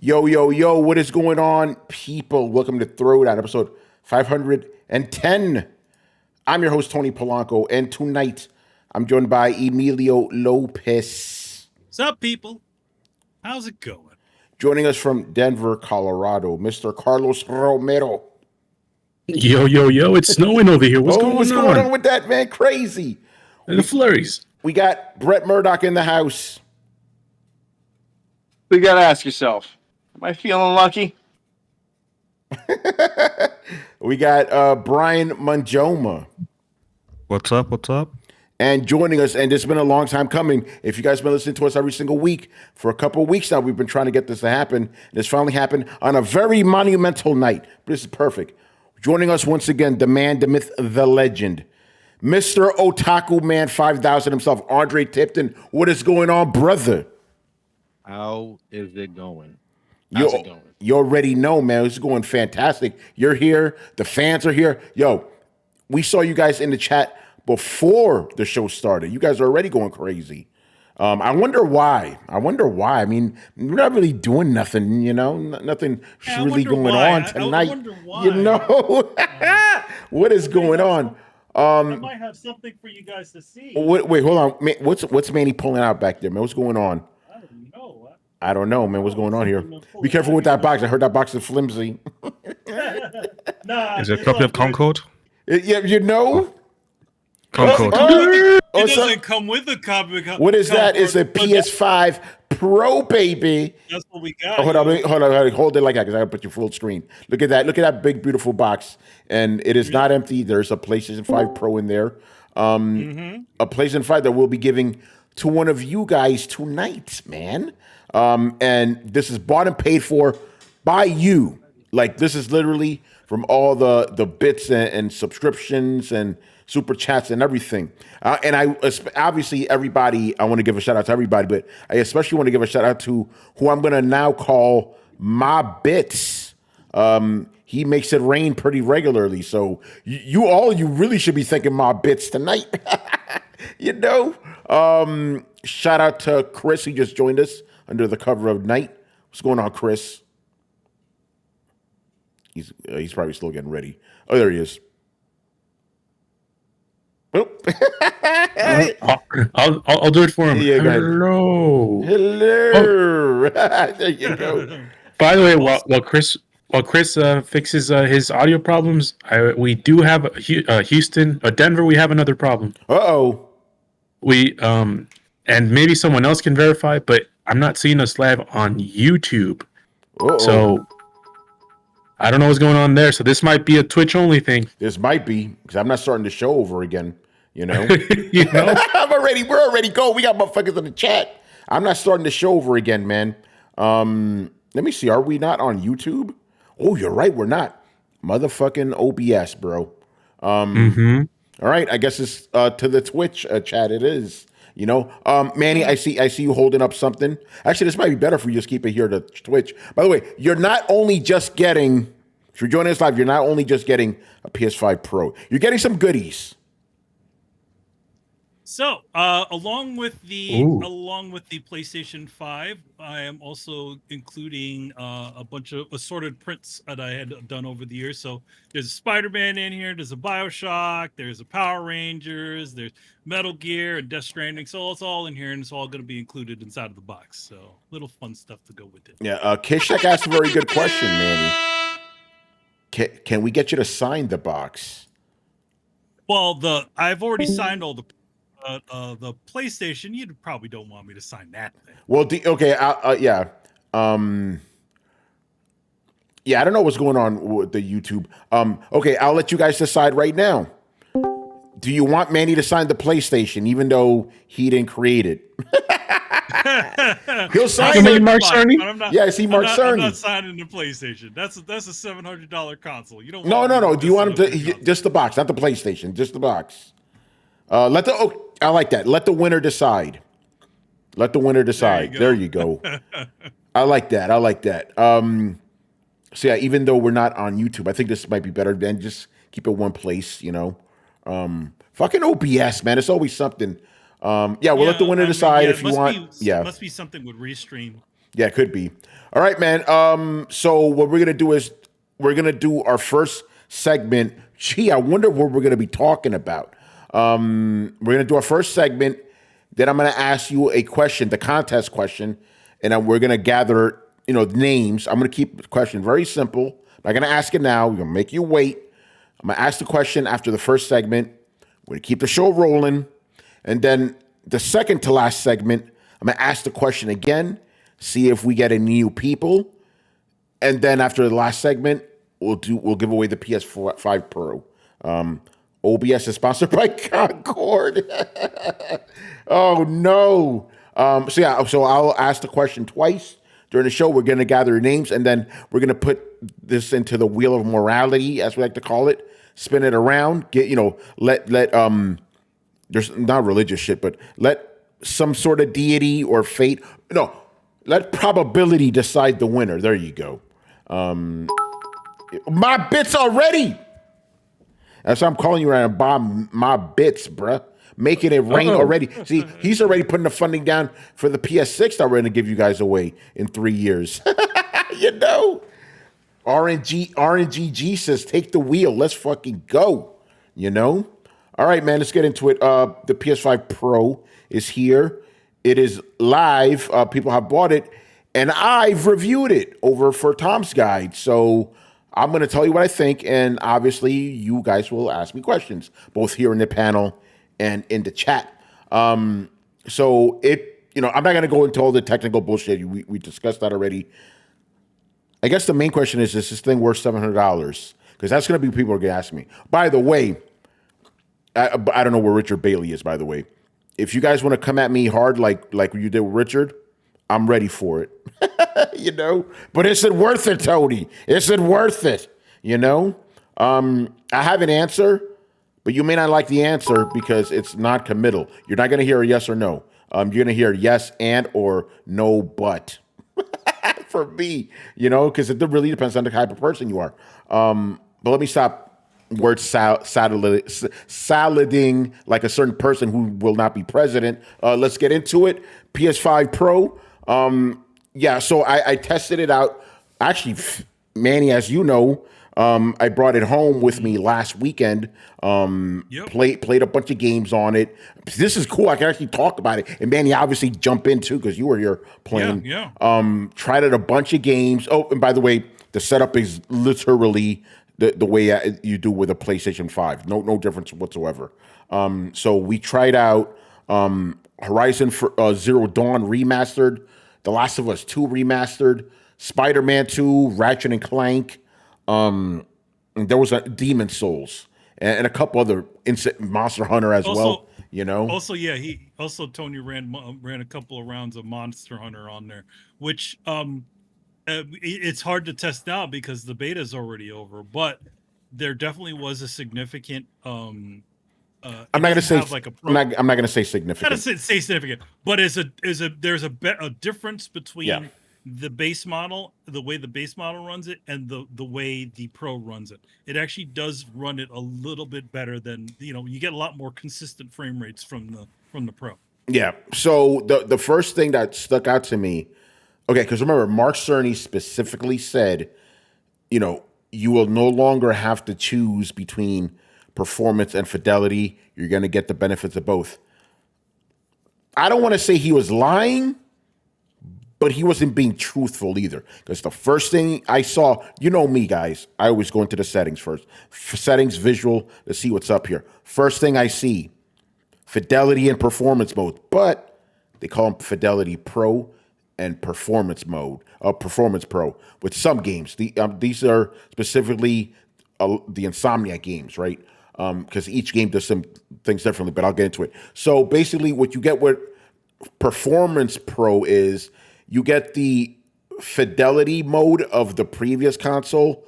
Yo, yo, yo, what is going on, people? Welcome to Throwdown, episode 510. I'm your host, Tony Polanco, and tonight I'm joined by Emilio Lopez. What's up, people? How's it going? Joining us from Denver, Colorado, Mr. Carlos Romero. Yo, yo, yo, it's snowing over here. What's going on with that, man? Crazy. And the flurries. We got Brett Murdoch in the house. You gotta ask yourself, am I feeling lucky? We got Brian Manjoma. What's up? What's up? And joining us, and it's been a long time coming. If you guys have been listening to us every single week, for a couple of weeks now, we've been trying to get this to happen. And it's finally happened on a very monumental night. This is perfect. Joining us once again, the man, the myth, the legend, Mr. Otaku Man 5000 himself, Andre Tipton. What is going on, brother? How is it going? You already know, man. It's going fantastic. You're here. The fans are here. Yo, we saw you guys in the chat before the show started. You guys are already going crazy. I wonder why. I mean, we're not really doing nothing, you know? Nothing really going on tonight. I wonder why. You know? What is going on? I might have something for you guys to see. Wait, hold on. What's Manny pulling out back there, man? What's going on? I don't know, man. What's going on here? Be careful with that box. I heard that box is flimsy. Is it a copy of Concord? Yeah, you know? Concord. It doesn't come with a copy. What is that? It's a PS5 Pro, baby. That's what we got. Hold on. Hold it like that because I got to put you full screen. Look at that. Look at that big, beautiful box. And it is not empty. There's a PlayStation 5 Pro in there. A PlayStation 5 that we'll be giving to one of you guys tonight, man. And this is bought and paid for by you. Like, this is literally from all the bits and subscriptions and super chats and everything. And I obviously everybody, I want to give a shout out to everybody, but I especially want to give a shout out to who I'm going to now call my bits. He makes it rain pretty regularly. So you really should be thanking my bits tonight. You know, shout out to Chris. He just joined us under the cover of night. What's going on, Chris? He's probably still getting ready. Oh, there he is. Oh. I'll do it for him. Yeah, Hello. Oh. There you go. By the way, while Chris fixes his audio problems, we do have Houston, Denver. We have another problem. Uh-oh. We and maybe someone else can verify, but I'm not seeing us live on YouTube. Uh-oh. So I don't know what's going on there. So this might be a Twitch only thing. This might be because I'm not starting the show over again. You know, we're already going. We got motherfuckers in the chat. I'm not starting the show over again, man. Let me see. Are we not on YouTube? Oh, you're right. We're not. Motherfucking OBS, bro. All right. I guess it's to the Twitch chat. It is. You know, Manny, I see you holding up something. Actually, this might be better for you. Just keep it here to Twitch. By the way, you're not only just getting. If you're joining us live, you're not only just getting a PS5 Pro. You're getting some goodies. So, along with the PlayStation 5, I am also including a bunch of assorted prints that I had done over the years. So, there's a Spider-Man in here, there's a BioShock, there's a Power Rangers, there's Metal Gear and Death Stranding. So, it's all in here, and it's all going to be included inside of the box. So, little fun stuff to go with it. Yeah, Kishak asked a very good question, Manny. Can we get you to sign the box? Well, I've already signed all the PlayStation. You probably don't want me to sign that thing. Well, yeah. Yeah, I don't know what's going on with the YouTube. Okay, I'll let you guys decide right now. Do you want Manny to sign the PlayStation, even though he didn't create it? He'll sign it. Mark Cerny? Yeah, I see Mark Cerny. I'm not signing the PlayStation. That's a $700 console. You don't. No. Do you want him to just the box, not the PlayStation, just the box? I like that. Let the winner decide. There you go. I like that. So yeah, even though we're not on YouTube, I think this might be better than just keep it one place, you know. Fucking OBS, man. It's always something. We'll let the winner decide if you want. It must be something with Restream. Yeah, it could be. All right, man. So what we're gonna do is we're gonna do our first segment. Gee, I wonder what we're gonna be talking about. We're gonna do our first segment. Then I'm gonna ask you a question, the contest question, and then we're gonna gather, names. I'm gonna keep the question very simple. I'm not gonna ask it now. We're gonna make you wait. I'm gonna ask the question after the first segment. We're gonna keep the show rolling, and then the second to last segment, I'm gonna ask the question again. See if we get any new people, and then after the last segment, we'll give away the PS5 Pro. OBS is sponsored by Concord. Oh no! So I'll ask the question twice during the show. We're gonna gather names, and then we're gonna put this into the wheel of morality, as we like to call it. Spin it around. Let there's not religious shit, but let some sort of deity or fate. No. Let probability decide the winner. There you go. My bits already. That's why I'm calling you right now. Bob, my bits, bruh. Making it rain already. See, he's already putting the funding down for the PS6 that we're going to give you guys away in 3 years. RNGG says, take the wheel. Let's fucking go. All right, man, let's get into it. The PS5 Pro is here. It is live. People have bought it, and I've reviewed it over for Tom's Guide. So I'm going to tell you what I think, and obviously you guys will ask me questions, both here in the panel and in the chat. I'm not going to go into all the technical bullshit. We discussed that already. I guess the main question is this thing worth $700? Because that's going to be people are going to ask me. By the way, I don't know where Richard Bailey is, by the way. If you guys want to come at me hard like you did with Richard, I'm ready for it. But is it worth it, Tony? Is it worth it? I have an answer, but you may not like the answer because it's not committal. You're not going to hear a yes or no. You're going to hear yes and or no but. For me, because it really depends on the type of person you are. But let me stop word salading like a certain person who will not be president. Let's get into it. PS5 Pro. So I tested it out. Actually, Manny, as you know, I brought it home with me last weekend. Played a bunch of games on it. This is cool. I can actually talk about it. And Manny, obviously jump in too because you were here playing. Yeah. Tried out a bunch of games. Oh, and by the way, the setup is literally the way you do with a PlayStation 5. No difference whatsoever. So we tried out Horizon Zero Dawn remastered, The Last of Us 2 remastered, Spider-Man 2, Ratchet and Clank. And there was a Demon Souls and a couple other Monster Hunter as well. Tony ran a couple of rounds of Monster Hunter on there, which it's hard to test now because the beta is already over, but there definitely was a significant I'm not going to say significant. Not to say significant, but there's a difference between the base model, the way the base model runs it, and the way the Pro runs it. It actually does run it a little bit better than you get a lot more consistent frame rates from the Pro. Yeah. So the first thing that stuck out to me, okay, because remember, Mark Cerny specifically said, you will no longer have to choose between performance and fidelity. You're going to get the benefits of both. I don't want to say he was lying, but he wasn't being truthful either. Because the first thing I saw, me, guys, I always go into the settings first. Settings, visual, to see what's up here. First thing I see, fidelity and performance mode. But they call them Fidelity Pro and Performance mode, Performance Pro, with some games. These are specifically the Insomniac games, right? Because each game does some things differently, but I'll get into it. So basically what you get with Performance Pro is you get the fidelity mode of the previous console,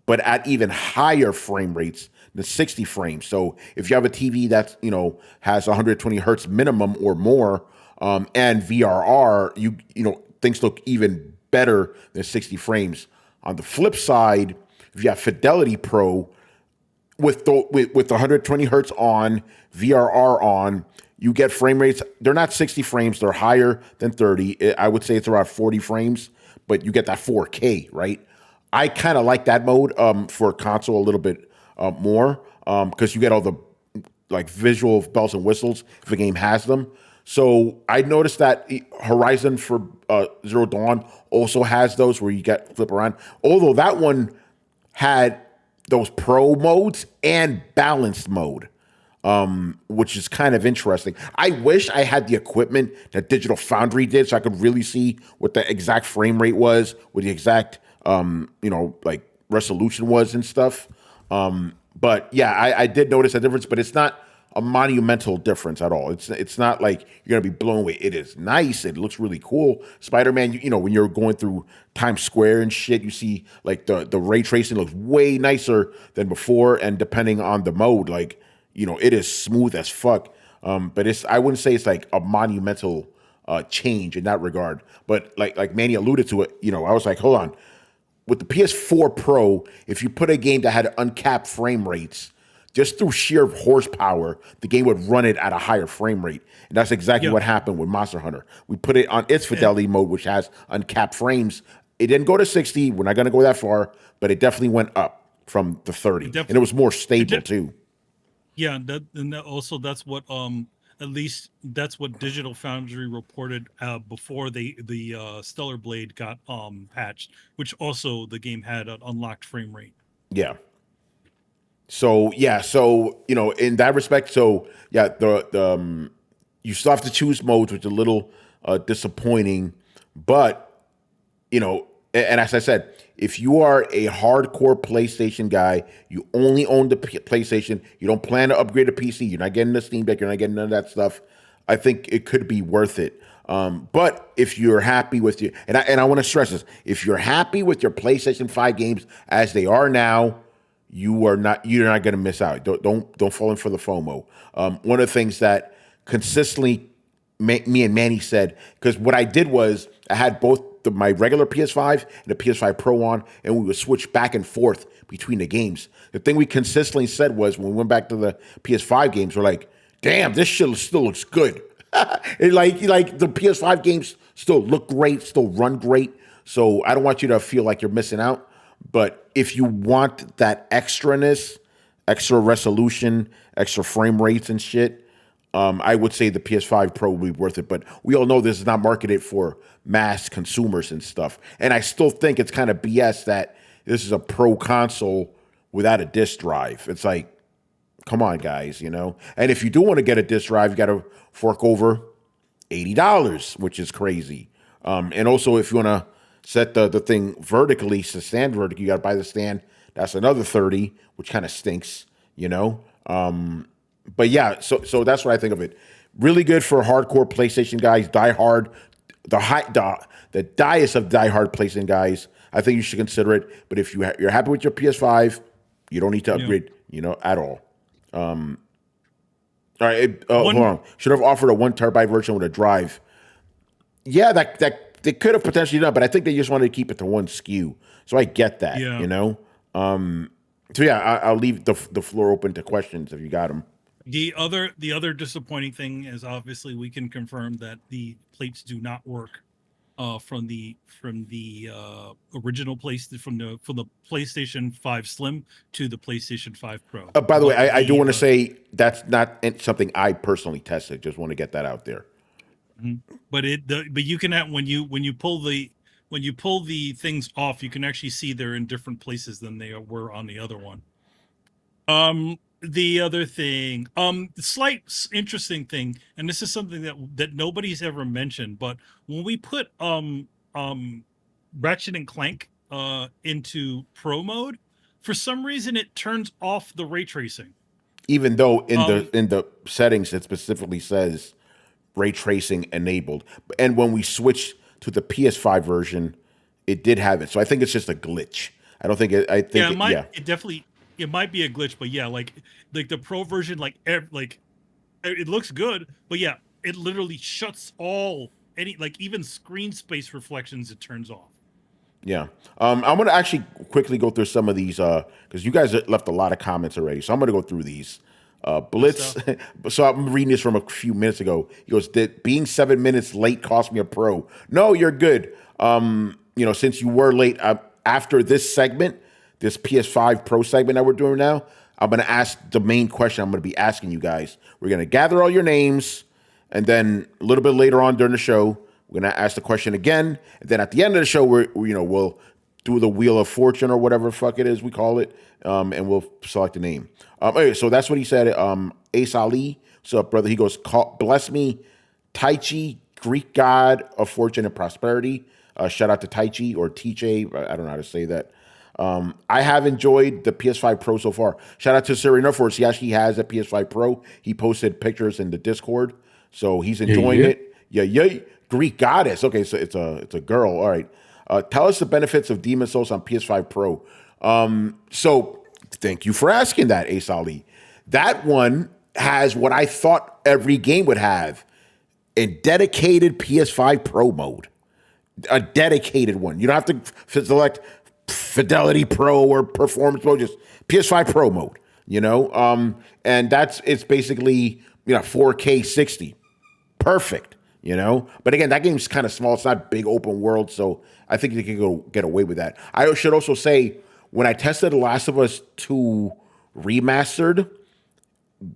but at even higher frame rates than 60 frames. So if you have a TV that has 120 hertz minimum or more, and VRR, things look even better than 60 frames. On the flip side, if you have Fidelity Pro with 120 hertz on, VRR on, you get frame rates. They're not 60 frames. They're higher than 30. I would say it's around 40 frames, but you get that 4K, right? I kind of like that mode for console a little bit more because you get all the like visual bells and whistles if a game has them. So I noticed that Horizon for Zero Dawn also has those where you get flip around. Although that one had those pro modes and balanced mode, which is kind of interesting. I wish I had the equipment that Digital Foundry did so I could really see what the exact frame rate was, what the exact like resolution was and stuff. But yeah, I did notice a difference, but it's not a monumental difference at all. It's not like you're gonna be blown away. It is nice. It looks really cool. Spider-Man, you know, when you're going through Times Square and shit, you see like the ray tracing looks way nicer than before. And depending on the mode, like, you know, it is smooth as fuck. But I wouldn't say it's like a monumental change in that regard. But like Manny alluded to it, you know, I was like, hold on. With the PS4 Pro, if you put a game that had uncapped frame rates, just through sheer horsepower, the game would run it at a higher frame rate. And that's exactly what happened with Monster Hunter. We put it on its fidelity mode, which has uncapped frames. It didn't go to 60. We're not going to go that far, but it definitely went up from the 30. And it was more stable, too. Yeah, also that's what at least that's what Digital Foundry reported before the Stellar Blade got patched, which also the game had an unlocked frame rate. Yeah. So you know, in that respect, the you still have to choose modes, which is a little disappointing. But you know, and as I said, if you are a hardcore PlayStation guy, you only own the PlayStation, you don't plan to upgrade a PC, you're not getting the Steam Deck, you're not getting none of that stuff. I think it could be worth it. But if you're happy with your, and I want to stress this, if you're happy with your PlayStation 5 games as they are now, you're not going to miss out. Don't fall in for the FOMO. One of the things that consistently me and Manny said, because what I did was I had both my regular PS5 and the PS5 Pro on, and we would switch back and forth between the games. The thing we consistently said was when we went back to the PS5 games, we're like, damn, this shit still looks good. like the PS5 games still look great, still run great. So I don't want you to feel like you're missing out. But if you want that extraness, extra resolution, extra frame rates and shit, I would say the PS5 Pro would be worth it. But we all know this is not marketed for mass consumers and stuff. And I still think it's kind of BS that this is a pro console without a disc drive. It's like, come on, guys, you know? And if you do want to get a disc drive, you got to fork over $80, which is crazy. And also, if you want to set the thing vertically, to stand vertically, you got to buy the stand. That's another 30, which kind of stinks, you know? But yeah, so that's what I think of it. Really good for hardcore PlayStation guys, diehard, the diest of diehard PlayStation guys. I think you should consider it. But if you're happy with your PS5, you don't need to upgrade, you know, at all. All right, hold on. Should have offered a 1 terabyte version with a drive. Yeah, that they could have potentially done, but I think they just wanted to keep it to one SKU. So I get that, you know. So yeah, I'll leave the floor open to questions if you got them. The other disappointing thing is obviously we can confirm that the plates do not work from the original from the PlayStation 5 Slim to the PlayStation 5 Pro. By the way, I do want to say that's not something I personally tested. Just want to get that out there. But you can have when you pull the things off, you can actually see they're in different places than they were on the other one. The other thing, slight interesting thing, and this is something that nobody's ever mentioned, but when we put Ratchet and Clank into Pro mode, for some reason it turns off the ray tracing. Even though in the settings it specifically says ray tracing enabled, and when we switched to the PS5 version, it did have it. So I think it's just a glitch. I don't think it. I think it definitely. It might be a glitch, but yeah, like the Pro version, like it looks good, but yeah, it literally shuts even screen space reflections. It turns off. Yeah, I'm gonna actually quickly go through some of these because you guys left a lot of comments already, so I'm gonna go through these. Blitz. So I'm reading this from a few minutes ago. He goes, "Did being 7 minutes late cost me a pro?" No, you're good. Since you were late, after this segment, this PS5 Pro segment that we're doing now, I'm going to ask the main question I'm going to be asking you guys. We're going to gather all your names, and then a little bit later on during the show, we're going to ask the question again. And then at the end of the show, we'll do the Wheel of Fortune or whatever the fuck it is we call it, and we'll select a name. Okay, so that's what he said. Ace Ali, what's up, brother? He goes, "Bless me, Taichi, Greek god of fortune and prosperity." Shout out to Taichi or TJ. I don't know how to say that. I have enjoyed the PS5 Pro so far. Shout out to Serena Force. He actually has a PS5 Pro. He posted pictures in the Discord, so he's enjoying it. Yeah. Greek goddess. Okay, so it's a girl. All right. Tell us the benefits of Demon Souls on PS5 Pro. So thank you for asking that, Ace Ali. That one has what I thought every game would have: a dedicated PS5 Pro mode. A dedicated one. You don't have to select Fidelity Pro or Performance Mode, just PS5 Pro mode, and it's basically 4K 60. Perfect, But again, that game's kind of small. It's not big open world, so I think they can go get away with that. I should also say, when I tested The Last of Us 2 Remastered,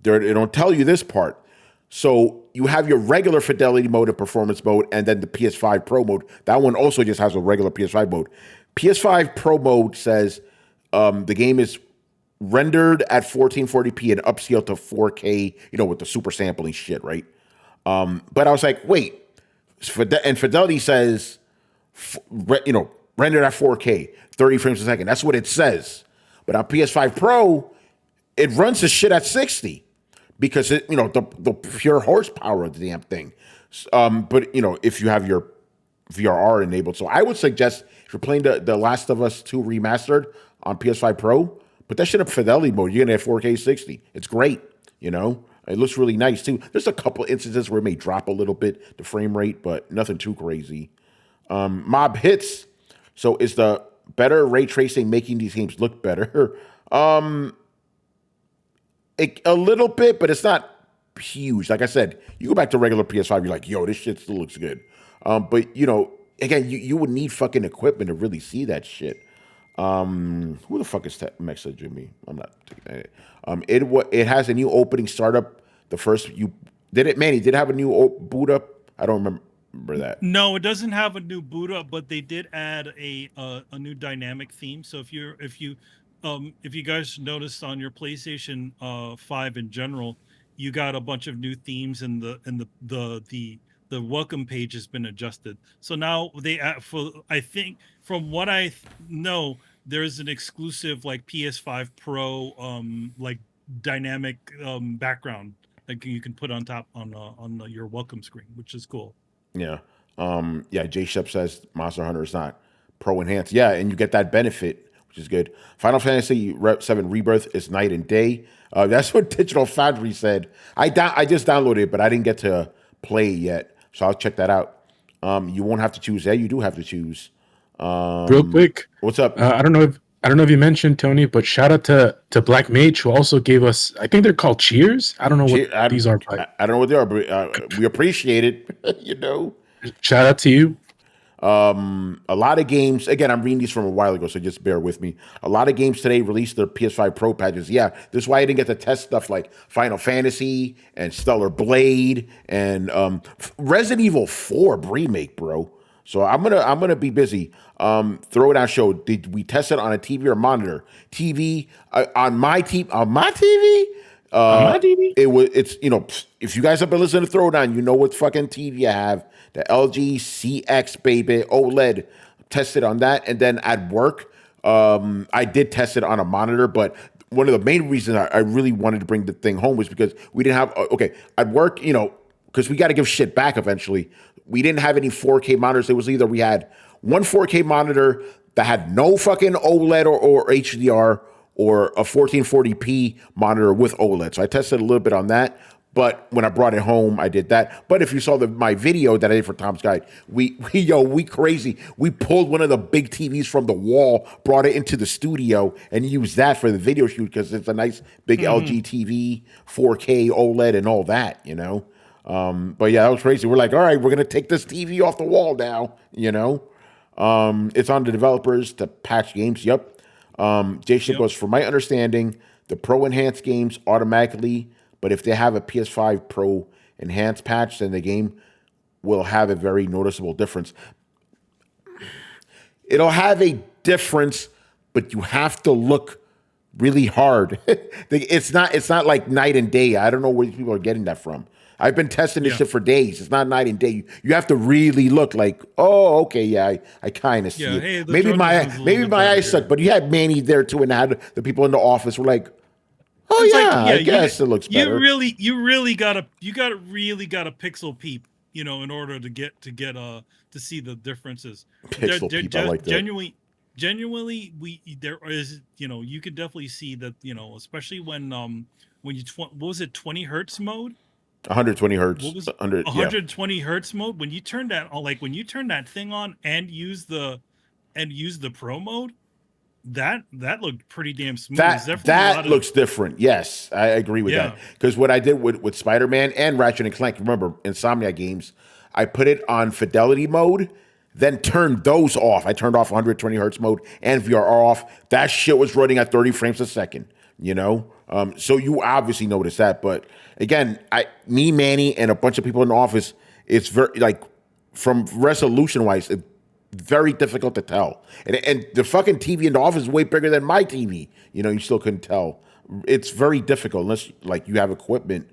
they don't tell you this part. So you have your regular fidelity mode and performance mode, and then the PS5 Pro mode. That one also just has a regular PS5 mode. PS5 Pro mode says the game is rendered at 1440p and upscaled to 4K, with the super sampling shit, right? But I was like, wait, and fidelity says, rendered at 4K, 30 frames a second. That's what it says. But on PS5 Pro, it runs the shit at 60. Because the pure horsepower of the damn thing, but if you have your VRR enabled, so I would suggest if you're playing the Last of Us 2 Remastered on PS5 Pro, put that shit up fidelity mode. You're gonna have 4K 60. It's great. It looks really nice too. There's a couple instances where it may drop a little bit the frame rate, but nothing too crazy. Mob Hits. So is the better ray tracing making these games look better? A little bit, but it's not huge. Like I said, you go back to regular PS5, you're like, yo, this shit still looks good. But again, you would need fucking equipment to really see that shit. Who the fuck is messaging me? I'm not taking that. It has a new opening startup. The first Manny did it have a new boot up? I don't remember that. No, it doesn't have a new boot up, but they did add a new dynamic theme. So if you guys noticed on your PlayStation 5 in general, you got a bunch of new themes, and the welcome page has been adjusted. So now I think from what I know, there's an exclusive like PS5 Pro like dynamic background that you can put on top on your welcome screen, which is cool. Yeah. J Shep says Monster Hunter is not Pro enhanced. Yeah, and you get that benefit, which is good. Final Fantasy 7 Rebirth is night and day. That's what Digital Foundry said. I just downloaded it, but I didn't get to play it yet, so I'll check that out. You won't have to choose. Yeah, you do have to choose. Real quick, what's up? I don't know if you mentioned, Tony, but shout out to Black Mage, who also gave us, I think they're called cheers. I don't know what these are. I don't know what they are, but we appreciate it. Shout out to you. A lot of games, again, I'm reading these from a while ago, so just bear with me. A lot of games today released their PS5 Pro patches. Yeah, this is why I didn't get to test stuff like Final Fantasy and Stellar Blade and Resident Evil 4 remake, bro. So I'm gonna be busy. Throwdown Show. Did we test it on a TV or monitor? TV on my TV. On my TV. On my TV. It's if you guys have been listening to Throwdown, you know what fucking TV I have. The LG CX, baby, OLED. Tested on that. And then at work, I did test it on a monitor. But one of the main reasons I really wanted to bring the thing home was because we didn't have, at work, because we got to give shit back eventually. We didn't have any 4K monitors. It was either we had one 4K monitor that had no fucking OLED or HDR, or a 1440p monitor with OLED. So I tested a little bit on that. But when I brought it home, I did that. But if you saw my video that I did for Tom's Guide, we crazy. We pulled one of the big TVs from the wall, brought it into the studio, and used that for the video shoot because it's a nice big LG TV, 4K OLED, and all that. But yeah, that was crazy. We're like, all right, we're gonna take this TV off the wall now. It's on the developers to patch games. Yep. Jason goes, from my understanding, the Pro Enhanced games automatically. But if they have a PS5 Pro Enhanced patch, then the game will have a very noticeable difference. It'll have a difference, but you have to look really hard. It's not like night and day. I don't know where these people are getting that from. I've been testing this shit for days. It's not night and day. You have to really look like, oh, okay, yeah, I kind of see it. Hey, maybe my eyes suck, but you had Manny there too, and had the people in the office were like, oh It's yeah, like, I guess it looks better. You really gotta pixel peep, in order to see the differences. Pixel peep, I like that. Genuinely, there is, you could definitely see that, especially when you what was it, 20 hertz mode? 120 hertz. What was it? 120 hertz mode. When you turn that on, when you turn that thing on and use the pro mode, that looked pretty damn smooth. That looks different. Yes, I agree with that. Because what I did with Spider-Man and Ratchet and Clank, remember Insomniac games, I put it on fidelity mode, then turned those off. I turned off 120 hertz mode and VRR off. That shit was running at 30 frames a second. So you obviously noticed that. But again, Manny, and a bunch of people in the office, it's very from resolution wise, it's very difficult to tell. And the fucking TV in the office is way bigger than my TV. You still couldn't tell. It's very difficult unless you have equipment.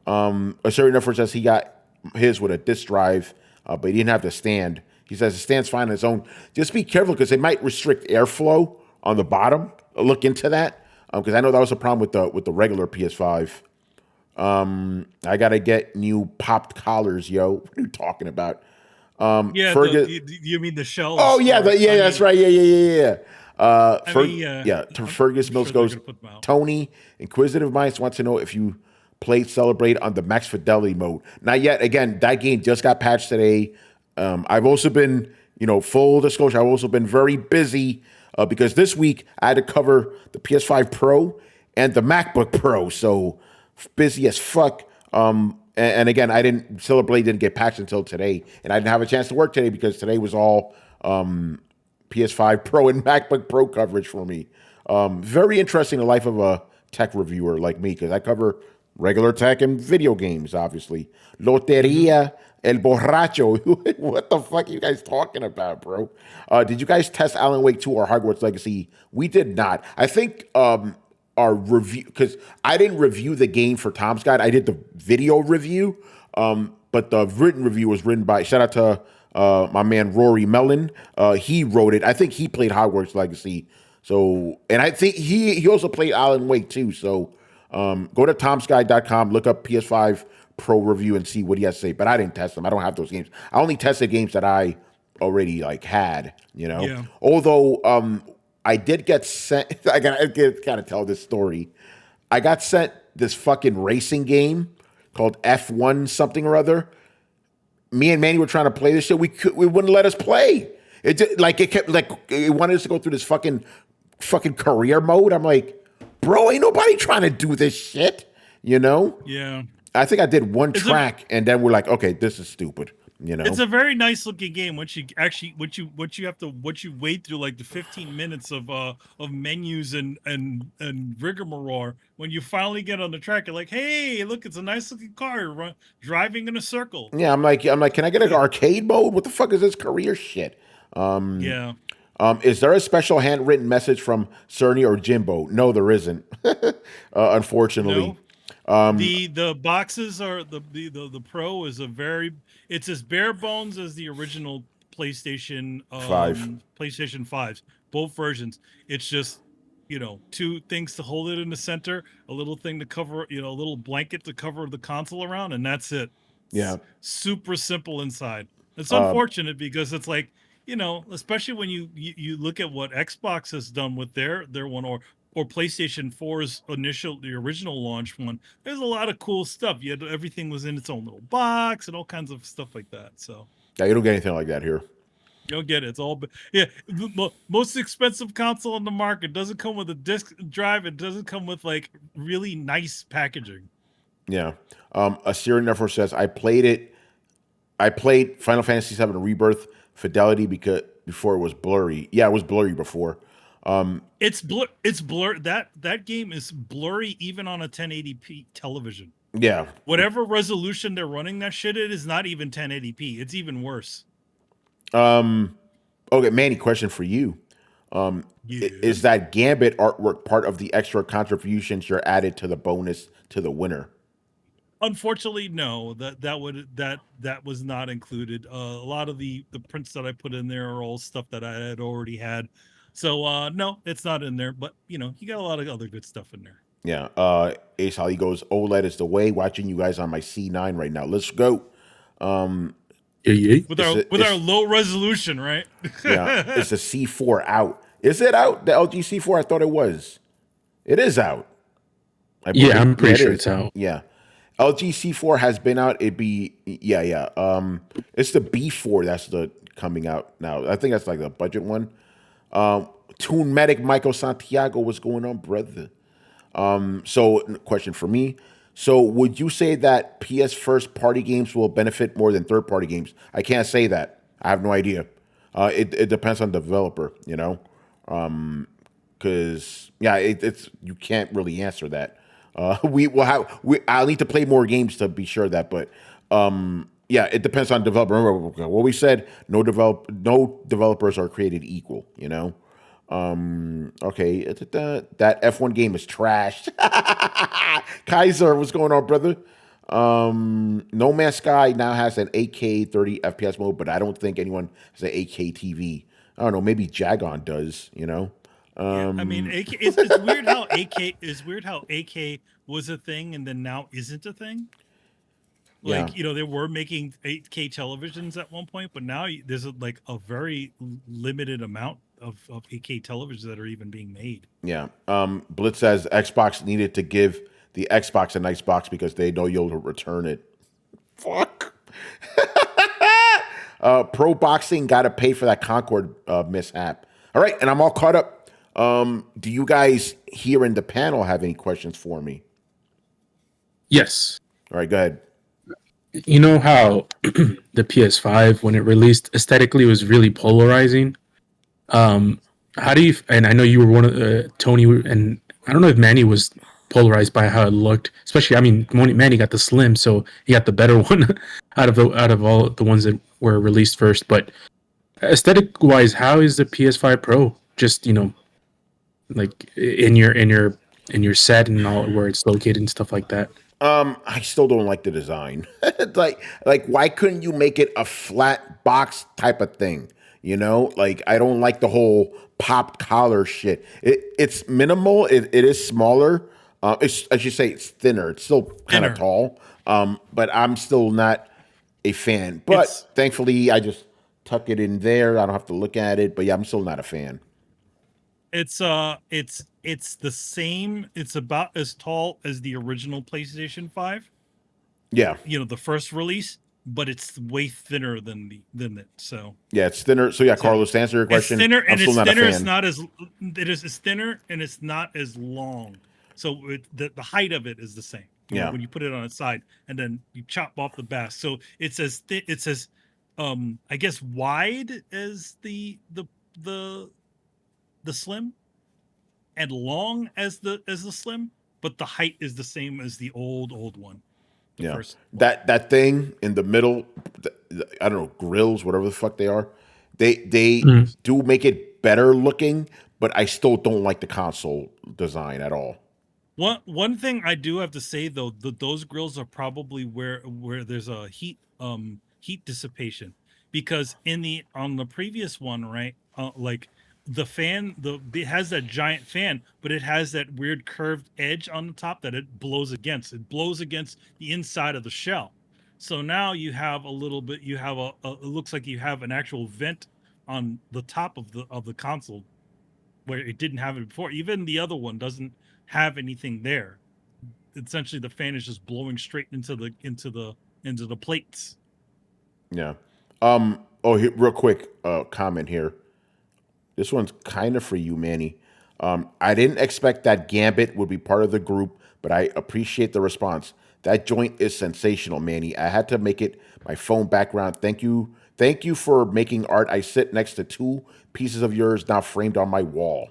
A certain reference says he got his with a disk drive, but he didn't have the stand. He says it stands fine on its own. Just be careful because it might restrict airflow on the bottom. Look into that because I know that was a problem with the regular PS5. I gotta get new popped collars, yo. What are you talking about? You mean the shells? Oh yeah, that's right. Yeah. Fergus Mills goes, Tony, Inquisitive Minds wants to know if you played Celebrate on the max fidelity mode. Not yet. Again, that game just got patched today. I've also been, full disclosure, I've also been very busy because this week I had to cover the PS5 Pro and the MacBook Pro. So busy as fuck. And again, Celebrate didn't get patched until today, and I didn't have a chance to work today because today was all PS5 Pro and MacBook Pro coverage for me. Very interesting, the life of a tech reviewer like me, because I cover regular tech and video games, obviously. Loteria, El Borracho. What the fuck are you guys talking about, bro? Did you guys test Alan Wake 2 or Hogwarts Legacy? We did not. I think our review, because I didn't review the game for Tom's Guide. I did the video review, but the written review was written by, shout out to my man Rory Mellon. He wrote it. I think he played Hogwarts Legacy. So, and I think he also played Alan Wake too. So go to tomsguide.com, look up PS5 Pro review and see what he has to say. But I didn't test them. I don't have those games. I only tested games that I already had, Yeah. Although I did get sent, I gotta tell this story. I got sent this fucking racing game called F1 something or other. Me and Manny were trying to play this shit. We wouldn't let us play. It wanted us to go through this fucking career mode. I'm like, bro, ain't nobody trying to do this shit, Yeah. I think I did one track, and then we're like, okay, this is stupid. It's a very nice looking game. Once you wade through like the 15 minutes of menus and rigmarole, when you finally get on the track, you're like, hey, look, it's a nice looking car driving in a circle. Yeah, I'm like, can I get an arcade mode? What the fuck is this career shit? Yeah. Is there a special handwritten message from Cerny or Jimbo? No, there isn't. Unfortunately. No. The boxes are the Pro is it's as bare bones as the original PlayStation 5. PlayStation 5s, both versions. It's just two things to hold it in the center, a little thing to cover, a little blanket to cover the console around, and that's it. Yeah, it's super simple inside. It's unfortunate because it's like especially when you look at what Xbox has done with their one or or PlayStation 4's the original launch one, there's a lot of cool stuff. Everything was in its own little box and all kinds of stuff like that. So Yeah, you don't get anything like that here. you'll get it. It's all the most expensive console on the market doesn't come with a disc drive. It doesn't come with like really nice packaging. Yeah. Assyrian Never says I played Final Fantasy VII Rebirth Fidelity because before it was blurry. Yeah, it was blurry before. It's blur. That game is blurry even on a 1080p television. Yeah. Whatever resolution they're running that shit, it is not even 1080p. It's even worse. Okay, Manny, question for you. Is that Gambit artwork part of the extra contributions you're added to the bonus to the winner? Unfortunately, no. That was not included. A lot of the prints that I put in there are all stuff that I had already had. So no, it's not in there. But you got a lot of other good stuff in there. Yeah. Ace Holly goes, OLED is the way. Watching you guys on my C9 right now. Let's go. With our low resolution, right? Yeah, it's a C4 out. Is it out? The LG C4? I thought it was. It is out. I'm pretty sure it's out. Yeah. LG C4 has been out. It's the B4 that's coming out now. I think that's like the budget one. Toon Medic Michael Santiago, what's going on, brother? So question for me. So would you say that PS first party games will benefit more than third party games? I can't say that. I have no idea. It depends on the developer, because it's you can't really answer that. I'll need to play more games to be sure of that, but it depends on developer. Remember what we said: no developers are created equal. Okay, that F1 game is trashed. Kaiser, what's going on, brother? No Man's Sky now has an 8K 30 FPS mode, but I don't think anyone has an 8K TV. I don't know, maybe Jagon does, I mean, it's weird how AK was a thing and then now isn't a thing. Like, they were making 8K televisions at one point, but now there's a very limited amount of 8K televisions that are even being made. Yeah. Blitz says Xbox needed to give the Xbox a nice box because they know you'll return it. Fuck. Pro Boxing got to pay for that Concord mishap. All right, and I'm all caught up. Do you guys here in the panel have any questions for me? Yes. All right, go ahead. You know how the PS5, when it released, aesthetically was really polarizing. How do you? And I know you were one of Tony, and I don't know if Manny was polarized by how it looked. Especially, I mean, Manny got the slim, so he got the better one out of all the ones that were released first. But aesthetic wise, how is the PS5 Pro? Just like in your set and all where it's located and stuff like that. I still don't like the design. like why couldn't you make it a flat box type of thing? Like I don't like the whole popped collar shit. It's minimal. It is smaller. I should say it's thinner. It's still kind of tall. But I'm still not a fan. But thankfully, I just tuck it in there. I don't have to look at it. But yeah, I'm still not a fan. It's the same. It's about as tall as the original PlayStation 5. Yeah. The first release, but it's way thinner than it. So yeah, it's thinner. So yeah, Carlos, to answer your question, it's thinner, I'm still not a fan. It's thinner and it's not as long. So the height of it is the same. When you put it on its side and then you chop off the back, so it's as I guess wide as the slim, and long as the slim, but the height is the same as the old one. First one. That thing in the middle, I don't know, grills, whatever the fuck they are, they do make it better looking, but I still don't like the console design at all. One thing I do have to say though, those grills are probably where there's a heat dissipation, because on the previous one, right, like the fan, it has that giant fan, but it has that weird curved edge on the top that it blows against. It blows against the inside of the shell. So now you have a little bit. You have it looks like you have an actual vent on the top of the console, where it didn't have it before. Even the other one doesn't have anything there. Essentially, the fan is just blowing straight into the plates. Yeah. Here, real quick, comment here. This one's kind of for you, Manny. I didn't expect that Gambit would be part of the group, but I appreciate the response. That joint is sensational, Manny. I had to make it my phone background. Thank you. Thank you for making art. I sit next to 2 pieces of yours now framed on my wall.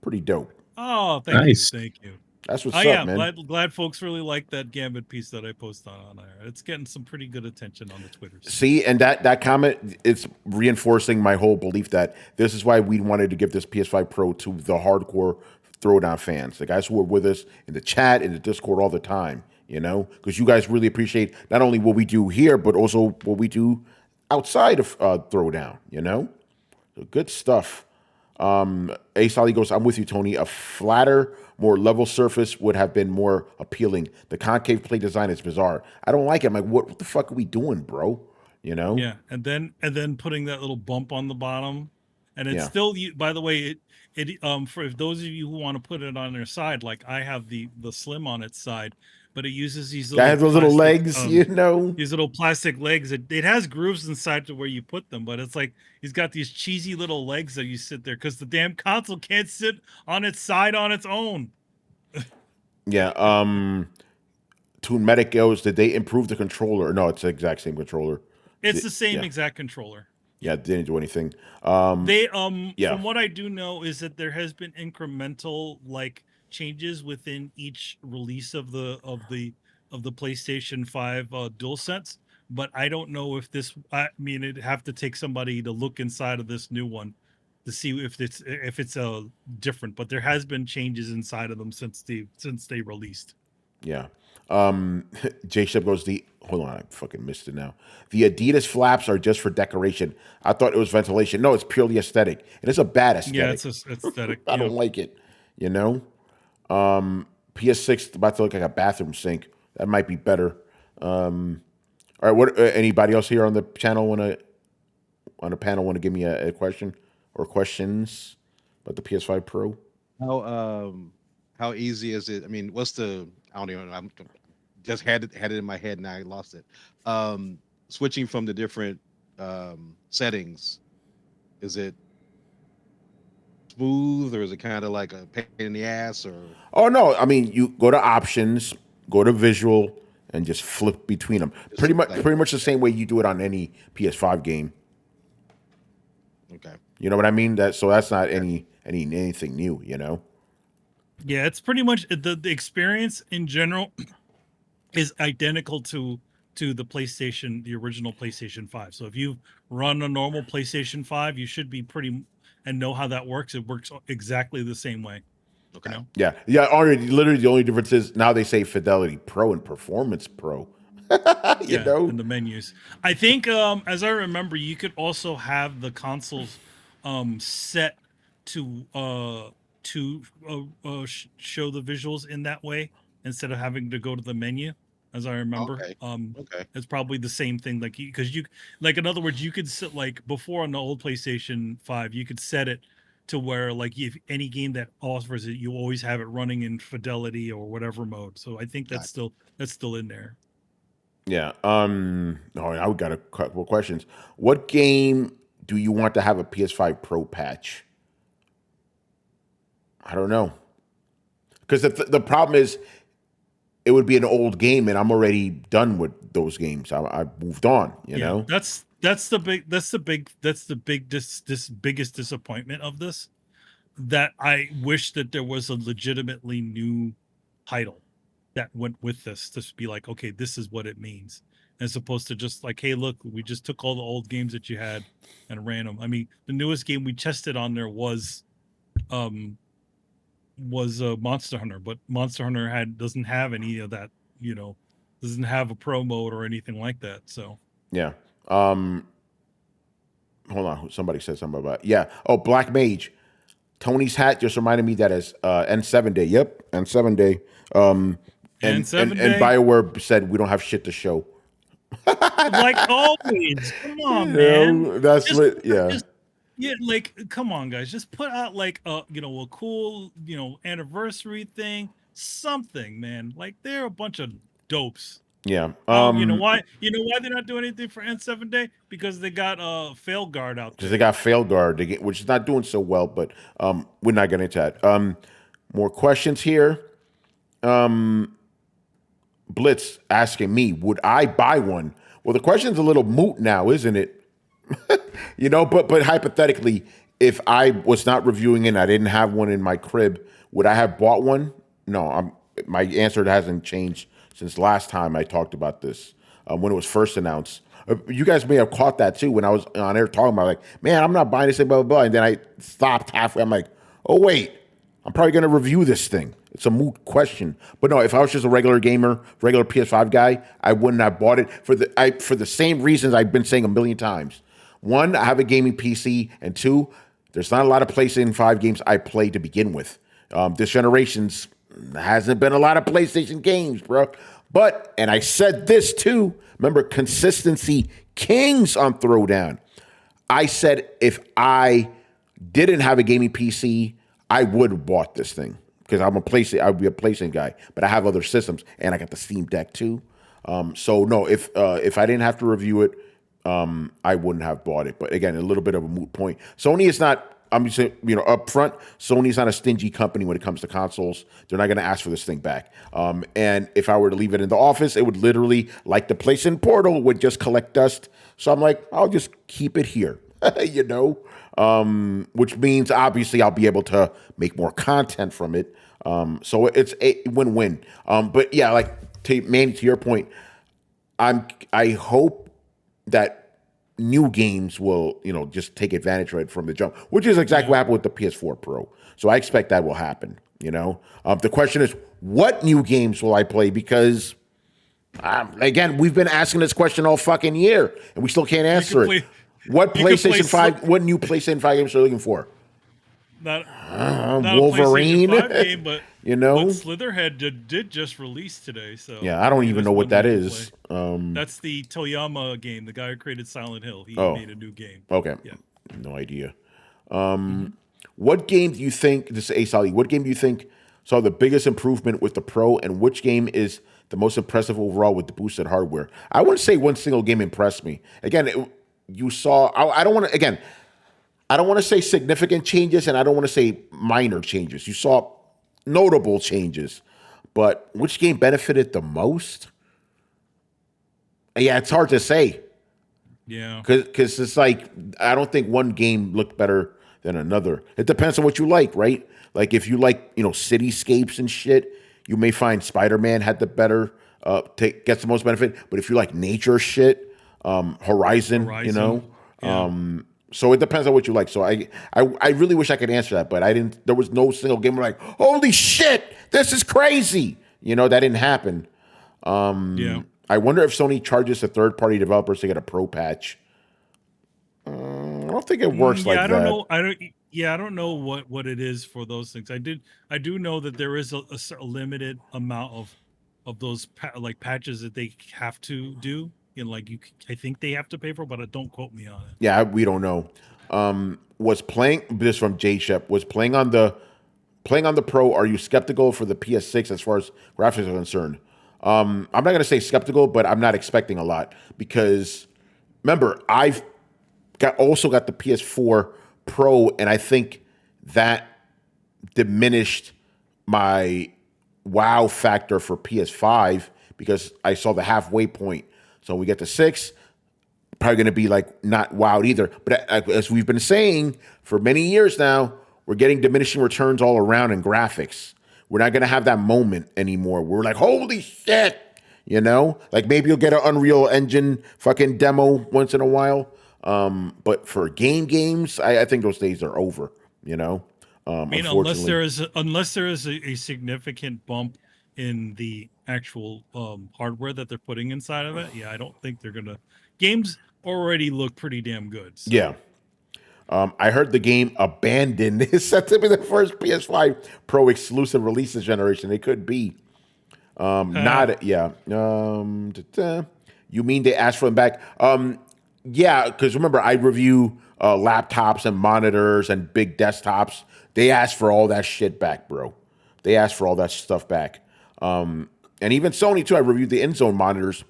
Pretty dope. Oh, thank Nice. you, thank you. That's what's Oh up, yeah, man. glad folks really like that Gambit piece that I posted on there. It's getting some pretty good attention on the Twitters. See, and that comment, it's reinforcing my whole belief that this is why we wanted to give this PS5 Pro to the hardcore Throwdown fans, the guys who are with us in the chat, in the Discord all the time, because you guys really appreciate not only what we do here, but also what we do outside of Throwdown, So good stuff. Ace Ali goes, I'm with you, Tony. A flatter, more level surface would have been more appealing. The concave plate design is bizarre. I don't like it. I'm like, what the fuck are we doing, bro? Yeah, and then putting that little bump on the bottom, and it's still. By the way, for those of you who want to put it on their side, like I have the Slim on its side, but it uses these little. I have those little legs, These little plastic legs. It has grooves inside to where you put them, but it's like he's got these cheesy little legs that you sit there because the damn console can't sit on its side on its own. Yeah. Toon Medic goes, did they improve the controller? No, it's the exact same controller. It's the same exact controller. Yeah, they didn't do anything. From what I do know is that there has been incremental changes within each release of the PlayStation 5 DualSense, but I don't know if it'd have to take somebody to look inside of this new one to see if it's different, but there has been changes inside of them since they released. Yeah. J Shep goes, hold on, I fucking missed it now. The Adidas flaps are just for decoration. I thought it was ventilation. No, it's purely aesthetic. And it's a bad aesthetic. Yeah, it's aesthetic. I don't like it, PS6 about to look like a bathroom sink. That might be better. All right, what anybody else here on the channel on the panel want to give me a question or questions about the PS5 Pro? How easy is it? I mean, what's the? I don't even know. I'm just had it in my head and I lost it. Switching from the different settings, is it smooth or is it kind of like a pain in the ass? Or oh no, I mean you go to options, go to visual, and just flip between them. Pretty much the same way you do it on any PS5 game. Okay. You know what I mean? That's not anything new. Yeah, it's pretty much the experience in general is identical to the original PlayStation 5. So if you run a normal PlayStation 5, you should be and know how that works. It works exactly the same way. Okay. Yeah. Already, literally, the only difference is now they say Fidelity Pro and Performance Pro. In the menus. I think, as I remember, you could also have the consoles set to show the visuals in that way instead of having to go to the menu, as I remember. Okay. It's probably the same thing, because you in other words, you could set before on the old PlayStation 5, you could set it to where if any game that offers it, you always have it running in fidelity or whatever mode. So I think that's still in there. Yeah. I got a couple of questions. What game do you want to have a PS5 Pro patch? I don't know, because the problem is it would be an old game, and I'm already done with those games. I moved on. You know, that's the biggest disappointment of this. That I wish that there was a legitimately new title that went with this to be like, okay, this is what it means, as opposed to just hey, look, we just took all the old games that you had and ran them. I mean, the newest game we tested on there was Monster Hunter, but Monster Hunter doesn't have any of that, doesn't have a pro mode or anything like that. So yeah. Hold on, somebody said something about Black Mage. Tony's hat just reminded me that is N7 Day. Yep, N7 Day. And BioWare said we don't have shit to show. Like always, come on, man. That's what. Yeah. Yeah, like come on, guys, just put out like a cool anniversary thing, something, man. Like they're a bunch of dopes. Yeah. You know why? You know why they're not doing anything for N7 Day? Because they got Fail Guard out Because there. they got Fail Guard, which is not doing so well, but we're not getting into that. More questions here. Blitz asking me, would I buy one? Well, the question's a little moot now, isn't it? But hypothetically, if I was not reviewing it and I didn't have one in my crib, would I have bought one? No, my answer hasn't changed since last time I talked about this, when it was first announced. You guys may have caught that too when I was on air talking about, like, man, I'm not buying this thing, blah, blah, blah. And then I stopped halfway. I'm like, oh, wait, I'm probably going to review this thing. It's a moot question. But no, if I was just a regular gamer, regular PS5 guy, I wouldn't have bought it for the same reasons I've been saying a million times. One, I have a gaming PC, and two, there's not a lot of PlayStation 5 games I play to begin with. This generation's hasn't been a lot of PlayStation games, bro. But, and I said this too, remember, consistency kings on Throwdown. I said if I didn't have a gaming PC, I would have bought this thing because I would be a PlayStation guy. But I have other systems, and I got the Steam Deck too. So no, if I didn't have to review it, I wouldn't have bought it. But again, a little bit of a moot point. Sony is not. I'm just saying, up front, Sony's not a stingy company when it comes to consoles. They're not going to ask for this thing back. And if I were to leave it in the office, it would literally, like the PlayStation Portal, would just collect dust. So I'm like, I'll just keep it here, which means obviously I'll be able to make more content from it. So it's a win-win. But yeah, like Manny, to your point, I hope that new games will, just take advantage right from the jump, which is exactly what happened with the PS4 Pro. So I expect that will happen. The question is, what new games will I play? Because again, we've been asking this question all fucking year, and we still can't answer it. What PlayStation 5? What new PlayStation 5 games are you looking for? Not Wolverine, a PlayStation 5 game, but but Slitherhead did just release today. So yeah, I don't even know what that is. That's the Toyama game. The guy who created Silent Hill. He made a new game. Okay, yeah, no idea. What game do you think? This is Ace Ali. What game do you think saw the biggest improvement with the Pro, and which game is the most impressive overall with the boosted hardware? I wouldn't say one single game impressed me. Again, you saw. I don't want to. Again, I don't want to say significant changes, and I don't want to say minor changes. You saw notable changes, but which game benefited the most? Yeah, it's hard to say. Yeah, because it's like I don't think one game looked better than another. It depends on what you like, right? Like if you like cityscapes and shit, you may find Spider-Man had the better gets the most benefit. But if you like nature shit, Horizon. So it depends on what you like. So I really wish I could answer that, but I didn't. There was no single game where like, holy shit, this is crazy. That didn't happen. I wonder if Sony charges the third-party developers to get a pro patch. I don't think it works like that. I don't know. I don't know what it is for those things. I do know that there is a limited amount of those patches that they have to do. I think they have to pay for, but don't quote me on it. Yeah, we don't know. Was playing this from J Shep? Was playing on the Pro? Are you skeptical for the PS6 as far as graphics are concerned? I'm not gonna say skeptical, but I'm not expecting a lot because remember I've also got the PS4 Pro, and I think that diminished my wow factor for PS5 because I saw the halfway point. So we get to 6, probably going to be like not wowed either. But as we've been saying for many years now, we're getting diminishing returns all around in graphics. We're not going to have that moment anymore. We're like, holy shit, Like maybe you'll get an Unreal Engine fucking demo once in a while. But for games, I think those days are over, unless there is a significant bump in the actual hardware that they're putting inside of it, I don't think they're gonna. Games already look pretty damn good. So. Yeah. I heard the game Abandoned is set to be the first PS5 Pro exclusive release this generation. It could be. Not yeah. You mean they asked for them back? Yeah, because remember I review laptops and monitors and big desktops, they ask for all that shit back, bro. They ask for all that stuff back. And even Sony too. I reviewed the in-zone monitors.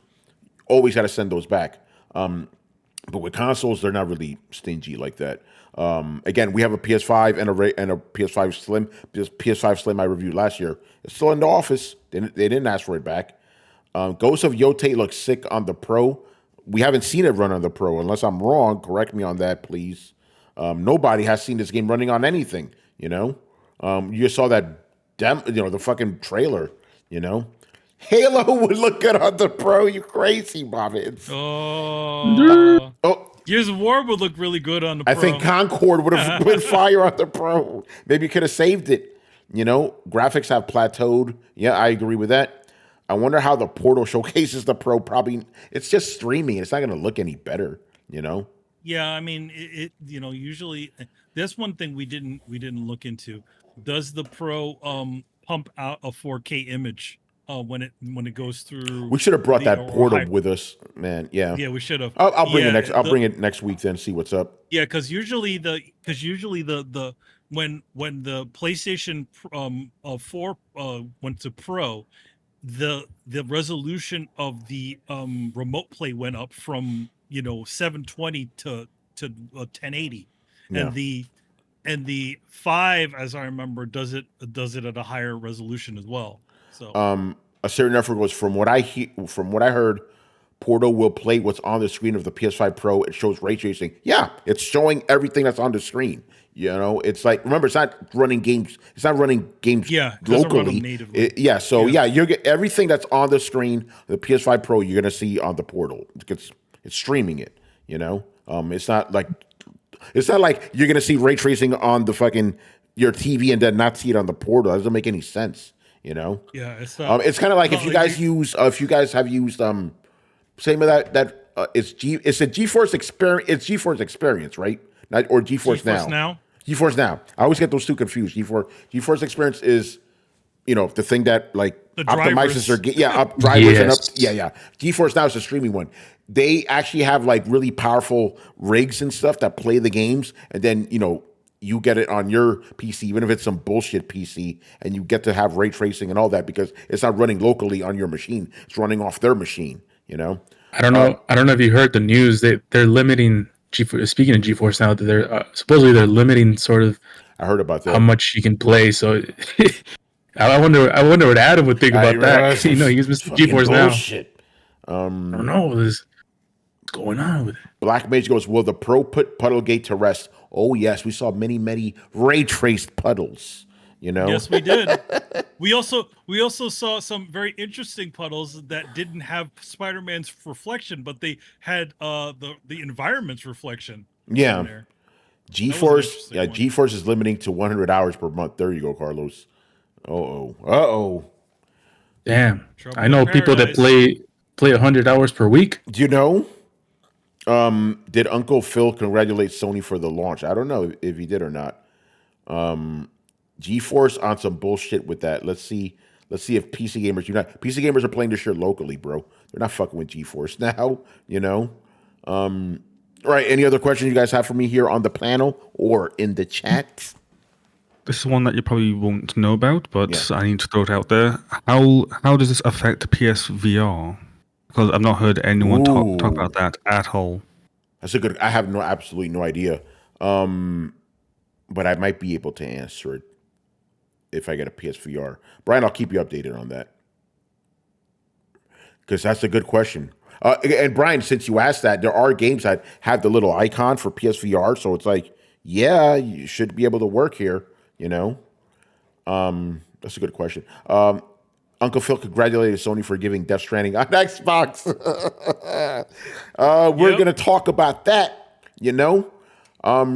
Always got to send those back. But with consoles, they're not really stingy like that. Again, we have a PS5 and a PS5 Slim. PS5 Slim I reviewed last year. It's still in the office. They didn't ask for it back. Ghost of Yote looks sick on the Pro. We haven't seen it run on the Pro. Unless I'm wrong, correct me on that, please. Nobody has seen this game running on anything. You saw that the fucking trailer. Halo would look good on the Pro. You crazy, Bobbins. Oh, Gears of War would look really good on the Pro. I think Concord would have been fire on the Pro. Maybe you could have saved it. Graphics have plateaued. Yeah, I agree with that. I wonder how the Portal showcases the Pro. Probably it's just streaming. It's not going to look any better. Yeah, I mean, usually that's one thing we didn't look into. Does the Pro pump out a 4K image when it goes through? We should have brought that Portal with us, man. Yeah, yeah, we should have. I'll bring it next. I'll bring it next week then. See what's up. Yeah, because usually the when the PlayStation 4 went to Pro, the resolution of the remote play went up from 720 to 1080, Yeah. and the 5, as I remember, does it at a higher resolution as well. So a certain effort was from what I heard. Portal will play what's on the screen of the PS5 Pro. It shows ray tracing. Yeah, it's showing everything that's on the screen. It's like, remember, it's not running games. It's not running games locally. Natively. You get everything that's on the screen. The PS5 Pro, you're gonna see on the Portal. It's streaming it. It's not like you're gonna see ray tracing on the fucking your TV and then not see it on the Portal. That doesn't make any sense. Yeah, it's kind of like if you guys have used same of that it's a GeForce experience. It's GeForce Experience, right? Or GeForce Now. GeForce Now. I always get those two confused. GeForce Experience is the thing that optimizes drivers and GeForce Now is the streaming one. They actually have really powerful rigs and stuff that play the games, and then you get it on your PC, even if it's some bullshit PC, and you get to have ray tracing and all that because it's not running locally on your machine. It's running off their machine. I don't know. I don't know if you heard the news. They're limiting GeForce. Speaking of GeForce Now, they're supposedly they're limiting sort of. I heard about that. How much you can play. So I wonder what Adam would think about that. He's Mr. GeForce Now. Bullshit. I don't know what's going on with it. Black Mage goes, will the Pro put Puddlegate to rest? Oh yes, we saw many ray traced puddles. Yes, we did. We also saw some very interesting puddles that didn't have Spider-Man's reflection, but they had the environment's reflection. Yeah. There. GeForce, GeForce is limiting to 100 hours per month. There you go, Carlos. Damn. Trouble I know people that play 100 hours per week. Do you know? Did Uncle Phil congratulate Sony for the launch? I don't know if he did or not. GeForce on some bullshit with that. Let's see if PC gamers are playing this shit locally, bro. They're not fucking with GeForce now, All right, any other questions you guys have for me here on the panel or in the chat? This is one that you probably won't know about, but I need to throw it out there. How does this affect PSVR? Because I've not heard anyone talk about that at all. That's a good. I have absolutely no idea, but I might be able to answer it if I get a PSVR. Brian, I'll keep you updated on that because that's a good question. And Brian, since you asked that, there are games that have the little icon for PSVR, so it's like, yeah, you should be able to work here. That's a good question. Uncle Phil congratulated Sony for giving Death Stranding on Xbox. We're going to talk about that, All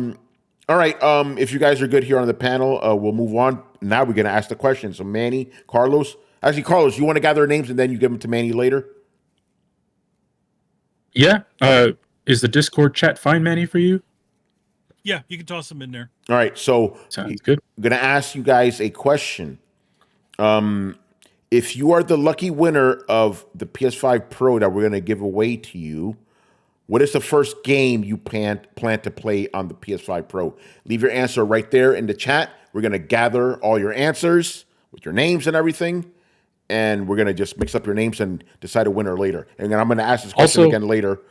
right, if you guys are good here on the panel, we'll move on. Now we're going to ask the questions. So Manny, Carlos. Actually, Carlos, you want to gather names and then you give them to Manny later? Yeah. Is the Discord chat fine, Manny, for you? Yeah, you can toss them in there. All right, so sounds good. I'm going to ask you guys a question. If you are the lucky winner of the PS5 Pro that we're going to give away to you, What is the first game you plan to play on the PS5 Pro? Leave your answer right there in the chat. We're going to gather all your answers with your names and everything, and we're going to just mix up your names and decide a winner later. And then I'm going to ask this question Also- again later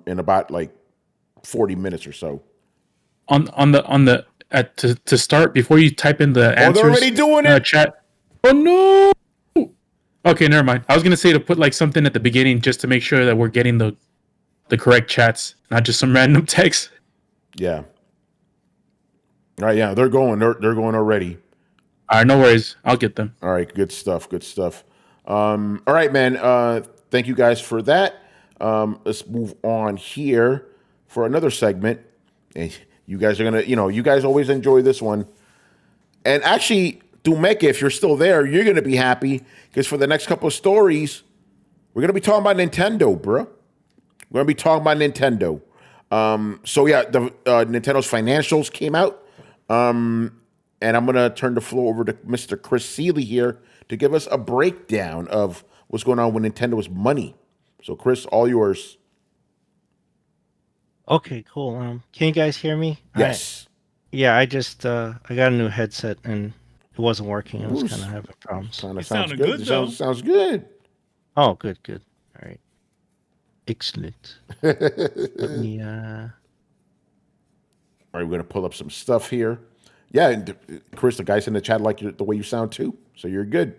in about like 40 minutes or so. To start, before you type in the answers, they're already doing it? Chat. Oh no. Okay, never mind. I was gonna say to put like something at the beginning just to make sure that we're getting the correct chats, not just some random text. Yeah. All right. Yeah, they're going. They're going already. All right, no worries. I'll get them. All right. Good stuff. Good stuff. All right, man. Thank you guys for that. Let's move on here for another segment. And you guys are gonna, you guys always enjoy this one. And actually, Dumeke, if you're still there, you're gonna be happy because for the next couple of stories, we're gonna be talking about Nintendo, bro. We're gonna be talking about Nintendo. So yeah, the Nintendo's financials came out, and I'm gonna turn the floor over to Mr. Chris Seeley here to give us a breakdown of what's going on with Nintendo's money. So, Chris, all yours. Okay, cool. Can you guys hear me? Yes. Yeah, I just I got a new headset and it wasn't working. I was kind of having problems. Sounds sounded good. good, though. Sounds good. Oh, good. All right. Excellent. Let me All right, we're gonna pull up some stuff here. Yeah, and Chris, the guys in the chat like the way you sound too, so you're good.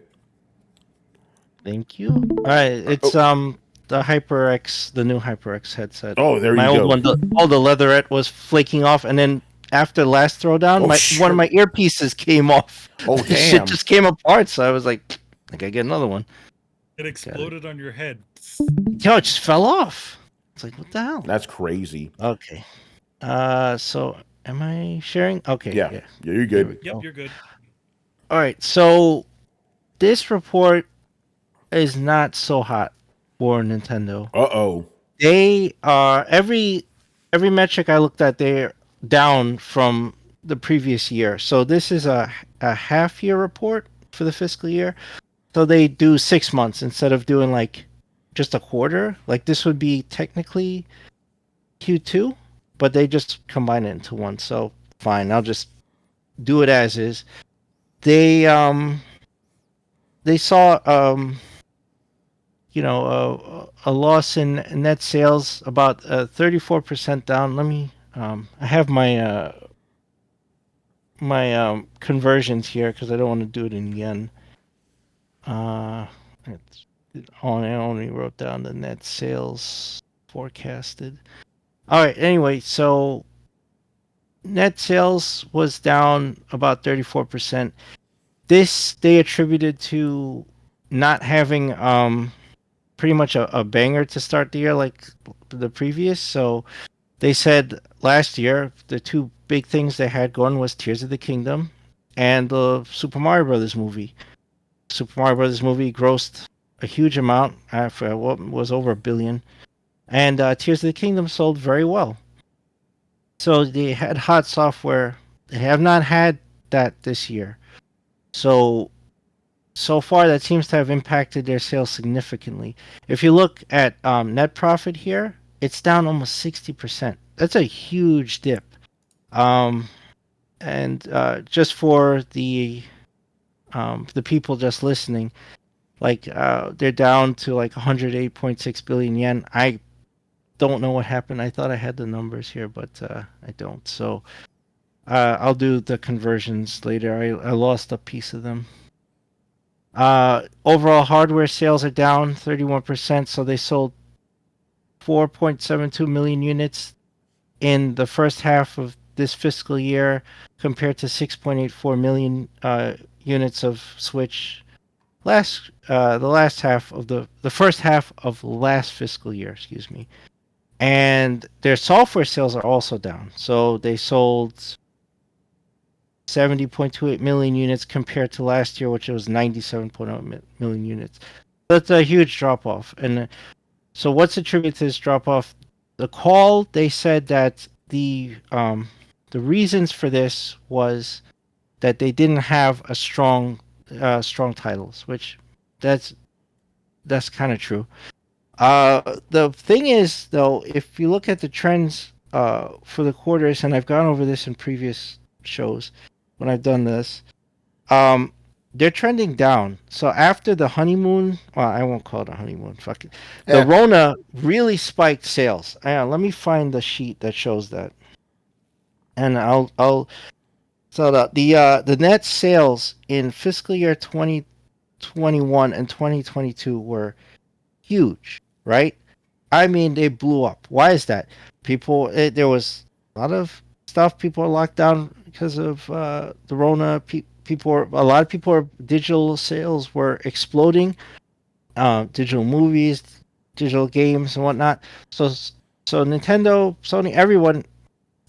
thank you. All right, it's the HyperX, the new HyperX headset. Oh, there My you old go. one, all the leatherette was flaking off, and then after the last throwdown, one of my earpieces came off. Oh, The damn. shit just came apart, so I was like, I gotta get another one. It exploded on your head. Yo, it just fell off. It's like, what the hell? That's crazy. Okay. So am I sharing? Okay. Yeah, you're There we good. go. Yep, you're good. All right. So this report is not so hot for Nintendo. Uh-oh. They are every metric I looked at, they're down from the previous year. So this is a half year report for the fiscal year. So they do 6 months instead of doing like just a quarter. Like this would be technically Q2, but they just combine it into one. So fine, I'll just do it as is. They saw a loss in net sales about 34% down. Let me I have my conversions here because I don't want to do it in yen. I only wrote down the net sales forecasted. All right. Anyway, so net sales was down about 34%. This they attributed to not having pretty much a banger to start the year like the previous. So they said last year the two big things they had going was Tears of the Kingdom and the Super Mario Brothers movie. Super Mario Brothers movie grossed a huge amount, for what was over $1 billion, and Tears of the Kingdom sold very well. So they had hot software. They have not had that this year. So far that seems to have impacted their sales significantly. If you look at net profit here, it's down almost 60%. That's a huge dip. And just for the people just listening, like they're down to like 108.6 billion yen. I don't know what happened. I thought I had the numbers here, but I don't. So I'll do the conversions later. I lost a piece of them. Overall hardware sales are down 31%, so they sold 4.72 million units in the first half of this fiscal year compared to 6.84 million units of Switch the first half of last fiscal year, excuse me. And their software sales are also down. So they sold 70.28 million units compared to last year, which was 97.0 million units. That's a huge drop off. And so what's attributed to this drop off? The call, they said that the reasons for this was that they didn't have a strong titles, which that's kind of true. The thing is, though, if you look at the trends for the quarters, and I've gone over this in previous shows when I've done this, they're trending down. So after the honeymoon, well, I won't call it a honeymoon. Fuck it. The Yeah. Rona really spiked sales. Let me find the sheet that shows that, and I'll so the net sales in fiscal year 2021 and 2022 were huge, right? I mean, they blew up. Why is that? There was a lot of stuff. People are locked down because of the Rona. A lot of digital sales were exploding. Digital movies, digital games, and whatnot. So Nintendo, Sony, everyone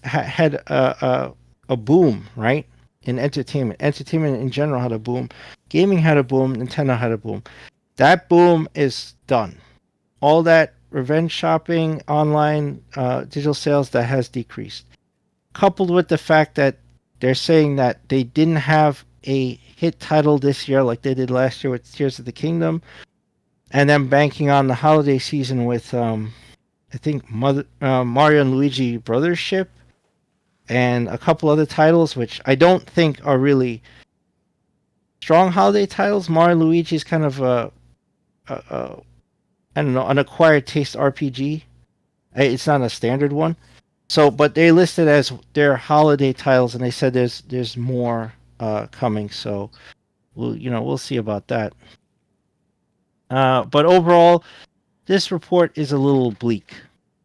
had a boom, right? In entertainment. Entertainment in general had a boom. Gaming had a boom. Nintendo had a boom. That boom is done. All that revenge shopping, online, digital sales, that has decreased. Coupled with the fact that they're saying that they didn't have a hit title this year like they did last year with Tears of the Kingdom, and then banking on the holiday season with, I think, Mario and Luigi Brothers Ship, and a couple other titles, which I don't think are really strong holiday titles. Mario and Luigi is kind of a I don't know, an acquired taste RPG. It's not a standard one. So, but they listed as their holiday titles, and they said there's more coming. So, we'll see about that. But overall, this report is a little bleak,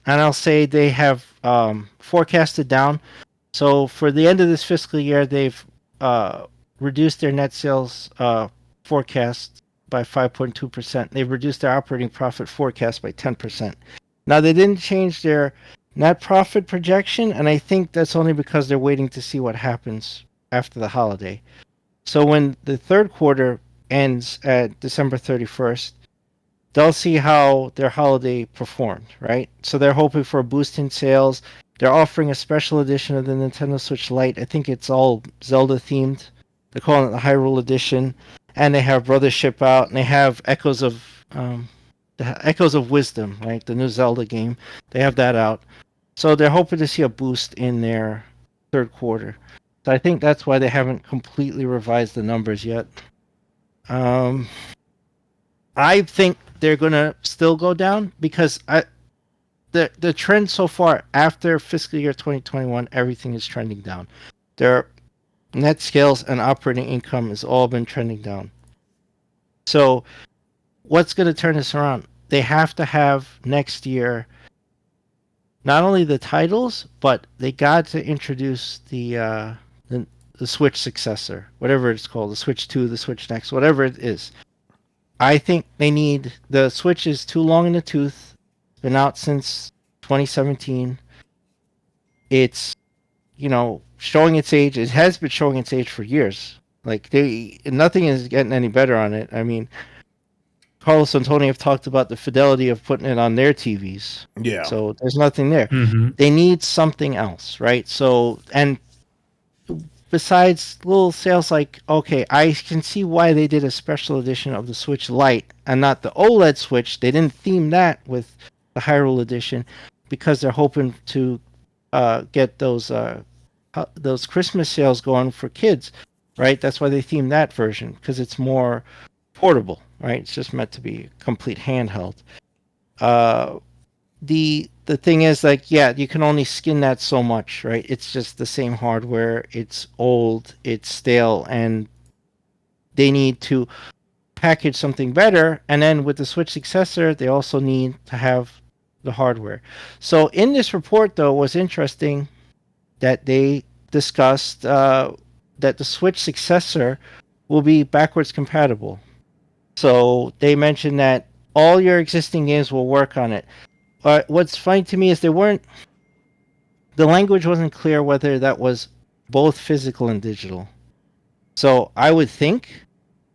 and I'll say they have forecasted down. So for the end of this fiscal year, they've reduced their net sales forecast by 5.2%. They've reduced their operating profit forecast by 10%. Now, they didn't change their net profit projection, and I think that's only because they're waiting to see what happens after the holiday. So when the third quarter ends at December 31st, they'll see how their holiday performed, right? So they're hoping for a boost in sales. They're offering a special edition of the Nintendo Switch Lite. I think it's all Zelda themed. They're calling it the Hyrule Edition, and they have Brothership out, and they have Echoes of Wisdom, right? The new Zelda game. They have that out, so they're hoping to see a boost in their third quarter. So I think that's why they haven't completely revised the numbers yet. I think they're gonna still go down because the trend so far after fiscal year 2021, everything is trending down. Their net sales and operating income has all been trending down. So what's going to turn this around? They have to have next year not only the titles, but they got to introduce the Switch successor, whatever it's called, the Switch 2, the Switch Next, whatever it is. I think the Switch is too long in the tooth. Been out since 2017. It's, showing its age. It has been showing its age for years. Like, nothing is getting any better on it. I mean, Carlos and Tony have talked about the fidelity of putting it on their TVs. Yeah. So there's nothing there. Mm-hmm. They need something else, right? So, and besides little sales, like, okay, I can see why they did a special edition of the Switch Lite and not the OLED Switch. They didn't theme that with the Hyrule Edition because they're hoping to get those Christmas sales going for kids, right? That's why they themed that version, because it's more portable, right? It's just meant to be complete handheld. The thing is, like, yeah, you can only skin that so much, right? It's just the same hardware. It's old, it's stale, and they need to package something better. And then with the Switch successor, they also need to have the hardware. So in this report, though, was interesting that they discussed that the Switch successor will be backwards compatible. So they mentioned that all your existing games will work on it. What's funny to me is the language wasn't clear whether that was both physical and digital. So I would think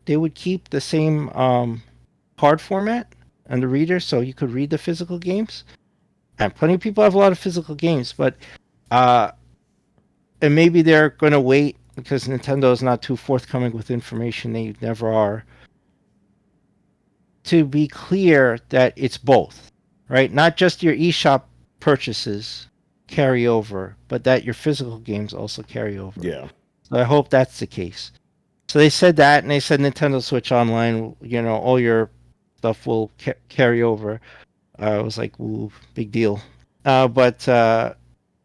they would keep the same card format and the reader, so you could read the physical games. And plenty of people have a lot of physical games, but and maybe they're going to wait because Nintendo is not too forthcoming with information. They never are. to be clear that it's both, right? Not just your eShop purchases carry over, but that your physical games also carry over. Yeah. So I hope that's the case. So they said that, and they said Nintendo Switch Online, all your stuff will carry over. I was like, ooh, big deal. But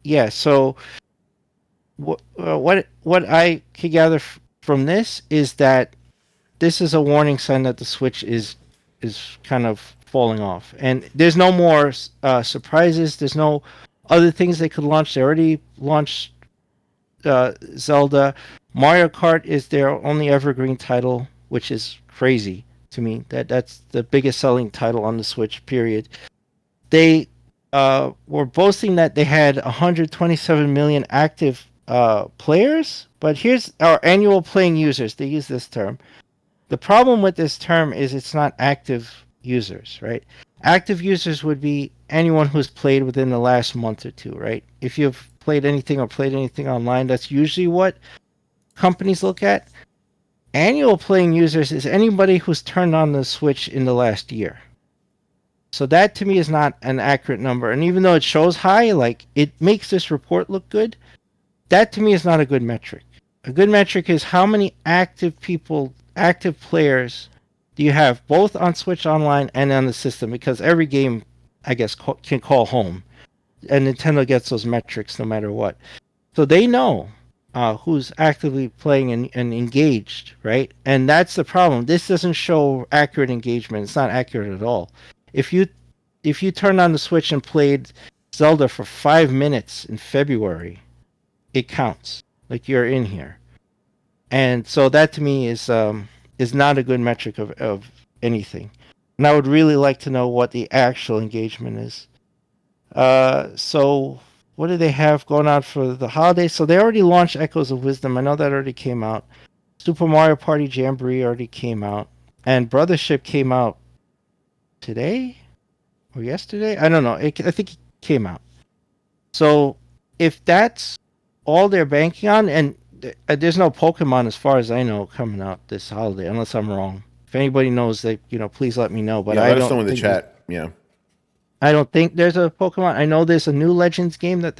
yeah, so what I could gather from this is that this is a warning sign that the Switch is kind of falling off, and there's no more surprises. There's no other things they could launch. They already launched Zelda. Mario Kart is their only evergreen title, which is crazy to me. That's the biggest selling title on the Switch, period. They were boasting that they had 127 million active players, but here's our annual playing users. They use this term. The problem with this term is it's not active users, right? Active users would be anyone who's played within the last month or two, right? If you've played anything online, that's usually what companies look at. Annual playing users is anybody who's turned on the Switch in the last year. So that to me is not an accurate number. And even though it shows high, like it makes this report look good, that to me is not a good metric. A good metric is how many active players do you have both on Switch Online and on the system, because every game, I guess, can call home. And Nintendo gets those metrics no matter what. So they know who's actively playing and engaged, right? And that's the problem. This doesn't show accurate engagement. It's not accurate at all. If you turned on the Switch and played Zelda for 5 minutes in February, it counts. Like you're in here. And so that to me is not a good metric of anything. And I would really like to know what the actual engagement is. So what do they have going on for the holidays? So they already launched Echoes of Wisdom. I know that already came out. Super Mario Party Jamboree already came out. And Brothership came out today or yesterday? I don't know. I think it came out. So if that's all they're banking on, and there's no Pokemon as far as I know coming out this holiday, unless I'm wrong. If anybody knows that, please let me know. But yeah, I let don't us know in the think chat. Yeah. I don't think there's a Pokemon. I know there's a new Legends game that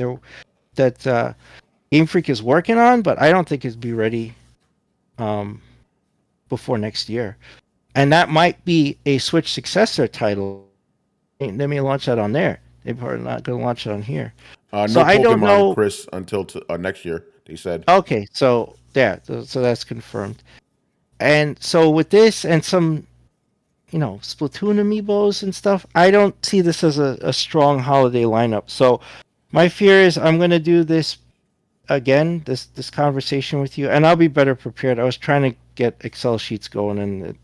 Game Freak is working on, but I don't think it'd be ready before next year. And that might be a Switch successor title. They may launch that on there. They're probably not going to launch it on here. No so I Pokemon, don't know, Chris, until next year, they said. Okay, so yeah, so that's confirmed. And so with this and some, Splatoon amiibos and stuff, I don't see this as a strong holiday lineup. So my fear is I'm going to do this again, this conversation with you, and I'll be better prepared. I was trying to get Excel sheets going, and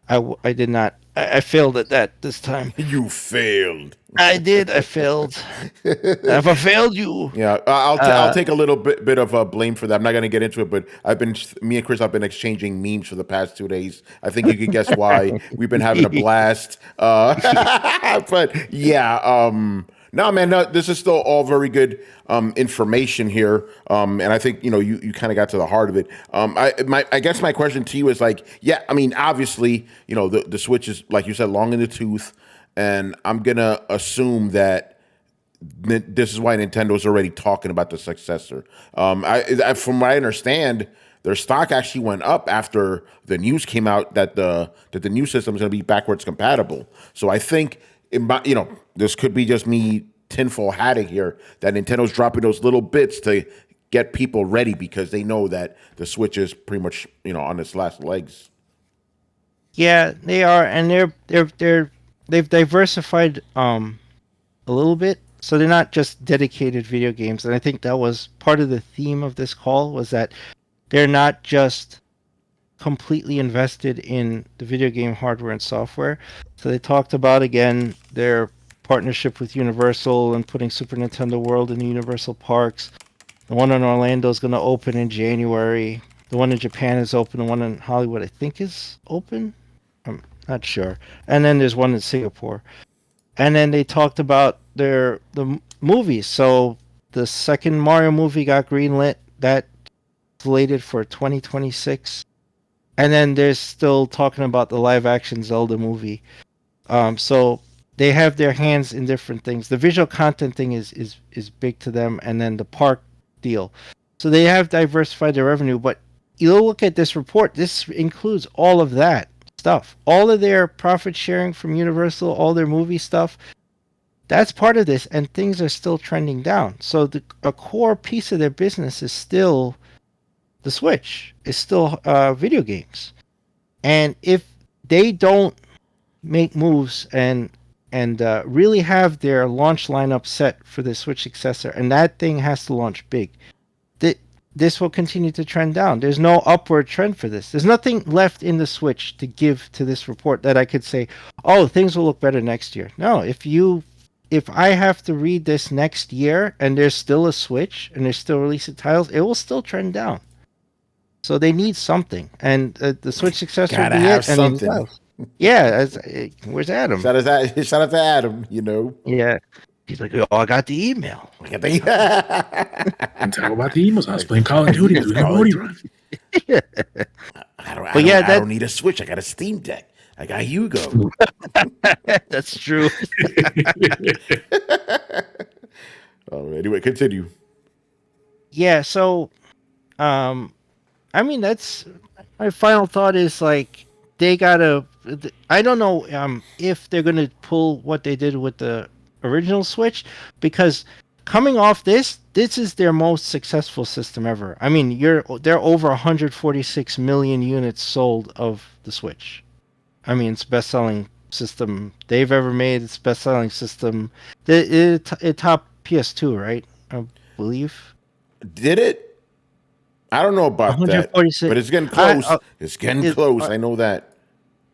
I did not. I failed at that this time. You failed. I did. I failed. Have I failed you? Yeah, I'll take a little bit of blame for that. I'm not going to get into it, but me and Chris have been exchanging memes for the past 2 days. I think you can guess why. We've been having a blast. But yeah, no, man, no, this is still all very good information here, and I think you kind of got to the heart of it. I guess my question to you is like, yeah, I mean, obviously, the Switch is, like you said, long in the tooth, and I'm gonna assume that this is why Nintendo's already talking about the successor. From what I understand, their stock actually went up after the news came out that the new system is going to be backwards compatible. So I think this could be just me tinfoil hatting here, that Nintendo's dropping those little bits to get people ready because they know that the Switch is pretty much on its last legs. Yeah, they are, and they've diversified a little bit, so they're not just dedicated video games. And I think that was part of the theme of this call, was that they're not just completely invested in the video game hardware and software. So they talked about, again, their partnership with Universal and putting Super Nintendo World in the Universal parks. The one in Orlando is going to open in January. The one in Japan is open. The one in Hollywood, I think, is open. I'm not sure. And then there's one in Singapore. And then they talked about the movies. So the second Mario movie got greenlit. That's slated for 2026. and then there's still talking about the live action Zelda movie. So they have their hands in different things. The visual content thing is big to them, and then the park deal. So they have diversified their revenue, but you look at this report, this includes all of that stuff. All of their profit sharing from Universal, all their movie stuff, that's part of this, and things are still trending down. So a core piece of their business is still the Switch, is still video games. And if they don't make moves and really have their launch lineup set for the Switch successor, and that thing has to launch big, this will continue to trend down. There's no upward trend for this. There's nothing left in the Switch to give to this report that I could say, oh, things will look better next year. No, if I have to read this next year and there's still a Switch and they're still releasing titles, it will still trend down. So they need something, and the Switch successor Gotta will be have it. And something. yeah, where's Adam? Shout out to Adam. You know. Yeah, he's like, oh, I got the email. I think. And talk about the emos. I was playing Call of Duty. Doing a body run. I that- don't need a Switch. I got a Steam Deck. I got Hugo. That's true. Oh, anyway, continue. Yeah, so I mean, that's my final thought is like they gotta. I don't know if they're gonna pull what they did with the original Switch, because coming off this is their most successful system ever. I mean, they're over 146 million units sold of the Switch. I mean, it's best-selling system they've ever made. It's best-selling system. It topped PS2, right? I believe. Did it? I don't know about that, but it's getting close. It's getting close. I know that.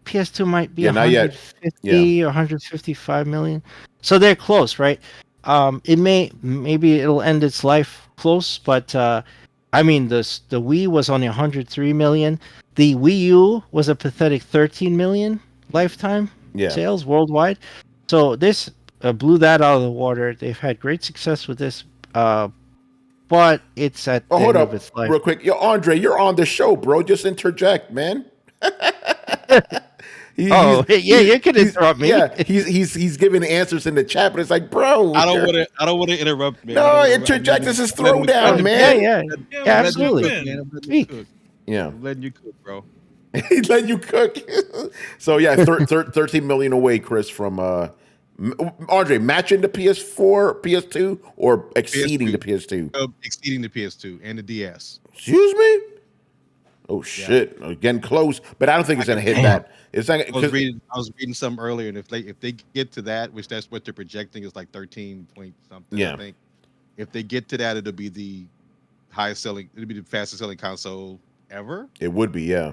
PS2 might be not yet. 150 or 155 million. So they're close, right? Maybe it'll end its life close, but I mean the Wii was only 103 million. The Wii U was a pathetic 13 million lifetime sales worldwide. So this blew that out of the water. They've had great success with this, but it's at the end of its life. Real quick. Yo, Andre, you're on the show, bro. Just interject, man. You can interrupt me. Yeah, he's giving answers in the chat, but it's like, bro, I don't want to interrupt, man. No, interject. This is Throwdown, man. Yeah, absolutely. Yeah, I'm letting you cook, bro. He's letting you cook. So yeah, 13 million away, Chris, from Andre, matching the PS4, PS2, or exceeding PS2. the PS2? Exceeding the PS2 and the DS. Excuse me? Oh shit! Again, close, but I don't think it's gonna hit that. It's not. I was reading some earlier, and if they get to that, which that's what they're projecting is like 13 point something. Yeah. I think if they get to that, it'll be the highest selling. It'll be the fastest selling console ever. It would be, yeah.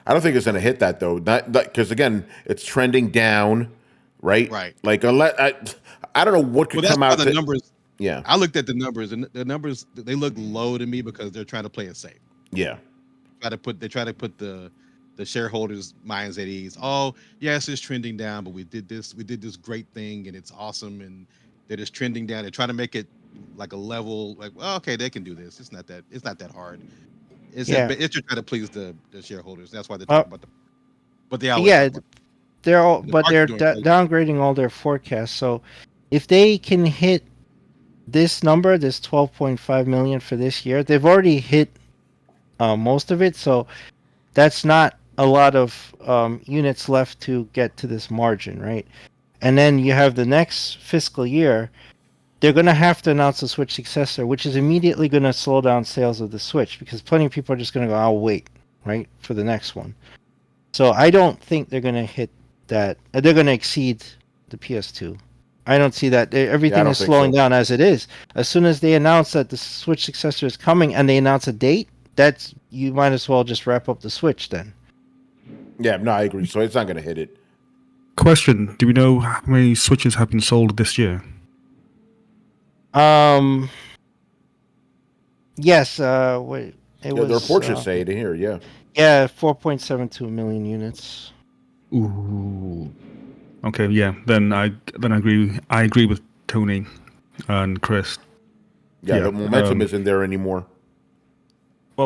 I don't think it's gonna hit that though. Not because again, it's trending down, right? Right. Like unless I don't know what could come out. The numbers. Yeah. I looked at the numbers, and the numbers they look low to me because they're trying to play it safe. Yeah. They try to put the shareholders' minds at ease. Oh, yes, it's trending down, but we did this great thing, and it's awesome, and they're just trending down. They're trying to make it like a level, like, well, okay, they can do this. It's not that hard. It's just trying to please the shareholders. That's why they're talking about but they always they're downgrading all their forecasts. So if they can hit this number, this 12.5 million for this year, they've already hit most of it, so that's not a lot of units left to get to this margin, right? And then you have the next fiscal year, they're going to have to announce the Switch successor, which is immediately going to slow down sales of the Switch, because plenty of people are just going to go, I'll wait, right, for the next one. So I don't think they're going to hit that. They're going to exceed the PS2. I don't see that. Everything is slowing down as it is. As soon as they announce that the Switch successor is coming and they announce a date, you might as well just wrap up the Switch then. Yeah, no, I agree. So it's not going to hit it. Question: do we know how many Switches have been sold this year? Yes. The report should say it here. Yeah. Yeah, 4.72 million units. Ooh. Okay. Yeah. Then I agree. I agree with Tony and Chris. Yeah. The momentum isn't there anymore.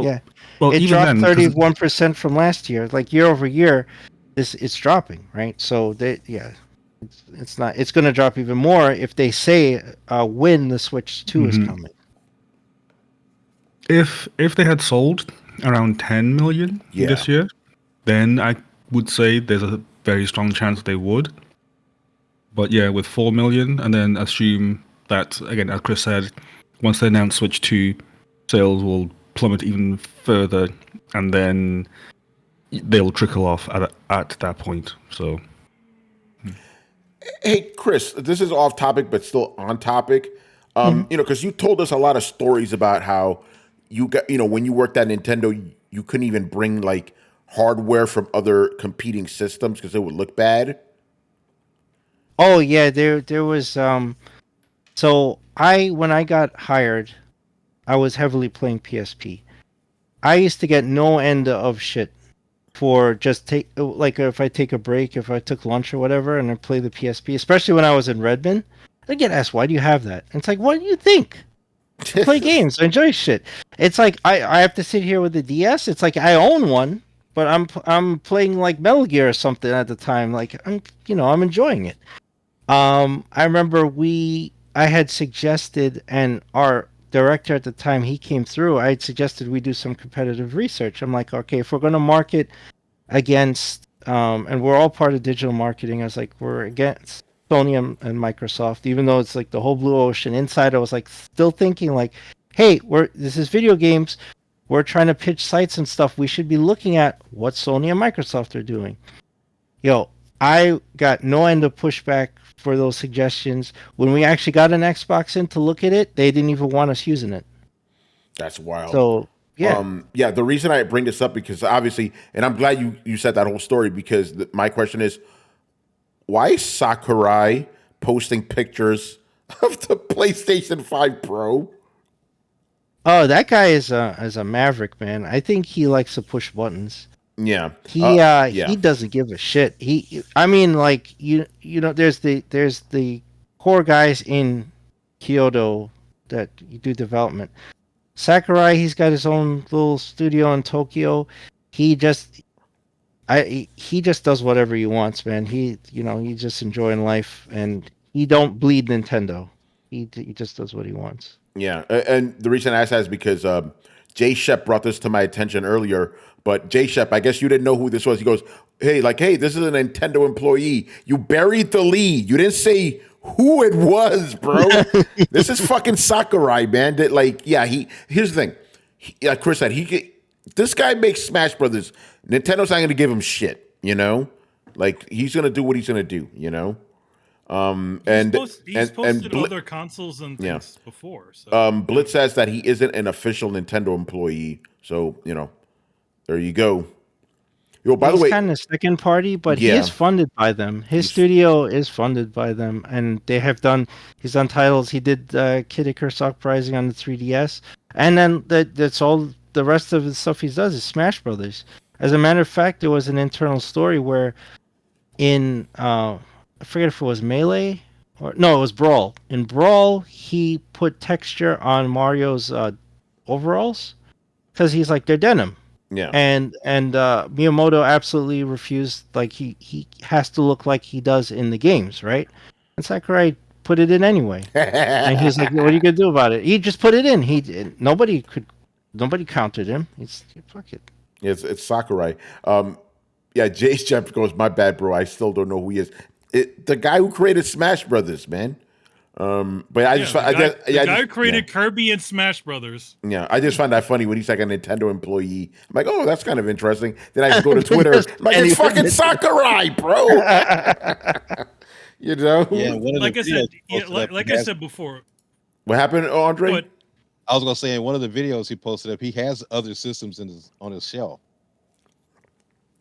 Well, Yeah. well, It even dropped then, 'cause 31% from last year. Like year over year, it's dropping, right? So it's not. It's going to drop even more if they say when the Switch 2 is Mhm. coming. if they had sold around 10 million Yeah. this year, then I would say there's a very strong chance they would. But yeah, with 4 million, and then assume that, again, as Chris said, once they announce Switch 2, sales will plummet even further, and then they'll trickle off at that point. So Hey, Chris, this is off topic, but still on topic. Mhm. You know, because you told us a lot of stories about how you got, you know, when you worked at Nintendo, you couldn't even bring like hardware from other competing systems because it would look bad. Oh yeah, there was So when I got hired, I was heavily playing PSP. I used to get no end of shit for just take like if I take a break, if I took lunch or whatever, and I play the PSP, especially when I was in Redmond. I get asked, "Why do you have that?" And it's like, "What do you think? I play games. I enjoy shit." It's like I have to sit here with the DS. It's like I own one, but I'm playing like Metal Gear or something at the time. Like I'm enjoying it. I remember I had suggested, and our director at the time, he came through. I had suggested we do some competitive research. I'm like, okay, if we're going to market against, and we're all part of digital marketing. I was like, we're against Sony and Microsoft, even though it's like the whole blue ocean. Inside, I was like, still thinking like, hey, this is video games. We're trying to pitch sites and stuff. We should be looking at what Sony and Microsoft are doing. Yo, I got no end of pushback for those suggestions. When we actually got an Xbox in to look at it, they didn't even want us using it. That's wild. So yeah, Yeah, the reason I bring this up because obviously, and I'm glad you said that whole story because my question is, why is Sakurai posting pictures of the PlayStation 5 Pro? oh, that guy is a maverick, man. I think he likes to push buttons. Yeah, He yeah, doesn't give a shit. I mean, like you know, there's the core guys in Kyoto that do development. Sakurai, he's got his own little studio in Tokyo. He just he just does whatever he wants, man. He's just enjoying life, and he don't bleed Nintendo. He just does what he wants. yeah. And the reason I asked that is because Jay Shep brought this to my attention earlier. But Jay Shep, I guess you didn't know who this was. He goes, hey, this is a Nintendo employee. You buried the lead. You didn't say who it was, bro. This is fucking Sakurai, man. That here's the thing. Like Chris said, this guy makes Smash Brothers. Nintendo's not going to give him shit, you know? Like, he's going to do what he's going to do, you know? He's posted other consoles and things before. So. Blitz says that he isn't an official Nintendo employee. So, there you go. By the way, He's kind of second party, but he Yeah. is funded by them. His studio is funded by them, and he's done titles. He did Kid Icarus Uprising on the 3DS, and then that's all the rest of the stuff he does is Smash Brothers. As a matter of fact, there was an internal story where in I forget if it was Melee or no, it was Brawl. In Brawl, he put texture on Mario's overalls because he's like, they're denim. yeah. And Miyamoto absolutely refused. Like he has to look like he does in the games, right? And Sakurai put it in anyway. And he's like, "What are you gonna do about it?" He just put it in. Nobody countered him. Fuck it. It's Sakurai. Yeah, Jay Shep goes, my bad, bro. I still don't know who he is. The guy who created Smash Brothers, man. But I the guy who created Kirby and Smash Brothers. Yeah, I just find that funny when he's like a Nintendo employee. I'm like, oh, that's kind of interesting. Then I just go to Twitter. I'm like, it's fucking Sakurai, bro. You know? Yeah, Like I said before. What happened, Andre? But I was gonna say in one of the videos he posted up, he has other systems on his shelf.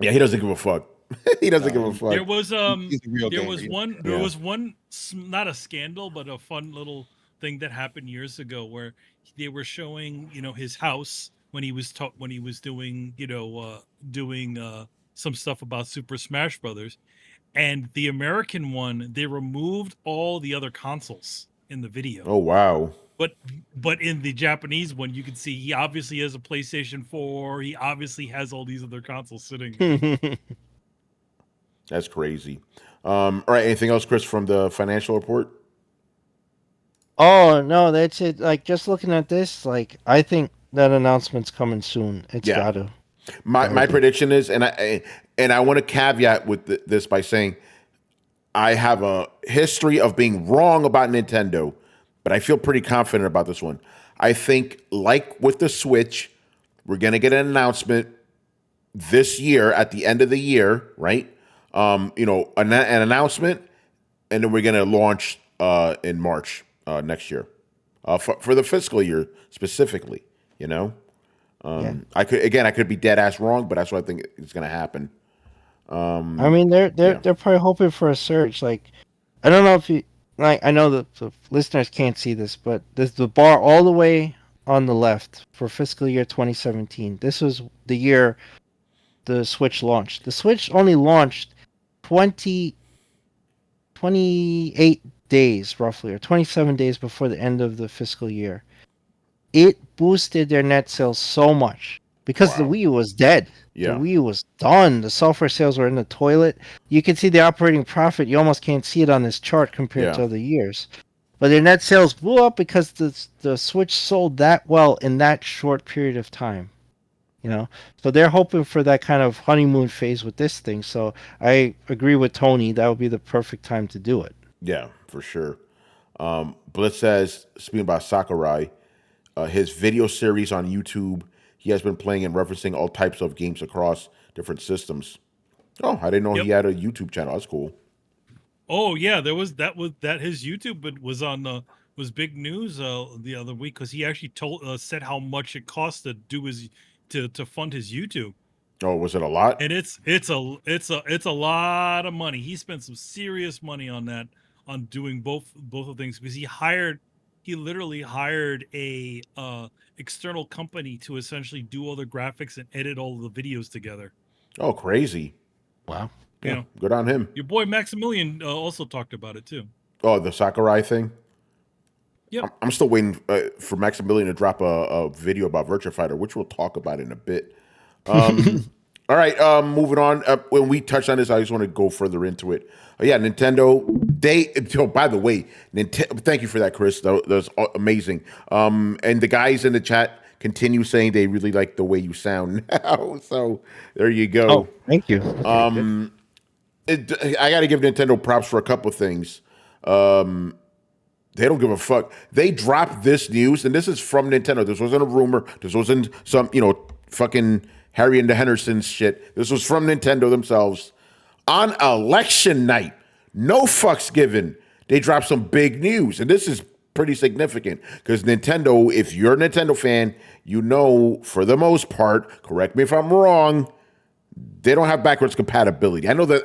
Yeah, he doesn't give a fuck. He doesn't give a fuck. there was There was one not a scandal but a fun little thing that happened years ago where they were showing his house when he was doing some stuff about Super Smash Brothers, and the American one they removed all the other consoles in the video. Oh wow. but in the Japanese one, you can see he obviously has a PlayStation 4. He obviously has all these other consoles sitting there. That's crazy. All right. Anything else, Chris, from the financial report? Oh no, that's it. Like just looking at this, like I think that announcement's coming soon. It's Yeah. gotta. My prediction is, and I want to caveat with this by saying I have a history of being wrong about Nintendo, but I feel pretty confident about this one. I think, like with the Switch, we're gonna get an announcement this year at the end of the year, right? An announcement, and then we're gonna launch in March next year for the fiscal year specifically. You know, Yeah. I could be dead ass wrong, but that's what I think is gonna happen. I mean, they're probably hoping for a surge. Like, I don't know if you like. I know that the listeners can't see this, but there's the bar all the way on the left for fiscal year 2017. This was the year the Switch launched. The Switch only launched 28 days roughly, or 27 days before the end of the fiscal year. It boosted their net sales so much because the Wow. Wii U was dead. Yeah. The Wii U was done. The software sales were in the toilet. You can see the operating profit. You almost can't see it on this chart compared to Yeah. other years. But their net sales blew up because the Switch sold that well in that short period of time. You know, so they're hoping for that kind of honeymoon phase with this thing. So I agree with Tony. That would be the perfect time to do it. Yeah, for sure. Blitz says, speaking about Sakurai, his video series on YouTube, he has been playing and referencing all types of games across different systems. Oh, I didn't know Yep. he had a YouTube channel. That's cool. Oh yeah, was his YouTube, but was on was big news the other week because he actually said how much it cost to do his to fund his YouTube, Oh, was it a lot? and it's a lot of money. He spent some serious money on that, on doing both of things, because he literally hired a external company to essentially do all the graphics and edit all the videos together. Oh, crazy. Wow. You Yeah, know, good on him. your boy Maximilian also talked about it too. Oh, the Sakurai thing? Yep. I'm still waiting for Maximilian to drop a video about Virtua Fighter, which we'll talk about in a bit. All right, moving on. When we touched on this, I just want to go further into it. Yeah, Nintendo. By the way, thank you for that, Chris. That was amazing. And the guys in the chat continue saying they really like the way you sound now. So there you go. Oh, thank you. I got to give Nintendo props for a couple things. They don't give a fuck. They dropped this news, and this is from Nintendo. This wasn't a rumor. This wasn't some, fucking Harry and the Hendersons shit. This was from Nintendo themselves. On election night, no fucks given, they dropped some big news. And this is pretty significant because Nintendo, if you're a Nintendo fan, you know, for the most part, correct me if I'm wrong, they don't have backwards compatibility. I know the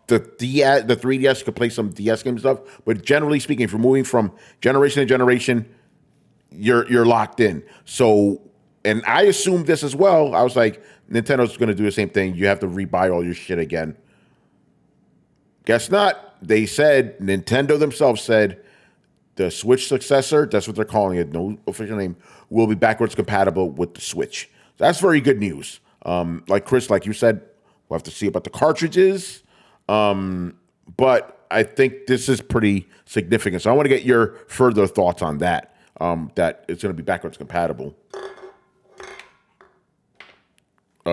3DS could play some DS game stuff, but generally speaking, if you're moving from generation to generation, you're locked in. So, and I assumed this as well. I was like, Nintendo's going to do the same thing. You have to rebuy all your shit again. Guess not. They said, Nintendo themselves said, the Switch successor, that's what they're calling it, no official name, will be backwards compatible with the Switch. That's very good news. Like Chris, like you said, we'll have to see about the cartridges. But I think this is pretty significant. So I want to get your further thoughts on that, that it's going to be backwards compatible.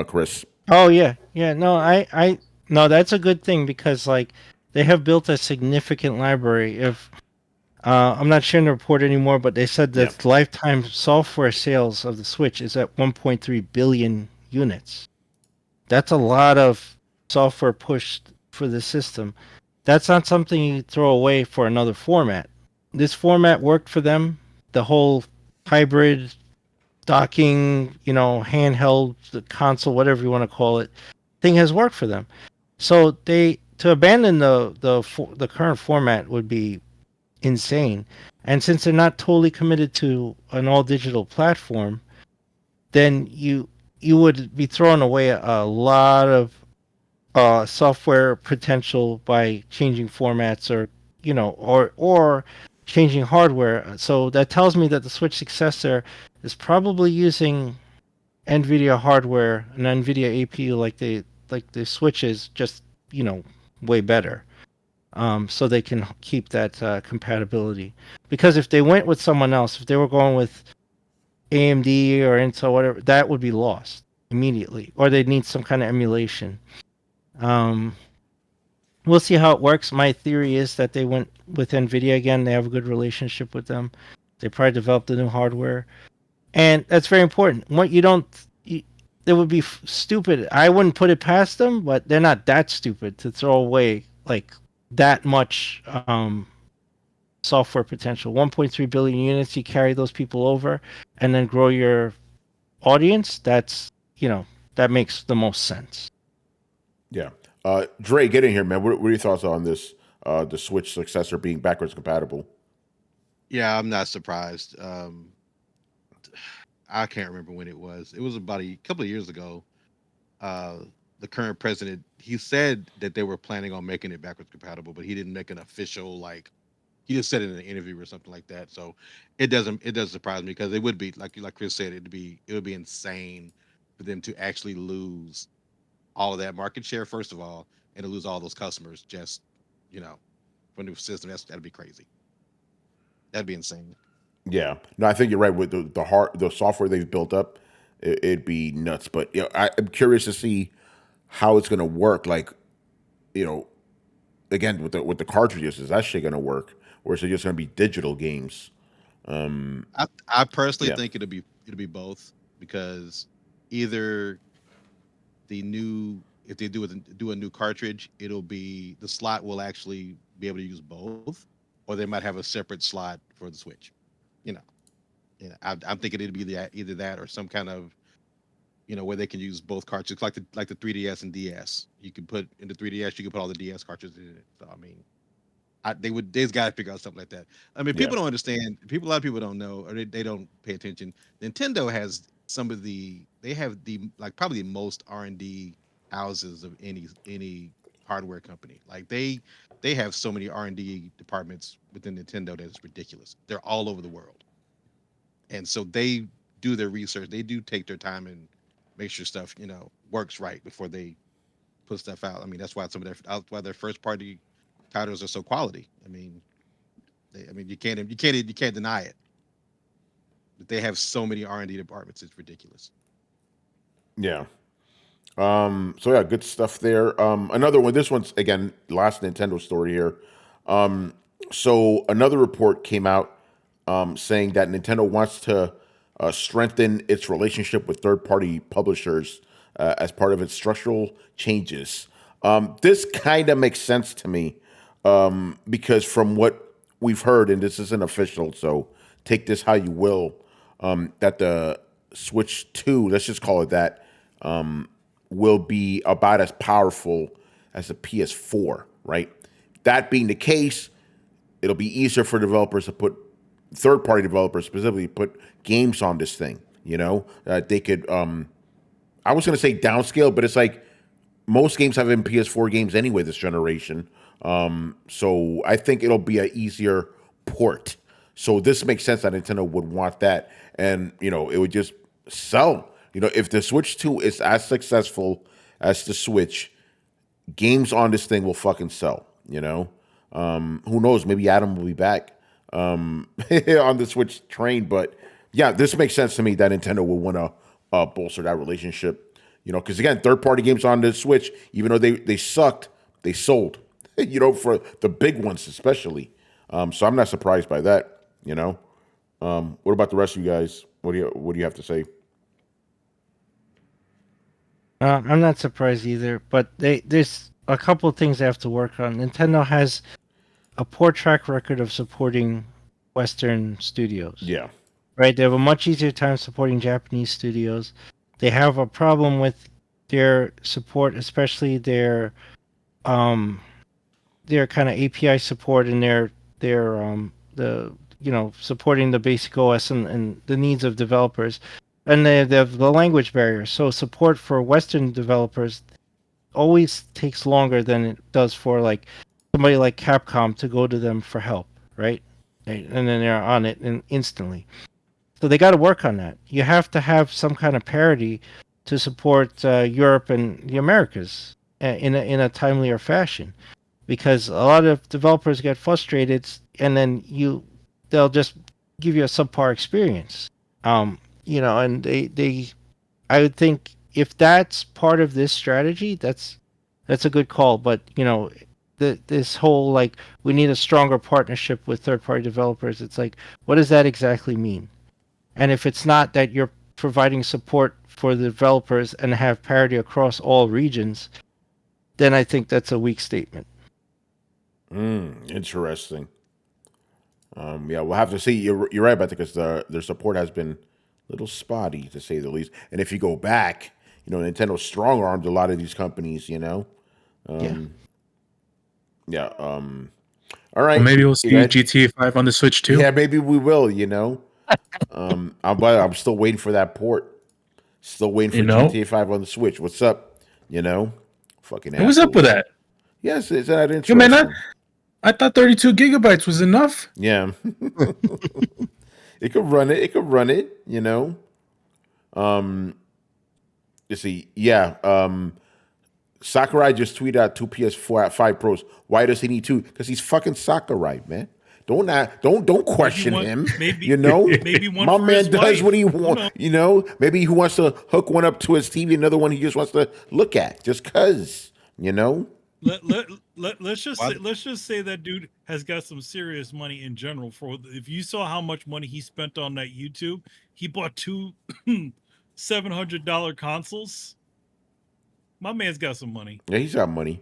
Chris. Oh yeah, yeah. No, that's a good thing because like they have built a significant library. If I'm not sharing the report anymore, but they said that lifetime software sales of the Switch is at 1.3 billion units. That's a lot of software pushed for the system. That's not something you throw away for another format. This format worked for them. The whole hybrid docking, handheld, the console, whatever you want to call it, thing has worked for them. So to abandon the current format would be insane. And since they're not totally committed to an all digital platform, then you would be throwing away a lot of software potential by changing formats or changing hardware. So that tells me that the Switch successor is probably using NVIDIA hardware and NVIDIA APU like the Switch is, just way better. So they can keep that compatibility. Because if they went with someone else, if they were going with AMD or Intel, whatever, that would be lost immediately, or they'd need some kind of emulation. We'll see how it works. My theory is that they went with NVIDIA again. They have a good relationship with them. They probably developed the new hardware, and that's very important. What you don't, it would be stupid. I wouldn't put it past them, but they're not that stupid to throw away like that much software potential. 1.3 billion units. You carry those people over, and then grow your audience. That's that makes the most sense. Yeah. Dre, get in here, man. What are your thoughts on this? The Switch successor being backwards compatible? Yeah, I'm not surprised. I can't remember when it was. It was about a couple of years ago. The current president, he said that they were planning on making it backwards compatible, but he didn't make an official, like, he just said it in an interview or something like that. So it doesn't surprise me, because it would be like Chris said, it would be insane for them to actually lose all of that market share, first of all, and to lose all those customers just from the system. That'd be crazy. That'd be insane. Yeah. No, I think you're right with the software they've built up. It'd be nuts. But I'm curious to see how it's going to work. Like, again with the cartridges, is that shit going to work, or is it just going to be digital games? I personally Yeah. think it'll be both, because either if they do a new cartridge, it'll be, the slot will actually be able to use both, or they might have a separate slot for the Switch. I'm thinking it'd be either that or some kind of where they can use both cartridges, like the 3DS and DS. You can put in the 3DS, you can put all the DS cartridges in it. So I mean, they've got to figure out something like that. I mean, people don't understand. A lot of people don't know, or they don't pay attention. Nintendo has they have probably the most R&D houses of any hardware company. Like they have so many R&D departments within Nintendo that it's ridiculous. They're all over the world, and so they do their research. They do take their time and make sure stuff works right before they put stuff out. I mean, that's why why their first party titles are so quality. I mean, you can't deny it. But they have so many R&D departments, it's ridiculous. Yeah. So yeah, good stuff there. Another one. This one's again last Nintendo story here. So another report came out saying that Nintendo wants to strengthen its relationship with third-party publishers as part of its structural changes. This kind of makes sense to me because from what we've heard, and this isn't official, so take this how you will, that the Switch 2, let's just call it that, will be about as powerful as the PS4, right? That being the case, it'll be easier for developers to put, third-party developers specifically, put games on this thing, they could, I was going to say downscale, but it's like most games have been PS4 games anyway this generation. So I think it'll be an easier port. So this makes sense that Nintendo would want that. And, it would just sell. If the Switch 2 is as successful as the Switch, games on this thing will fucking sell, Who knows? Maybe Adam will be back on the Switch train. But yeah, this makes sense to me that Nintendo will want to bolster that relationship. Because again, third-party games on the Switch, even though they sucked, they sold. For the big ones especially. So I'm not surprised by that. What about the rest of you guys? What do you have to say? I'm not surprised either, but there's a couple of things they have to work on. Nintendo has a poor track record of supporting Western studios. Yeah. Right? They have a much easier time supporting Japanese studios. They have a problem with their support, especially their kind of API support and their supporting the basic OS and the needs of developers. And they have the language barrier. So support for Western developers always takes longer than it does for like somebody like Capcom to go to them for help, right? right? And then they're on it and instantly. So they got to work on that. You have to have some kind of parity to support Europe and the Americas in a timelier fashion, because a lot of developers get frustrated and then they'll just give you a subpar experience. And I would think if that's part of this strategy, that's a good call. But this whole like we need a stronger partnership with third-party developers. It's like, what does that exactly mean? And if it's not that you're providing support for the developers and have parity across all regions, then I think that's a weak statement. Interesting. Yeah, we'll have to see. You're right about that, because their support has been a little spotty, to say the least. And if you go back, Nintendo strong armed a lot of these companies. Yeah. All right. Well, maybe we'll see Yeah. GTA 5 on the Switch too. Yeah, maybe we will. I'm still waiting for that port. Still waiting for GTA 5 on the Switch. What's up? Fucking. Hey, what's up with that? Yes, is that interesting? Yo, man, I thought 32 gigabytes was enough. Yeah. It could run it. Let's see. Yeah. Sakurai just tweeted out 2 PS5 Pros. Why does he need 2? Because he's fucking Sakurai, man. Don't question him. Maybe one My for man his does wife. what he wants. Maybe he wants to hook one up to his TV, another one he just wants to look at, just cause. Let's just say that dude has got some serious money in general. If you saw how much money he spent on that YouTube, he bought 2 $700 consoles. My man's got some money. Yeah, he's got money.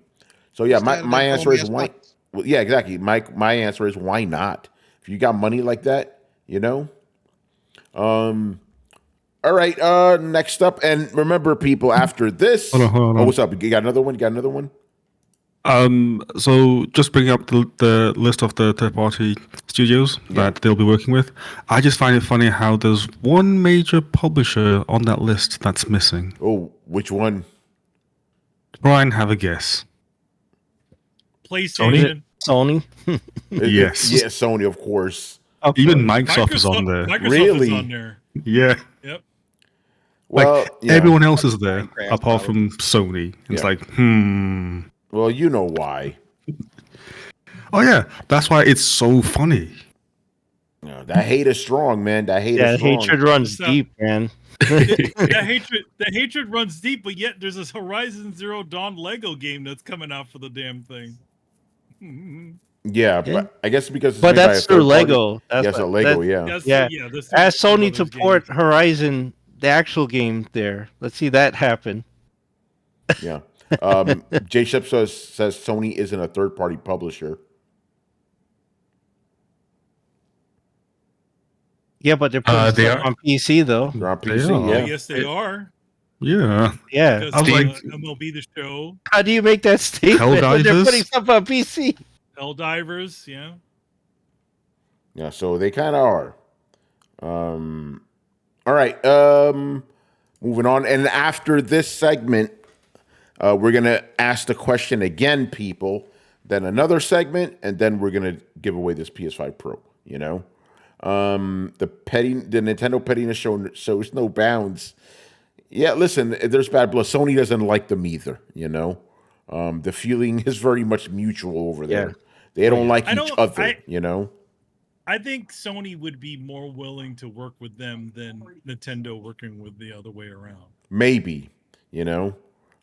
So yeah, my answer is why. Well, yeah, exactly. My answer is why not? If you got money like that, All right. Next up, and remember, people, after this. Hold on. Oh, what's up? You got another one? So just bringing up the list of the third-party studios that they'll be working with, I just find it funny how there's one major publisher on that list that's missing. Oh, which one? Brian, have a guess. PlayStation. Sony. Yes. Yeah, Sony, of course. Even Microsoft is on there. Microsoft Really? is on there. Yeah. Yep. Well, yeah. Everyone else is there Minecraft, apart probably. from Sony. It's Yeah. like, Well, you know why. Oh yeah, that's why it's so funny. That hate is strong, man. That hate is strong. Hatred runs So- deep, man. The hatred runs deep, but yet there's this Horizon Zero Dawn Lego game that's coming out for the damn thing. Yeah, Yeah. but I guess because it's But made by that's a through third party. Lego. Yes, a Lego. Yeah. That's, Yeah. that's Ask some Sony of to those port games. Horizon, the actual game there. Let's see that happen. Yeah. J Shep says Sony isn't a third party publisher. Yeah, but they're putting They stuff are. on PC though. They're on They PC. are. Yeah. Yes, they are. Yeah. Yeah. Because I was like- MLB The Show, How do you make that statement when they're Helldivers? putting stuff on PC? Helldivers, yeah. Yeah. So they kind of are. All right. Moving on. And after this segment, we're gonna ask the question again, people. Then another segment, and then we're gonna give away this PS5 Pro. The Nintendo pettiness shows no bounds. Yeah, listen, there's bad blood. Sony doesn't like them either. The feeling is very much mutual over there. Yeah. They don't like I each don't- other. I- I think Sony would be more willing to work with them than Nintendo working with the other way around. Maybe. Either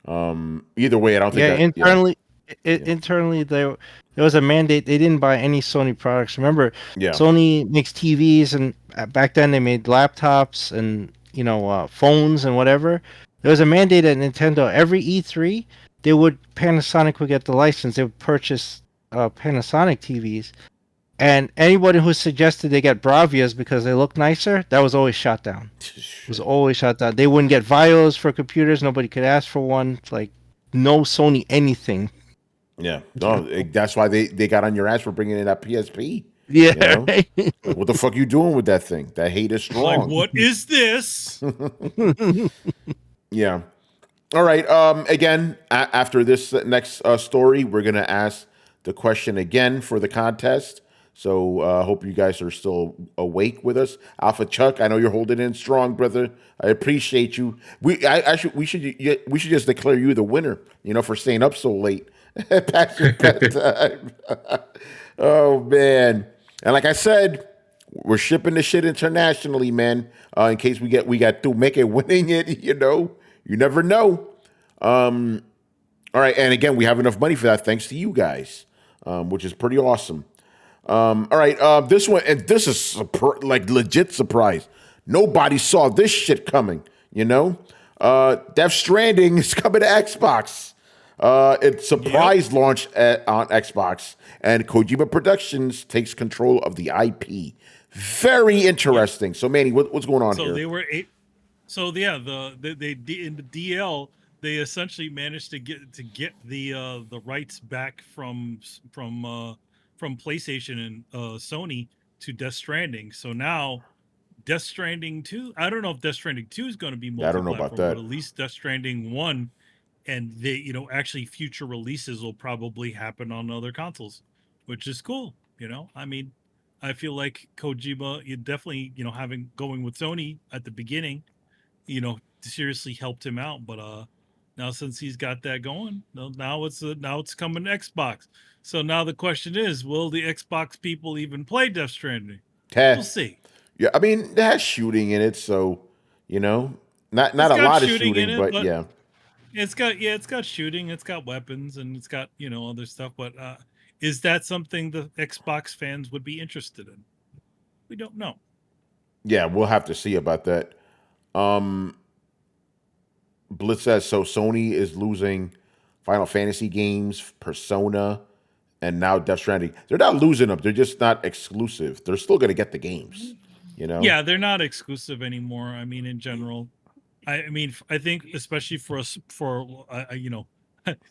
way, I don't think. Yeah, that, internally, internally there was a mandate. They didn't buy any Sony products. Remember, Yeah. Sony makes TVs, and back then they made laptops and phones and whatever. There was a mandate at Nintendo. Every E3, Panasonic would get the license. They would purchase Panasonic TVs, and anybody who suggested they get Bravias because they look nicer, that was always shot down. It was always shot down. They wouldn't get Vios for computers. Nobody could ask for one. Like, no Sony anything. Yeah. No, that's why they got on your ass for bringing in that PSP. Yeah. Like, what the fuck you doing with that thing? That hate is strong. Like, what is this? Yeah. All right. Again, after this next story, we're gonna ask the question again for the contest. So hope you guys are still awake with us. Alpha Chuck, I know you're holding in strong, brother. I appreciate you. We should just declare you the winner. For staying up so late past your bedtime. Oh man! And like I said, we're shipping the shit internationally, man. In case we got to make it winning it. You never know. All right, and again, we have enough money for that, thanks to you guys, which is pretty awesome. All right, this one, and this is like legit surprise. Nobody saw this shit coming. Death Stranding is coming to Xbox. It's surprise launch on Xbox, and Kojima Productions takes control of the IP. Very interesting. So, Manny, what's going on here? So they were eight. So yeah, they in the DL they essentially managed to get the rights back from PlayStation and Sony to Death Stranding. So now Death Stranding 2, I don't know if Death Stranding 2 is going to be multi-platform, I don't know about that. but at least Death Stranding 1 and they actually future releases will probably happen on other consoles, which is cool. I mean, I feel like Kojima, you definitely, going with Sony at the beginning, seriously helped him out. But now since he's got that going, now it's coming to Xbox. So now the question is, will the Xbox people even play Death Stranding? We'll see. Yeah, I mean, it has shooting in it, so not a lot of shooting, but yeah. It's got shooting, it's got weapons, and it's got other stuff. But is that something the Xbox fans would be interested in? We don't know. Yeah, we'll have to see about that. Blitz says, so Sony is losing Final Fantasy games, Persona, and now Death Stranding. They're not losing them. They're just not exclusive. They're still going to get the games, Yeah, they're not exclusive anymore. I mean, in general. I mean, I think especially for us,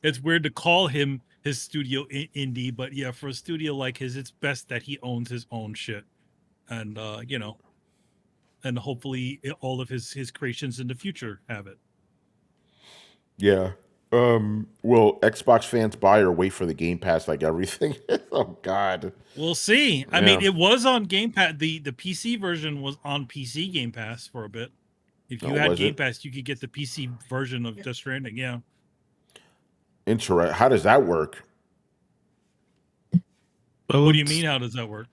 it's weird to call him his studio indie, but yeah, for a studio like his, it's best that he owns his own shit, and and hopefully all of his creations in the future have it. Yeah. Will Xbox fans buy or wait for the Game Pass like everything? Oh God. We'll see. I mean, it was on Game Pass. The PC version was on PC Game Pass for a bit. If you had Game Pass, you could get the PC version of Death Stranding. Yeah. Interesting. How does that work? Well, what do you mean? How does that work?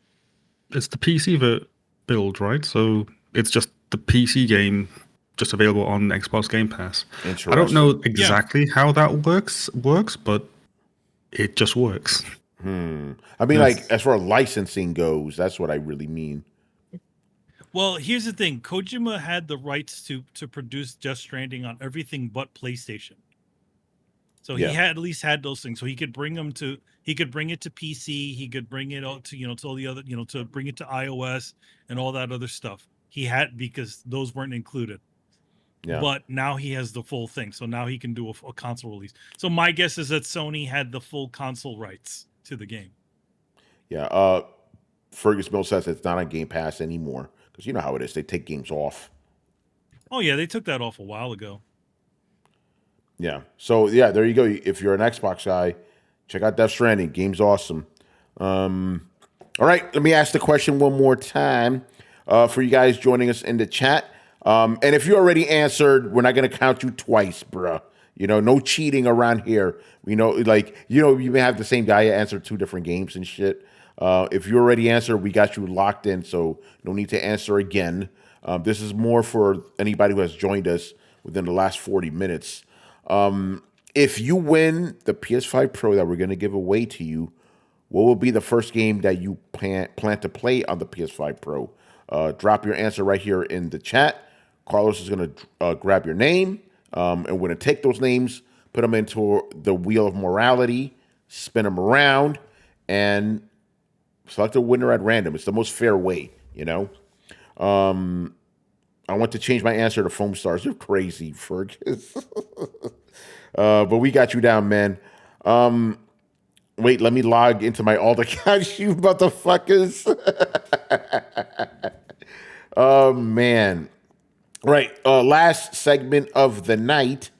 It's the PC build, right? So it's just the PC game just available on Xbox Game Pass. I don't know exactly how that works, but it just works. I mean, like as far as licensing goes, that's what I really mean. Well, here's the thing. Kojima had the rights to produce Death Stranding on everything but PlayStation. So he had at least had those things. So he could bring it to PC, he could bring it out to, to all the other, to bring it to iOS and all that other stuff. He had, because those weren't included. Yeah. But now he has the full thing. So now he can do a console release. So my guess is that Sony had the full console rights to the game. Yeah. Fergus Mill says it's not on Game Pass anymore. Because you know how it is. They take games off. Oh, yeah. They took that off a while ago. Yeah. So, yeah, there you go. If you're an Xbox guy, check out Death Stranding. Game's awesome. All right. Let me ask the question one more time for you guys joining us in the chat. And if you already answered, we're not going to count you twice, bruh. No cheating around here. You may have the same guy answer 2 different games and shit. If you already answered, we got you locked in, so no need to answer again. This is more for anybody who has joined us within the last 40 minutes. If you win the PS5 Pro that we're going to give away to you, what will be the first game that you plan to play on the PS5 Pro? Drop your answer right here in the chat. Carlos is going to grab your name, and we're going to take those names, put them into the wheel of morality, spin them around, and select a winner at random. It's the most fair way, I want to change my answer to Foam Stars. You're crazy, Fergus. But we got you down, man. Wait, let me log into my alt account, you motherfuckers. Oh, man. Right. Last segment of the night.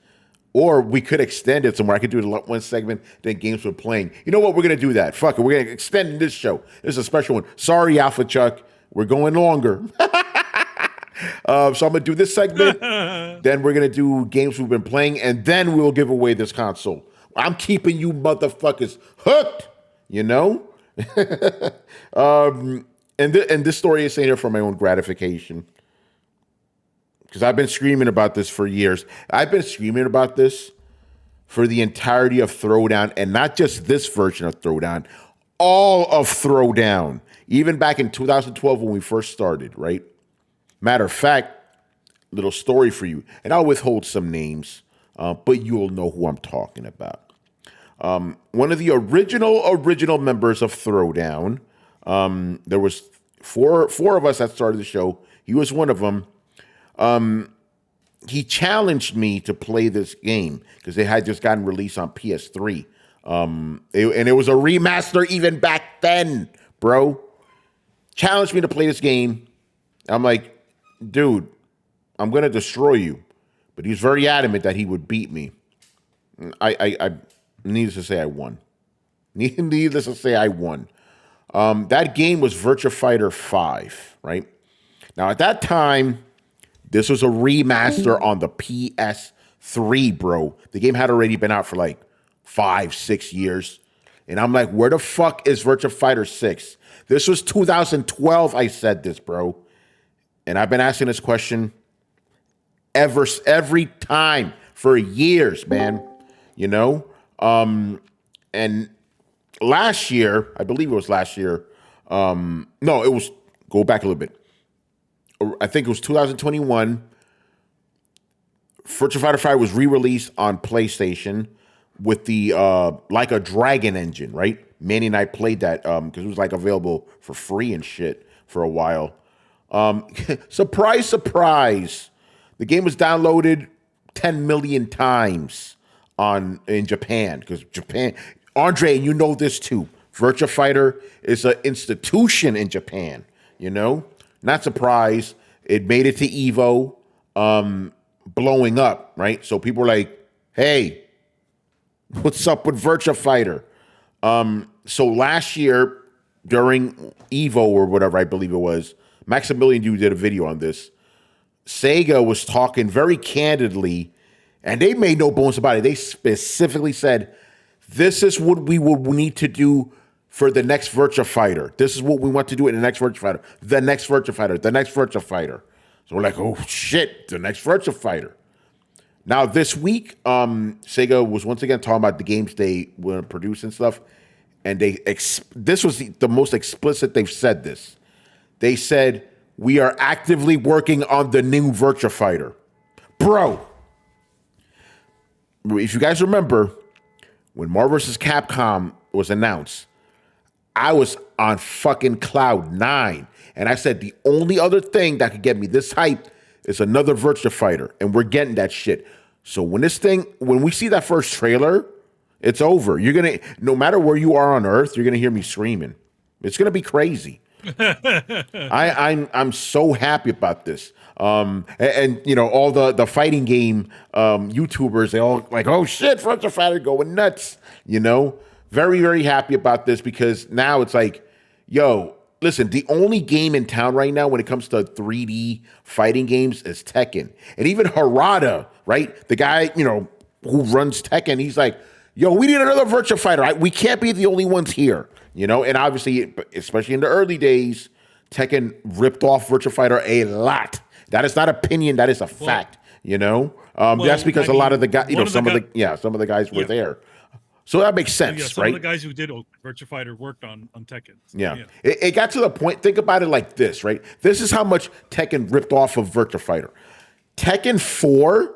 Or we could extend it somewhere. I could do one segment, then games we're playing. You know what? We're going to do that. Fuck it. We're going to extend this show. This is a special one. Sorry, Alpha Chuck. We're going longer. So I'm going to do this segment. Then we're going to do games we've been playing. And then we'll give away this console. I'm keeping you motherfuckers hooked. You know? And this story is saying here for my own gratification. Because I've been screaming about this for years. I've been screaming about this for the entirety of Throwdown, and not just this version of Throwdown, all of Throwdown. Even back in 2012 when we first started, right? Matter of fact, little story for you, and I'll withhold some names, but you'll know who I'm talking about. One of the original members of Throwdown, there was four of us that started the show. He was one of them. He challenged me to play this game because it had just gotten released on PS3. And it was a remaster even back then, bro. Challenged me to play this game. I'm like, dude, I'm going to destroy you. But he's very adamant that he would beat me. I needless to say, I won. Needless to say, I won. That game was Virtua Fighter 5, right? Now, at that time, this was a remaster on the PS3, bro. The game had already been out for like 5-6 years. And I'm like, where the fuck is Virtua Fighter 6? This was 2012, I said this, bro. And I've been asking this question every time for years, man. You know? And last year, I believe it was last year. No, it was, go back a little bit. I think it was 2021. Virtua Fighter 5 was re-released on PlayStation with the Like a Dragon engine, right? Manny and I played that because it was like available for free and shit for a while. Surprise, surprise. The game was downloaded 10 million times in Japan because Japan, Andre, you know this too. Virtua Fighter is an institution in Japan, you know? Not surprised. It made it to Evo, blowing up, right? So people were like, hey, what's up with Virtua Fighter? So last year, during Evo or whatever, I believe it was, Maximilian, you did a video on this. Sega was talking very candidly, and they made no bones about it. They specifically said, this is what we will need to do for the next Virtua Fighter. This is what we want to do in the next Virtua Fighter. The next Virtua Fighter. The next Virtua Fighter. So we're like, oh shit, the next Virtua Fighter. Now this week, Sega was once again talking about the games they were producing and stuff, and this was the most explicit they've said this. They said, we are actively working on the new Virtua Fighter. Bro, if you guys remember, when Marvel vs. Capcom was announced, I was on fucking cloud 9. And I said, the only other thing that could get me this hype is another Virtua Fighter. And we're getting that shit. So when we see that first trailer, it's over. You're going to, no matter where you are on Earth, you're going to hear me screaming. It's going to be crazy. I'm so happy about this. And you know, all the fighting game YouTubers, they all like, oh shit, Virtua Fighter going nuts, you know? Very, very happy about this because now it's like, yo, listen, the only game in town right now when it comes to 3D fighting games is Tekken. And even Harada, right? The guy, you know, who runs Tekken, he's like, yo, we need another Virtua Fighter. We can't be the only ones here, you know? And obviously, especially in the early days, Tekken ripped off Virtua Fighter a lot. That is not opinion, that is a fact, you know? That's because a lot of the guys, you know, some of the guys were there. So that makes sense, some right? of the guys who did Virtua Fighter worked on Tekken. So, yeah. It got to the point, think about it like this, right? This is how much Tekken ripped off of Virtua Fighter. Tekken 4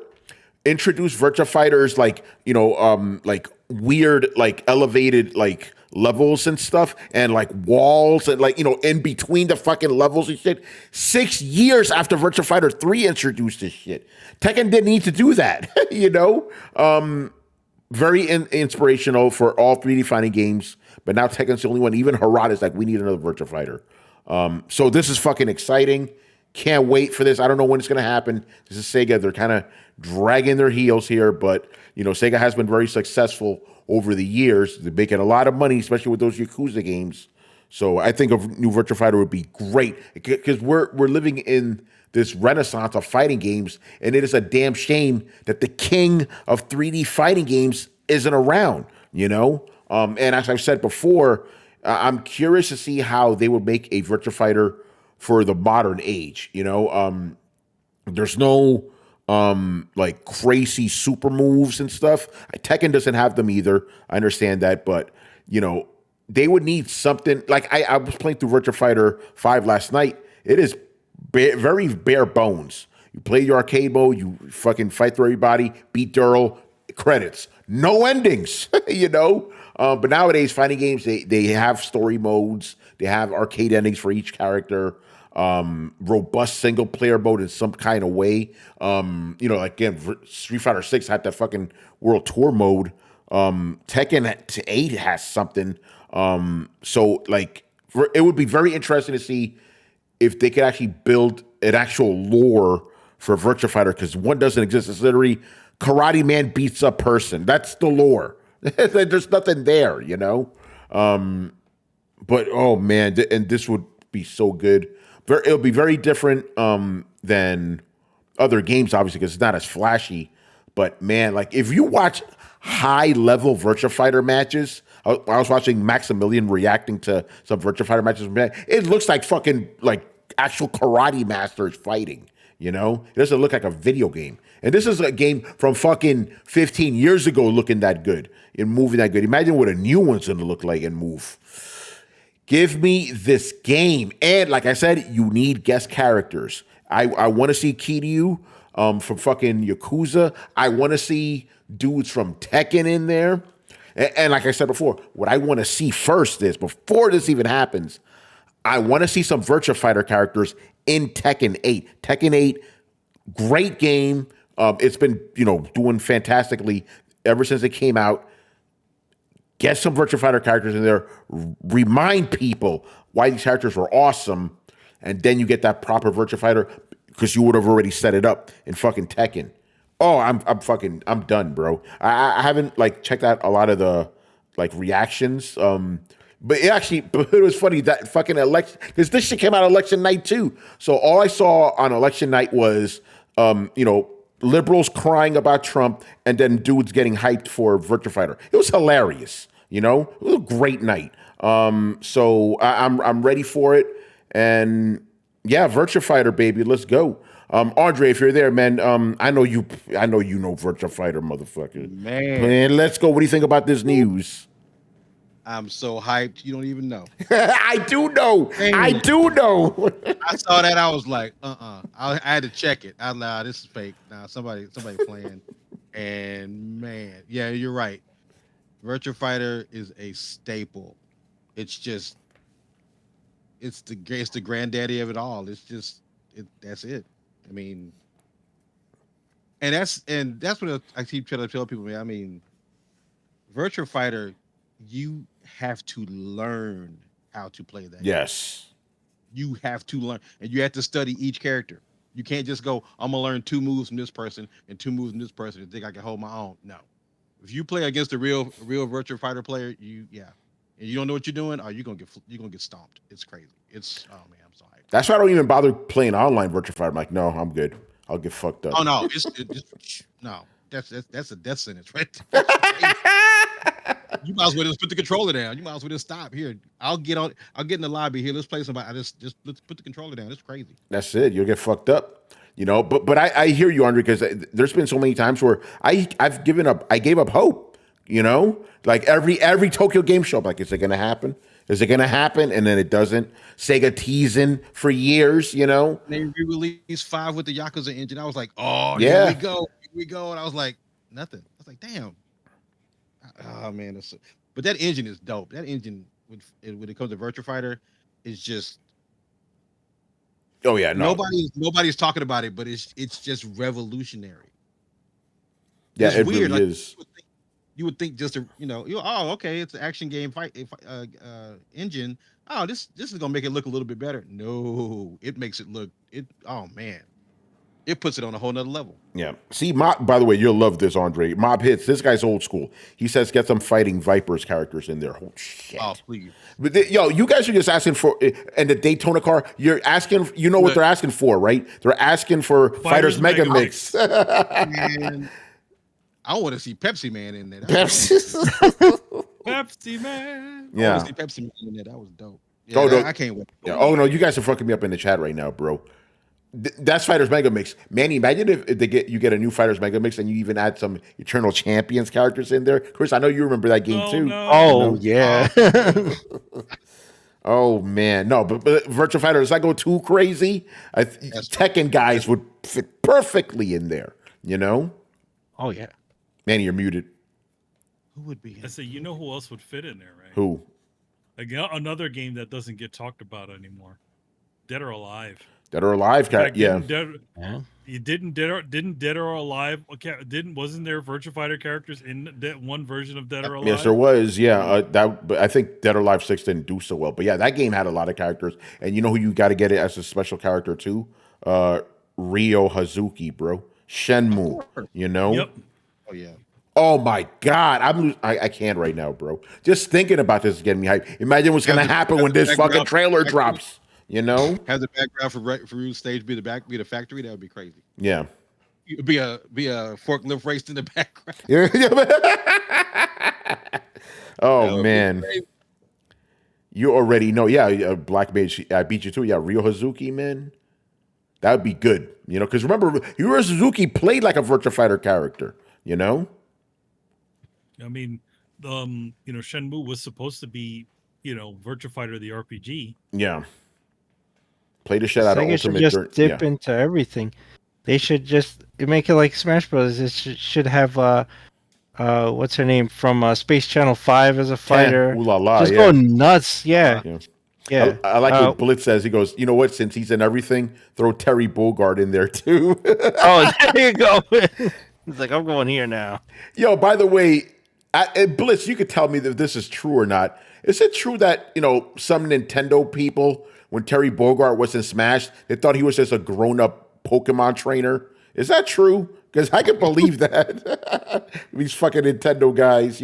introduced Virtua Fighters like, you know, like weird, like elevated, like levels and stuff and like walls and like, you know, in between the fucking levels and shit. 6 years after Virtua Fighter 3 introduced this shit. Tekken didn't need to do that, you know? Very inspirational for all 3D fighting games, but now Tekken's the only one. Even Harada is like, we need another Virtua Fighter. So this is fucking exciting. Can't wait for this. I don't know when it's going to happen. This is Sega. They're kind of dragging their heels here, but Sega has been very successful over the years. They're making a lot of money, especially with those Yakuza games. So I think a new Virtua Fighter would be great because we're living in this renaissance of fighting games, and it is a damn shame that the king of 3D fighting games isn't around. And as I've said before, I'm curious to see how they would make a Virtua Fighter for the modern age. There's no like crazy super moves and stuff. Tekken doesn't have them either. I understand that, but they would need something. Like I was playing through Virtua Fighter 5 last night. It is very bare bones. You play your arcade mode, you fucking fight through everybody, beat Durrell, credits. No endings, But nowadays, fighting games, they have story modes. They have arcade endings for each character. Robust single player mode in some kind of way. Again, Street Fighter 6 had that fucking World Tour mode. Tekken 8 has something. So it would be very interesting to see if they could actually build an actual lore for Virtua Fighter, because one doesn't exist. It's literally Karate Man beats a person. That's the lore. There's nothing there, But oh man, and this would be so good. It'll be very different than other games, obviously, because it's not as flashy. But man, if you watch high-level Virtua Fighter matches, I was watching Maximilian reacting to some Virtua Fighter matches. It looks like fucking actual karate masters fighting. It doesn't look like a video game. And this is a game from fucking 15 years ago looking that good and moving that good. Imagine what a new one's going to look like and move. Give me this game. And like I said, you need guest characters. I want to see Kiryu from fucking Yakuza. I want to see dudes from Tekken in there. And like I said before, what I want to see first is, before this even happens, I want to see some Virtua Fighter characters in Tekken 8. Tekken 8, great game. It's been, doing fantastically ever since it came out. Get some Virtua Fighter characters in there. Remind people why these characters were awesome. And then you get that proper Virtua Fighter because you would have already set it up in fucking Tekken. Oh, I'm done, bro. I haven't checked out a lot of the reactions. But it was funny that fucking election, because this shit came out election night too. So all I saw on election night was liberals crying about Trump and then dudes getting hyped for Virtua Fighter. It was hilarious. It was a great night. So I'm ready for it. And yeah, Virtua Fighter, baby, let's go. Andre, if you're there, man, I know you know Virtua Fighter, motherfucker. Man, let's go. What do you think about this news? I'm so hyped, you don't even know. I do know. Man. I do know. I saw that, I was like, I had to check it. This is fake. Somebody playing. And man, yeah, you're right. Virtua Fighter is a staple. It's the granddaddy of it all. That's it. I mean, and that's what I keep trying to tell people, man. I mean, Virtua Fighter, you have to learn how to play that. Yes. Game. You have to learn, and you have to study each character. You can't just go, I'm gonna learn 2 moves from this person and 2 moves from this person and think I can hold my own. No. If you play against a real Virtua Fighter player, and you don't know what you're doing, you're gonna get stomped. It's crazy. Oh man, I'm sorry. That's why I don't even bother playing online Virtua Fighter. I'm like, no, I'm good. I'll get fucked up. Oh no, no. That's a death sentence, right? You might as well just put the controller down. You might as well just stop here. I'll get in the lobby here. Let's play somebody. Let's put the controller down. It's crazy. That's it. You'll get fucked up. But I hear you, Andre, because there's been so many times where I've given up. I gave up hope. Every Tokyo Game Show, I'm like, is it gonna happen? Is it gonna happen? And then it doesn't. Sega teasing for years. They re-released 5 with the Yakuza engine. I was like, oh yeah, here we go. And I was like, nothing. I was like, damn. Oh man, but that engine is dope. That engine, when it comes to Virtua Fighter, is just. Oh yeah, no. Nobody's talking about it, but it's just revolutionary. Yeah, it's it weird. really is. you would think just oh, okay, it's an action game engine. Oh, this is gonna make it look a little bit better. No, it makes it look oh man, it puts it on a whole nother level. Yeah. See, Mob, by the way, you'll love this, Andre. Mob Hits. This guy's old school. He says get some Fighting Vipers characters in there. Oh, shit. Oh, please. But you guys are just asking for, and the Daytona car, you're asking, you know what they're asking for, right? They're asking for Fighters Mega Mix. Man, I want to see Pepsi Man in there. Pepsi Man. I Yeah. want to see Pepsi Man in there. That was dope. Yeah, Oh, no. I can't wait. Yeah. Oh, no, you guys are fucking me up in the chat right now, bro. That's Fighters Mega Mix. Manny, imagine if you get a new Fighters Mega Mix and you even add some Eternal Champions characters in there. Chris, I know you remember that game too. No. Oh yeah. Oh man, no, but Virtua Fighter, does that go too crazy? Tekken guys would fit perfectly in there, you know? Oh yeah. Manny, you're muted. Who would be? I say, you know who else would fit in there, right? Who? Again, another game that doesn't get talked about anymore. Dead or Alive. Dead or Alive? In fact, Yeah. Didn't Dead or Alive? Okay, wasn't there Virtua Fighter characters in that one version of Dead or Alive? Yes, there was. Yeah, but I think Dead or Alive 6 didn't do so well. But yeah, that game had a lot of characters, and you know who you got to get it as a special character too? Ryo Hazuki, bro. Shenmue. You know? Yep. Oh yeah. Oh my God, I can't right now, bro. Just thinking about this is getting me hyped. Imagine what's gonna happen when this fucking trailer drops. You know? Have the background for Rude's stage be the factory. That would be crazy. Yeah. It'd be a forklift race in the background. Oh man, you already know. Yeah, Black Mage. I beat you too. Yeah, Ryo Hazuki, man. That would be good. You know, because remember, Ryo Hazuki played like a Virtua Fighter character. You know. I mean, Shenmue was supposed to be, Virtua Fighter the RPG. Yeah. Play the shit out of Sega should Ultimate. just dip into everything. They should just make it like Smash Bros. It should have what's her name from Space Channel 5 as a fighter. Ooh la la, just yeah. go nuts. Yeah. Yeah. I like what Blitz says. He goes, you know what? Since he's in everything, throw Terry Bogard in there too. Oh, there you go. He's like, I'm going here now. Yo, by the way, Blitz, you could tell me if this is true or not. Is it true that, some Nintendo people, when Terry Bogard was in Smash, they thought he was just a grown-up Pokemon trainer? Is that true? Because I can believe that. These fucking Nintendo guys,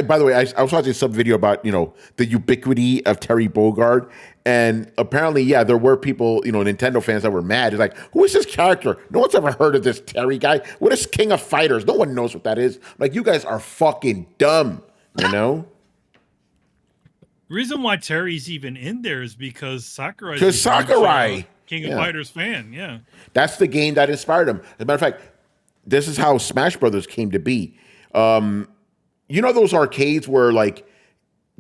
By the way, I was watching some video about, the ubiquity of Terry Bogard. And apparently, yeah, there were people, Nintendo fans that were mad. It's like, who is this character? No one's ever heard of this Terry guy. What is King of Fighters? No one knows what that is. Like, you guys are fucking dumb, The reason why Terry's even in there is because Sakurai. Because Sakurai. King of Fighters fan, yeah. That's the game that inspired him. As a matter of fact, this is how Smash Brothers came to be. Those arcades where, like,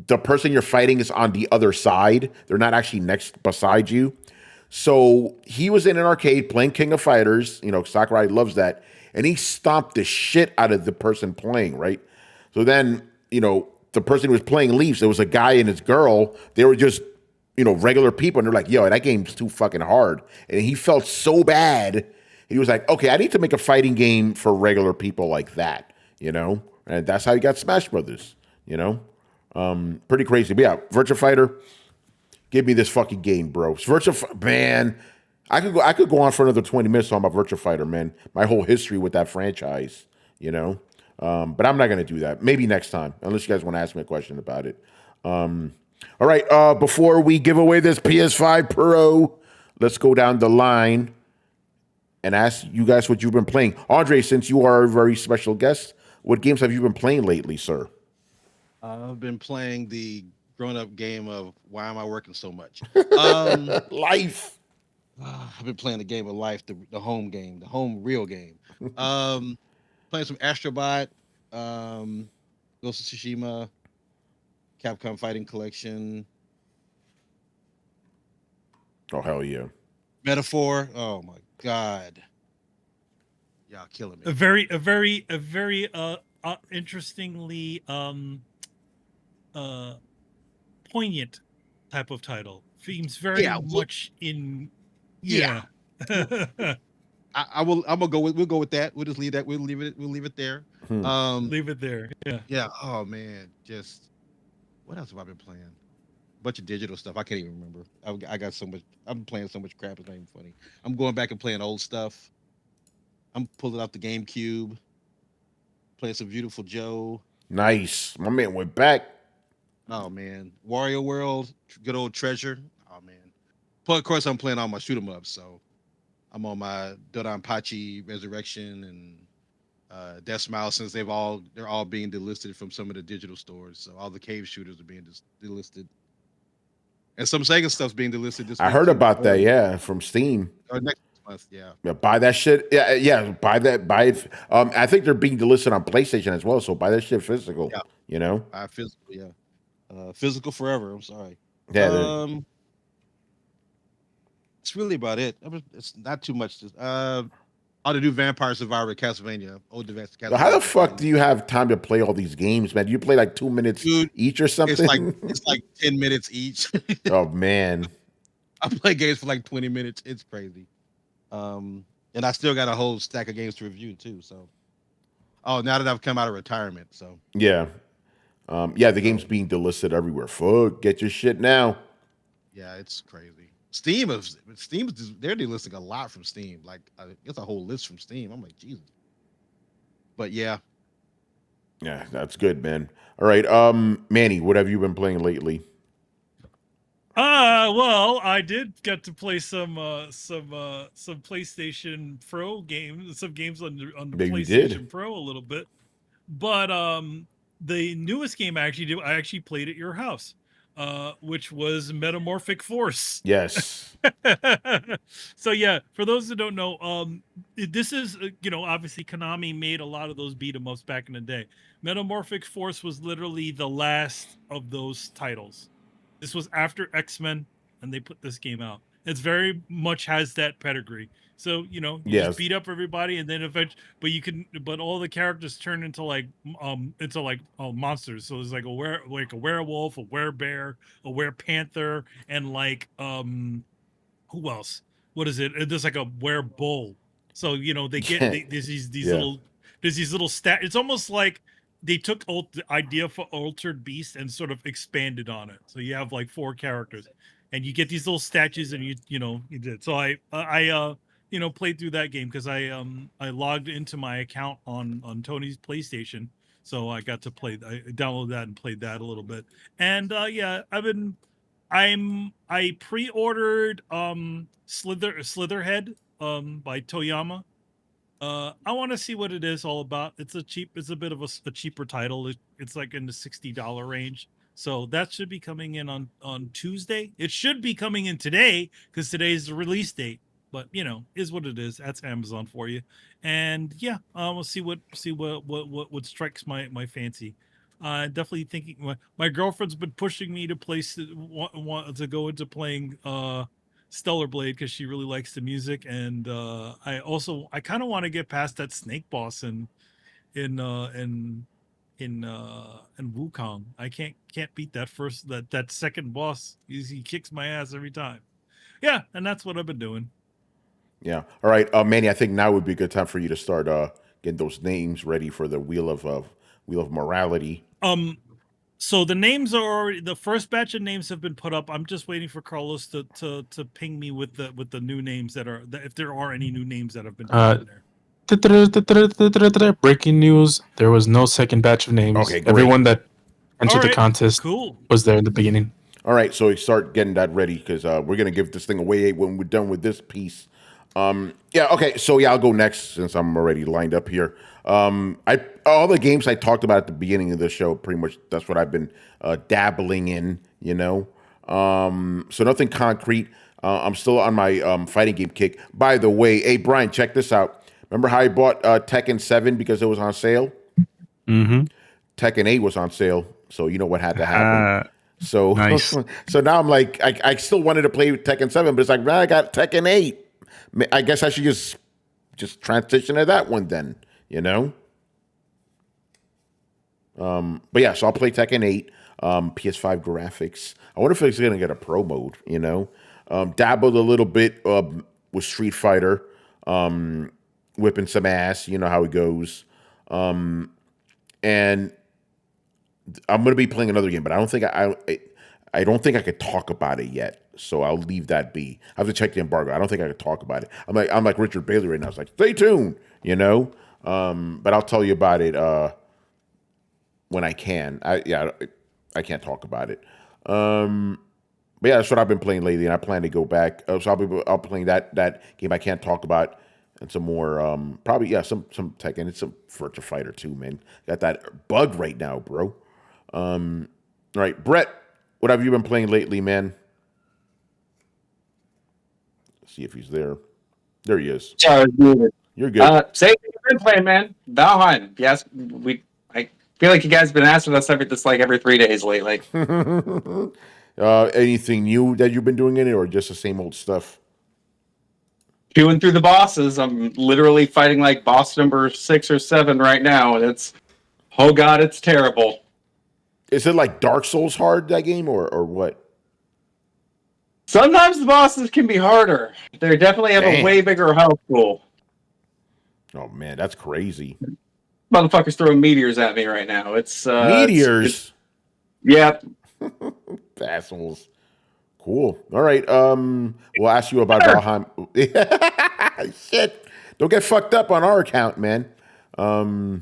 the person you're fighting is on the other side. They're not actually beside you. So he was in an arcade playing King of Fighters. Sakurai loves that. And he stomped the shit out of the person playing, right? So then, the person who was playing leaves. There was a guy and his girl. They were just, regular people. And they're like, yo, that game's too fucking hard. And he felt so bad. He was like, okay, I need to make a fighting game for regular people like that, And that's how he got Smash Brothers, Pretty crazy. But yeah, Virtua Fighter, give me this fucking game, bro. Man, I could go on for another 20 minutes talking about Virtua Fighter, man. My whole history with that franchise, But I'm not going to do that. Maybe next time, unless you guys want to ask me a question about it. All right, before we give away this PS5 Pro, let's go down the line and ask you guys what you've been playing. Andre, since you are a very special guest, what games have you been playing lately, sir? I've been playing the grown-up game of why am I working so much? Life. I've been playing the game of life, the home game, the home real game. Playing some Astrobot, Ghost of Tsushima, Capcom Fighting Collection. Oh, hell yeah. Metaphor. Oh my God. Y'all killing me. A very interestingly poignant type of title. Seems very much in I will. I'm gonna go with. We'll go with that. We'll just leave that. We'll leave it there. Leave it there. Yeah. Yeah. Oh man, just what else have I been playing? Bunch of digital stuff. I can't even remember. I got so much. I'm playing so much crap. It's not even funny. I'm going back and playing old stuff. I'm pulling out the GameCube, playing some Beautiful Joe. Nice. My man went back. Oh man, Wario World, good old treasure. Oh man. But of course, I'm playing all my shoot 'em ups. So I'm on my Dodonpachi Resurrection and Death Smile, since they're all being delisted from some of the digital stores. So all the cave shooters are being delisted, and some Sega stuff's being delisted this I week, heard too. about that. Yeah, from Steam. Or next month. Yeah. Yeah, buy that shit. Yeah, yeah, buy that. Buy it. I think they're being delisted on PlayStation as well. So buy that shit physical. Yeah. You know. Physical. Yeah. Physical forever. I'm sorry. Yeah. It's really about it. It's not too much. All the new Vampire Survivor, Castlevania, old advanced Castlevania. So how the fuck do you have time to play all these games, man? Do you play like 2 minutes Dude, each or something? It's like 10 minutes each. Oh man. I play games for like 20 minutes. It's crazy. And I still got a whole stack of games to review too. So, now that I've come out of retirement, so Yeah. Yeah, the game's being delisted everywhere. Fuck, get your shit now. yeah, it's crazy. Steam they're delisting a lot from Steam. Like it's a whole list from Steam. I'm like, Jesus. But yeah, Yeah, that's good, man. All right, Manny, what have you been playing lately? Well, I did get to play some PlayStation Pro games, some games on the Yeah, you PlayStation did. Pro a little bit. But the newest game I actually played at your house, which was Metamorphic Force. Yes. So yeah, for those that don't know, this is obviously Konami made a lot of those beat 'em ups back in the day. Metamorphic Force was literally the last of those titles. This was after X-Men, and they put this game out. It's very much has that pedigree. So you Yes. just beat up everybody, and then eventually, but all the characters turn into monsters. So there's like a werewolf, a werebear, a werepanther, and like who else? What is it? There's like a werebull. So they get there's these Yeah. little It's almost like they took the idea for Altered Beast and sort of expanded on it. So you have like 4 characters, and you get these little statues, and you did. So I played through that game because I logged into my account on Tony's PlayStation, so I got to play. I downloaded that and played that a little bit. And yeah, I pre-ordered Slitherhead by Toyama. I want to see what it is all about. It's a bit of a cheaper title. It's like in the $60 range. So that should be coming in on Tuesday. It should be coming in today because today's the release date. But is what it is. That's Amazon for you. And yeah, we'll see what strikes my fancy. Definitely thinking my girlfriend's been pushing me to to go into playing Stellar Blade because she really likes the music, and I kind of want to get past that snake boss in Wukong. I can't beat that second boss. He kicks my ass every time. Yeah, and that's what I've been doing. Yeah. All right, Manny, I think now would be a good time for you to start getting those names ready for the Wheel of Morality. So the names are already, the first batch of names have been put up. I'm just waiting for Carlos to ping me with the new names if there are any new names that have been put in there. Breaking news: there was no second batch of names. Okay, great. Everyone that entered All the right, contest cool. was there in the beginning. All right, so start getting that ready because we're gonna give this thing away when we're done with this piece. Yeah, okay, so yeah, I'll go next since I'm already lined up here. All the games I talked about at the beginning of the show, pretty much that's what I've been dabbling in, so nothing concrete. I'm still on my fighting game kick. By the way, hey Brian, check this out. Remember how I bought Tekken 7 because it was on sale? Mm-hmm. Tekken 8 was on sale, so you know what had to happen. So Nice. So now I'm like, I still wanted to play Tekken 7, but it's like, man, I got Tekken 8. I guess I should just transition to that one then, But yeah, so I'll play Tekken 8, PS5 graphics. I wonder if it's going to get a pro mode, Dabbled a little bit with Street Fighter, whipping some ass, you know how it goes. and I'm going to be playing another game, but I don't think I don't think I could talk about it yet. So I'll leave that be. I have to check the embargo. I don't think I could talk about it. I'm like Richard Bailey right now. It's like, stay tuned, you know. But I'll tell you about it when I can. I can't talk about it. But yeah, that's what I've been playing lately, and I plan to go back. So I'll be playing that game I can't talk about, and some more. Probably some Tekken and some Virtua Fighter too, man. Got that bug right now, bro. All right, Brett, what have you been playing lately, man? Let's see if he's there. There he is. Sorry, I was muted. You're good. Same thing you've been playing, man. Valheim. Yes, I feel like you guys have been asking us every 3 days lately. Anything new that you've been doing in it, or just the same old stuff? Chewing through the bosses. I'm literally fighting like boss number 6 or 7 right now, and it's it's terrible. Is it like Dark Souls hard, that game, or what? Sometimes the bosses can be harder. They definitely have a way bigger health pool. Oh man, that's crazy. Motherfuckers throwing meteors at me right now. It's meteors. Yeah. Assholes. Cool. All right. We'll ask you about Valheim. Shit. Don't get fucked up on our account, man. All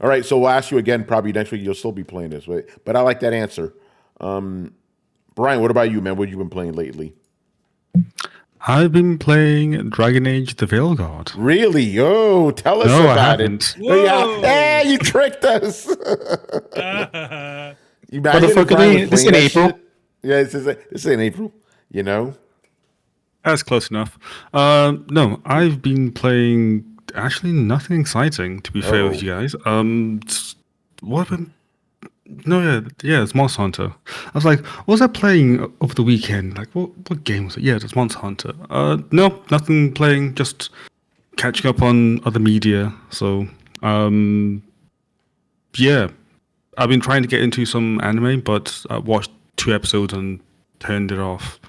right. So we'll ask you again probably next week. You'll still be playing this, but I like that answer. Brian, what about you, man? What have you been playing lately? I've been playing Dragon Age: The Veilguard. Really? Yo, tell us No, I about haven't. it. Yeah. Hey, you tricked us. You Motherfucker, this in April. Shit? Yeah, this is in April. You know. That's close enough. No, I've been playing actually nothing exciting, to be fair with you guys. What happened? No, yeah, it's Monster Hunter. I was like, what was I playing over the weekend? Like, what game was it? Yeah, it's Monster Hunter. No, nothing playing, just catching up on other media. So, yeah, I've been trying to get into some anime, but I watched 2 episodes and turned it off.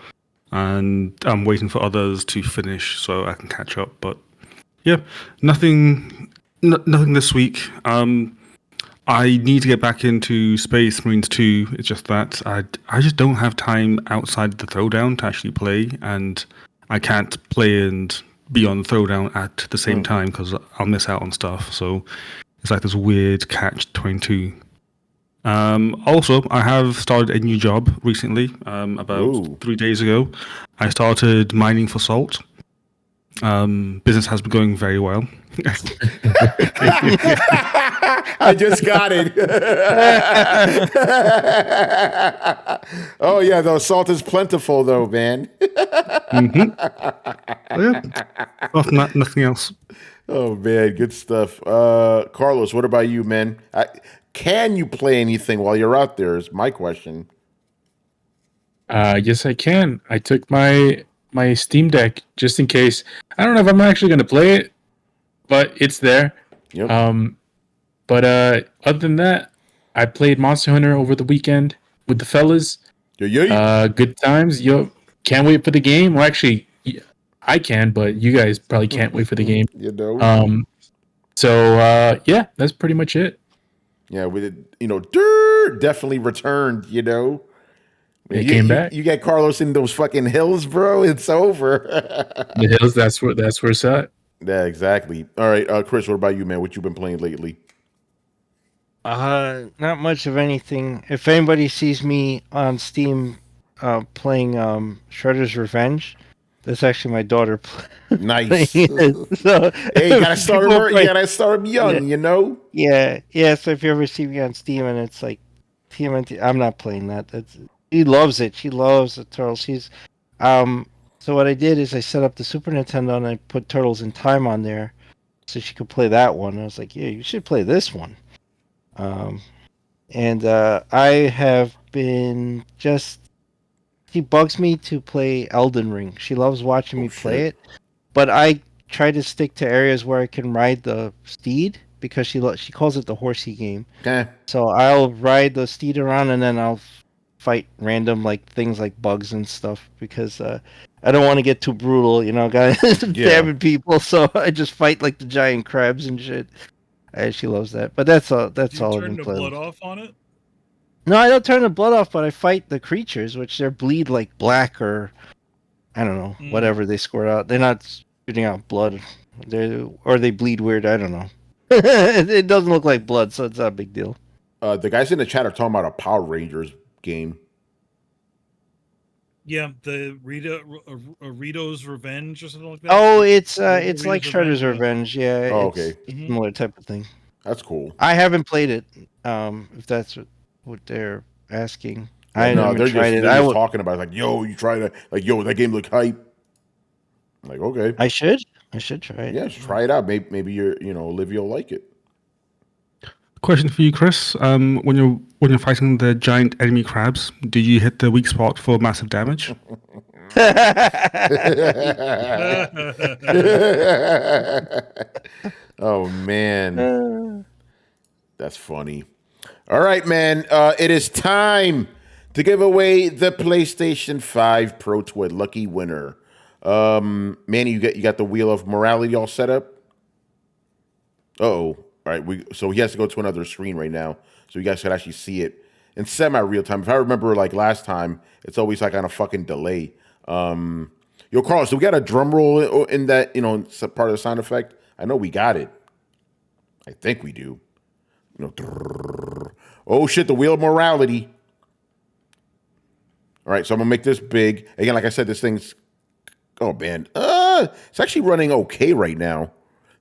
And I'm waiting for others to finish so I can catch up. But yeah, nothing this week. I need to get back into Space Marines 2. It's just that I just don't have time outside the Throwdown to actually play, and I can't play and be on Throwdown at the same time because I'll miss out on stuff. So it's like this weird catch-22. Also, I have started a new job recently, about 3 days ago. I started mining for salt. Business has been going very well. I just got it. Oh yeah, though salt is plentiful, though, man. Yeah. Nothing else. Oh man, good stuff. Carlos, what about you, man? Can you play anything while you're out there? Is my question. Yes, I can. I took my Steam Deck just in case. I don't know if I'm actually going to play it, but it's there. Yep. But other than that, I played Monster Hunter over the weekend with the fellas. Yeah. Good times. Yo, can't wait for the game. Well, actually, I can, but you guys probably can't wait for the game. You know. So yeah, that's pretty much it. Yeah, we did. Definitely returned. You know. It came back. You get Carlos in those fucking hills, bro. It's over. The hills. That's where it's at. Yeah, exactly. All right, Chris. What about you, man? What you been playing lately? Not much of anything. If anybody sees me on Steam playing Shredder's Revenge, that's actually my daughter. Nice. So, hey, you gotta start her. You gotta start young. You know. Yeah. So if you ever see me on Steam and it's like TMNT, I'm not playing that. She loves it. She loves the Turtles. So what I did is I set up the Super Nintendo and I put Turtles in Time on there so she could play that one. I was like, yeah, you should play this one. And I have been she bugs me to play Elden Ring. She loves watching me play it, but I try to stick to areas where I can ride the steed because she calls it the horsey game. Okay. So I'll ride the steed around and then I'll fight random things like bugs and stuff because I don't want to get too brutal, guys, stabbing people. So I just fight like the giant crabs and shit. She loves that. But that's all. That's You all I've turn been the playing. blood off on it. No, I don't turn the blood off, but I fight the creatures, which they bleed like black or I don't know, whatever they squirt out. They're not shooting out blood. They bleed weird. I don't know. It doesn't look like blood, so it's not a big deal. The guys in the chat are talking about a Power Rangers game. Yeah, the Rito's Revenge or something like that. Oh, it's Rita's like Shredder's Revenge, Revenge. Yeah, Oh, it's okay. similar type of thing. That's cool. I haven't played it. If that's what they're asking, I No, haven't they're tried just, it. they're just talking about it, like, yo, you try to like, yo, that game look hype. I'm like, okay, I should try it. yeah, just try it out. Maybe Olivia will like it. Question for you, Chris. When you're fighting the giant enemy crabs, do you hit the weak spot for massive damage? Oh man, that's funny. All right, man. It is time to give away the PlayStation 5 Pro to a lucky winner. Manny, you got the wheel of morality all set up? Uh-oh. All right, so he has to go to another screen right now, so you guys could actually see it in semi-real time. If I remember, like last time, it's always like on a fucking delay. Yo, Carlos, do we got a drum roll in that, part of the sound effect? I know we got it. I think we do. Oh shit, the wheel of morality. All right, so I'm gonna make this big. Again, like I said, this thing's, oh man, it's actually running okay right now.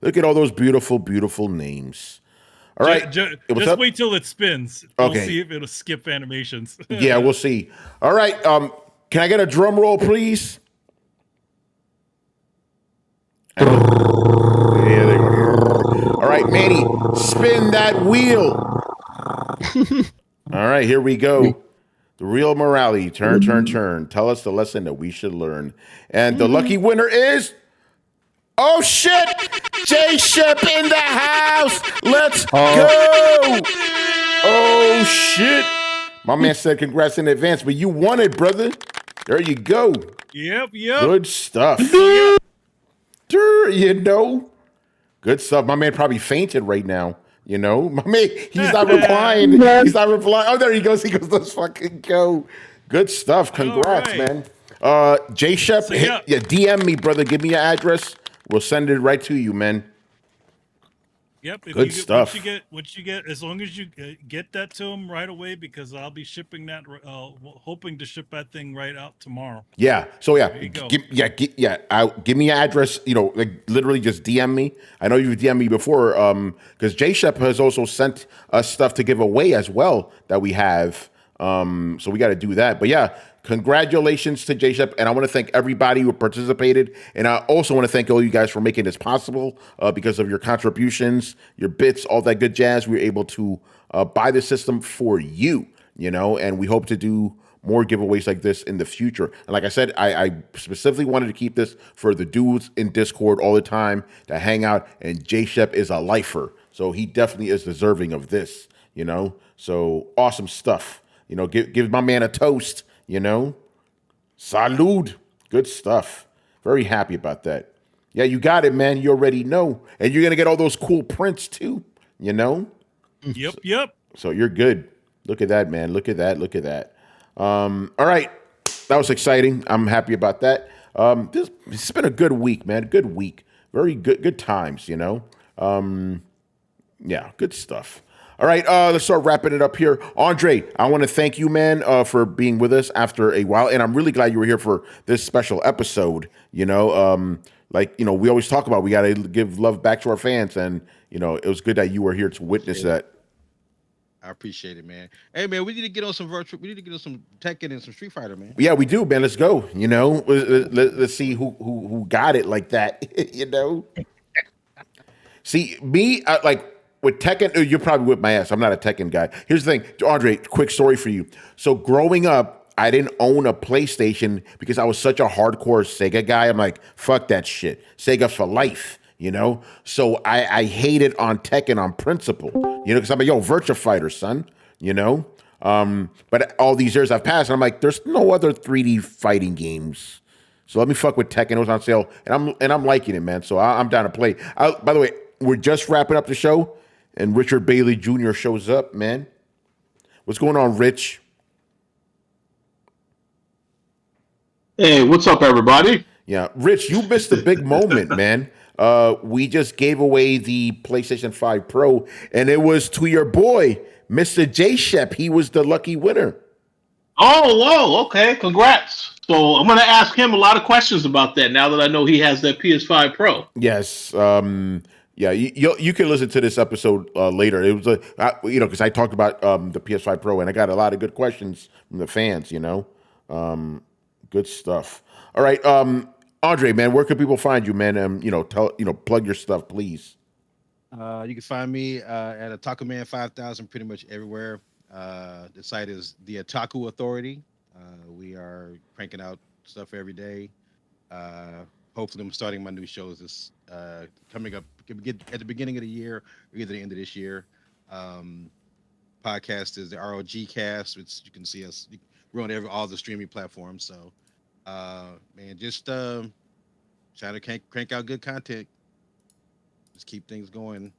Look at all those beautiful, beautiful names. All right, just up? wait till it spins. Okay. We'll see if it'll skip animations. Yeah, we'll see. All right, can I get a drum roll, please? Yeah, there you go. All right, Manny, spin that wheel. All right, here we go. The real morality. Turn, turn, turn. Tell us the lesson that we should learn. And the lucky winner is... Oh, shit! J-Shep in the house! Let's go! Oh, shit! My man said congrats in advance, but you won it, brother. There you go. Yep. Good stuff. Good stuff. My man probably fainted right now. My man, he's not replying. He's not replying. Oh, there he goes. He goes, let's fucking go. Good stuff. Congrats, man. J-Shep, DM me, brother. Give me your address. We'll send it right to you, man. Yep. Good stuff. Once you get, as long as you get that to him right away, because I'll be shipping that, hoping to ship that thing right out tomorrow. Yeah. So yeah, There you go. Give me your address. Like literally just DM me. I know you've DM'd me before. Because J-Shep has also sent us stuff to give away as well that we have. So we got to do that. But yeah. Congratulations to J-Shep, and I want to thank everybody who participated, and I also want to thank all you guys for making this possible because of your contributions, your bits, all that good jazz. We were able to buy the system for you, and we hope to do more giveaways like this in the future. And like I said, I specifically wanted to keep this for the dudes in Discord all the time to hang out, and J-Shep is a lifer, so he definitely is deserving of this, So awesome stuff. Give my man a toast. Salud. Good stuff. Very happy about that. Yeah, you got it, man. You already know. And you're going to get all those cool prints too, Yep. So you're good. Look at that, man. Look at that. All right. That was exciting. I'm happy about that. It's been a good week, man. Good week. Very good times, Yeah, good stuff. All right, let's start wrapping it up here. Andre, I want to thank you, man, for being with us after a while. And I'm really glad you were here for this special episode. We always talk about, we got to give love back to our fans. And, it was good that you were here to witness that. I appreciate it, man. Hey, man, we need to get on some Tekken and some Street Fighter, man. Yeah, we do, man. Let's go. Let's see who got it like that, See, me, with Tekken, you're probably whip my ass. I'm not a Tekken guy. Here's the thing, Andre, quick story for you. So growing up, I didn't own a PlayStation because I was such a hardcore Sega guy. I'm like, fuck that shit. Sega for life, So I hated on Tekken on principle, because I'm like, yo, Virtua Fighter, son, But all these years I've passed, and I'm like, there's no other 3D fighting games. So let me fuck with Tekken. It was on sale, and I'm liking it, man. So I'm down to play. By the way, we're just wrapping up the show. and Richard Bailey Jr. shows up, man. What's going on, Rich? Hey, what's up, everybody? Yeah, Rich, you missed a big moment, man. We just gave away the PlayStation 5 Pro, and it was to your boy, Mr. J Shep. He was the lucky winner. Oh, whoa, okay, congrats. So I'm going to ask him a lot of questions about that now that I know he has that PS5 Pro. Yes. Yeah, you can listen to this episode later. It was because I talked about the PS5 Pro, and I got a lot of good questions from the fans. Good stuff. All right, Andre, man, where can people find you, man? Plug your stuff, please. You can find me at Otaku Man 5000 pretty much everywhere. The site is the Otaku Authority. We are cranking out stuff every day. Hopefully, I'm starting my new shows this coming up at the beginning of the year or either the end of this year. Podcast is the ROG Cast, which you can see us. We're on all the streaming platforms. So, man, just trying to crank out good content. Just keep things going.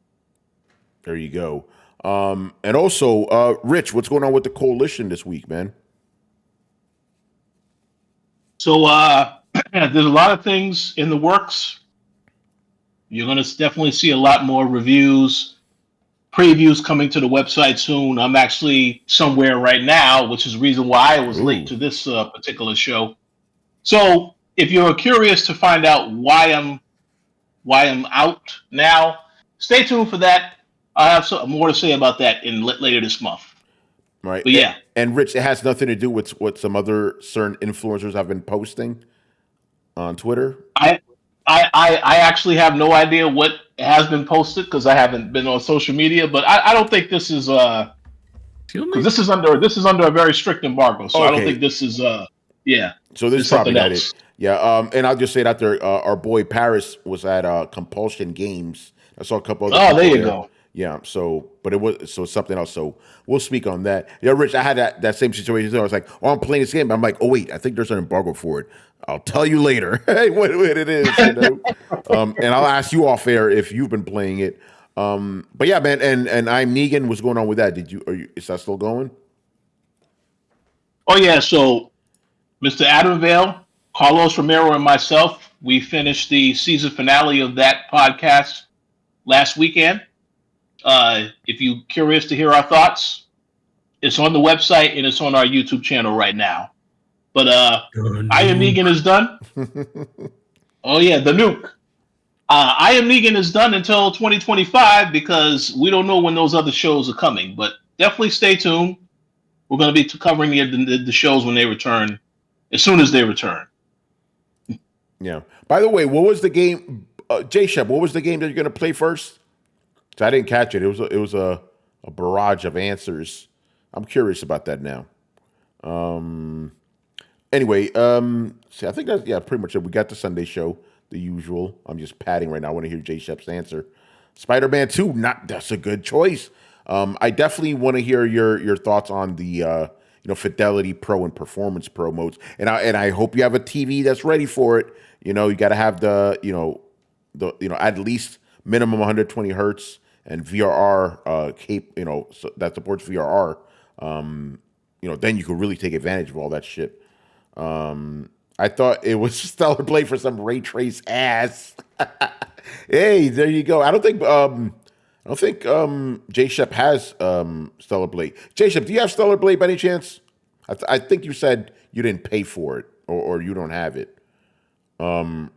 There you go. And also, Rich, what's going on with the coalition this week, man? So there's a lot of things in the works. You're going to definitely see a lot more reviews, previews coming to the website soon. I'm actually somewhere right now, which is the reason why I was late to this particular show. So if you're curious to find out why I'm out now, stay tuned for that. I have more to say about that later this month. Right. But yeah. And Rich, it has nothing to do with what some other certain influencers have been posting on Twitter. I actually have no idea what has been posted because I haven't been on social media. But I don't think this is because this is under a very strict embargo. So I don't think this is yeah. So this is probably not it. Yeah. And I'll just say that our boy Paris was at Compulsion Games. I saw a couple other. Oh, there you go. Yeah, but it was something else. So we'll speak on that. Yeah, Rich, I had that same situation. I was like, oh, I'm playing this game. I'm like, oh wait, I think there's an embargo for it. I'll tell you later what it is. And I'll ask you off air if you've been playing it. But yeah, man, and I'm Negan. What's going on with that? Is that still going? Oh yeah. So Mr. Adam Vale, Carlos Romero, and myself, we finished the season finale of that podcast last weekend. If you're curious to hear our thoughts, it's on the website and it's on our YouTube channel right now. But I Am Negan is done. Oh yeah, the nuke. I Am Negan is done until 2025 because we don't know when those other shows are coming. But definitely stay tuned. We're going to be covering the shows when they return, as soon as they return. Yeah. By the way, what was the game, J Shep? What was the game that you're going to play first? So I didn't catch it. It was a barrage of answers. I'm curious about that now. Anyway, see, I think that's pretty much it. We got the Sunday show, the usual. I'm just padding right now. I want to hear J Shep's answer. Spider-Man 2, that's a good choice. I definitely want to hear your thoughts on the Fidelity Pro and Performance Pro modes. And I hope you have a TV that's ready for it. You got to have the at least minimum 120 hertz. And VRR so that supports VRR, then you could really take advantage of all that shit. I thought it was Stellar Blade for some ray trace ass. Hey, there you go. I don't think J Shep has Stellar Blade. J Shep, do you have Stellar Blade by any chance? I think you said you didn't pay for it or you don't have it. Because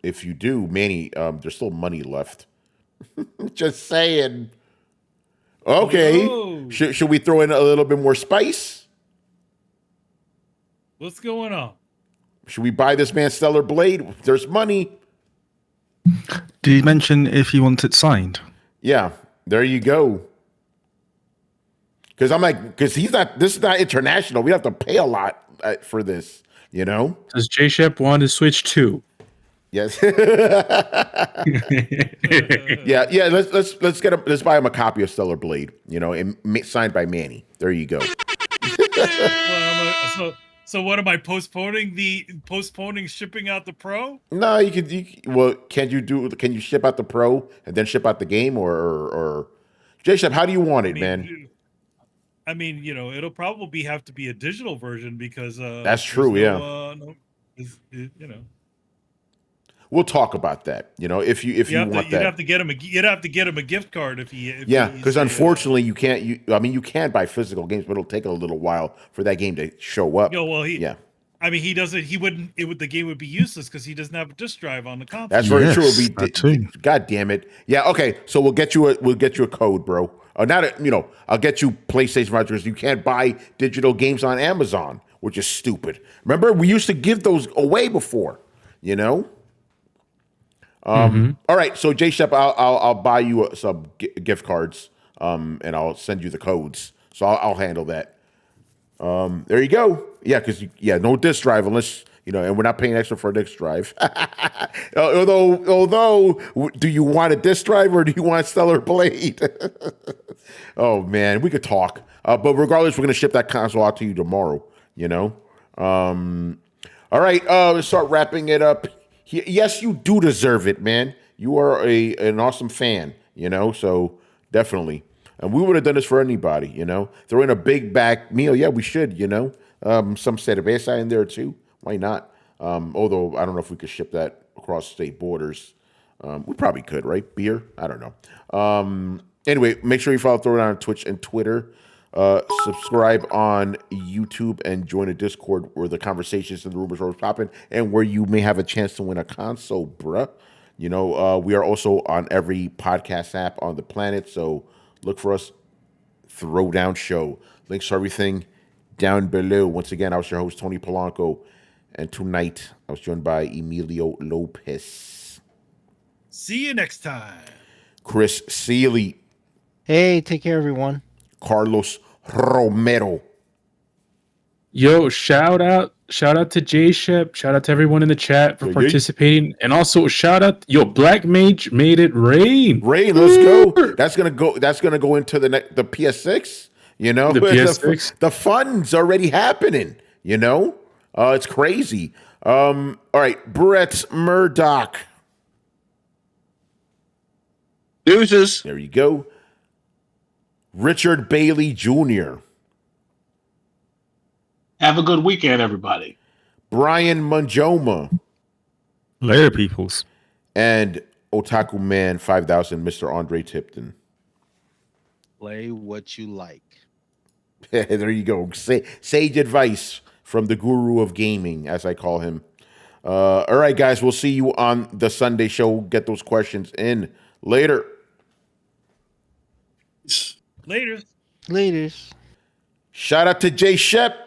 if you do, Manny, there's still money left. Just saying. Okay. Whoa. Should we throw in a little bit more spice? What's going on? Should we buy this man Stellar Blade? There's money. Did he mention if he wants it signed? Yeah, there you go. Because this is not international. We have to pay a lot for this, Does J Shep want to switch too? Yes. yeah. Let's buy him a copy of Stellar Blade, and signed by Manny. There you go. So what am I postponing shipping out the Pro? No, well, can you ship out the Pro and then ship out the game, or J-Shep, how do you want it, man? I mean, it'll probably have to be a digital version because That's true, you know. We'll talk about that. If you want You'd that. have to get him a gift card if he. Because unfortunately, you can't. You can buy physical games, but it'll take a little while for that game to show up. I mean, he doesn't. He wouldn't. The game would be useless because he doesn't have a disk drive on the console. That's very true. That too. God damn it. Yeah. Okay. So we'll get you a code, bro. I'll get you PlayStation vouchers. You can't buy digital games on Amazon, which is stupid. Remember, we used to give those away before. All right, so J-Shep, I'll buy you some gift cards, and I'll send you the codes. So I'll handle that. There you go. Yeah, because no disk drive unless and we're not paying extra for a disk drive. although, do you want a disk drive or do you want a Stellar Blade? Oh man, we could talk. But regardless, we're gonna ship that console out to you tomorrow. All right, let's start wrapping it up. Yes, you do deserve it, man. You are an awesome fan, so definitely. And we would have done this for anybody, Throw in a big back meal. Yeah, we should, some cerveza in there too. Why not? Although I don't know if we could ship that across state borders. We probably could, right? Beer? I don't know. Anyway, make sure you follow Throwdown on Twitch and Twitter. Subscribe on YouTube and join a Discord where the conversations and the rumors are popping and where you may have a chance to win a console, bruh. We are also on every podcast app on the planet, so look for us. Throwdown Show. Links to everything down below. Once again, I was your host, Tony Polanco, and tonight I was joined by Emilio Lopez. See you next time. Chris Seeley. Hey, take care, everyone. Carlos Romero. Yo, shout out to J-Shep. Shout out to everyone in the chat for participating. And also shout out, Black Mage made it rain. Let's go. That's gonna go into the PS6. The PS6. The fun's already happening. It's crazy. All right, Brett Murdoch. Deuces. There you go. Richard Bailey Jr. Have a good weekend, everybody. Brian Manjoma. Later, peoples. And Otaku Man 5000, Mr. Andre Tipton. Play what you like. There you go. Sage advice from the guru of gaming, as I call him. All right, guys, we'll see you on the Sunday show. Get those questions in later. Later. Laters. Shout out to J-Shep.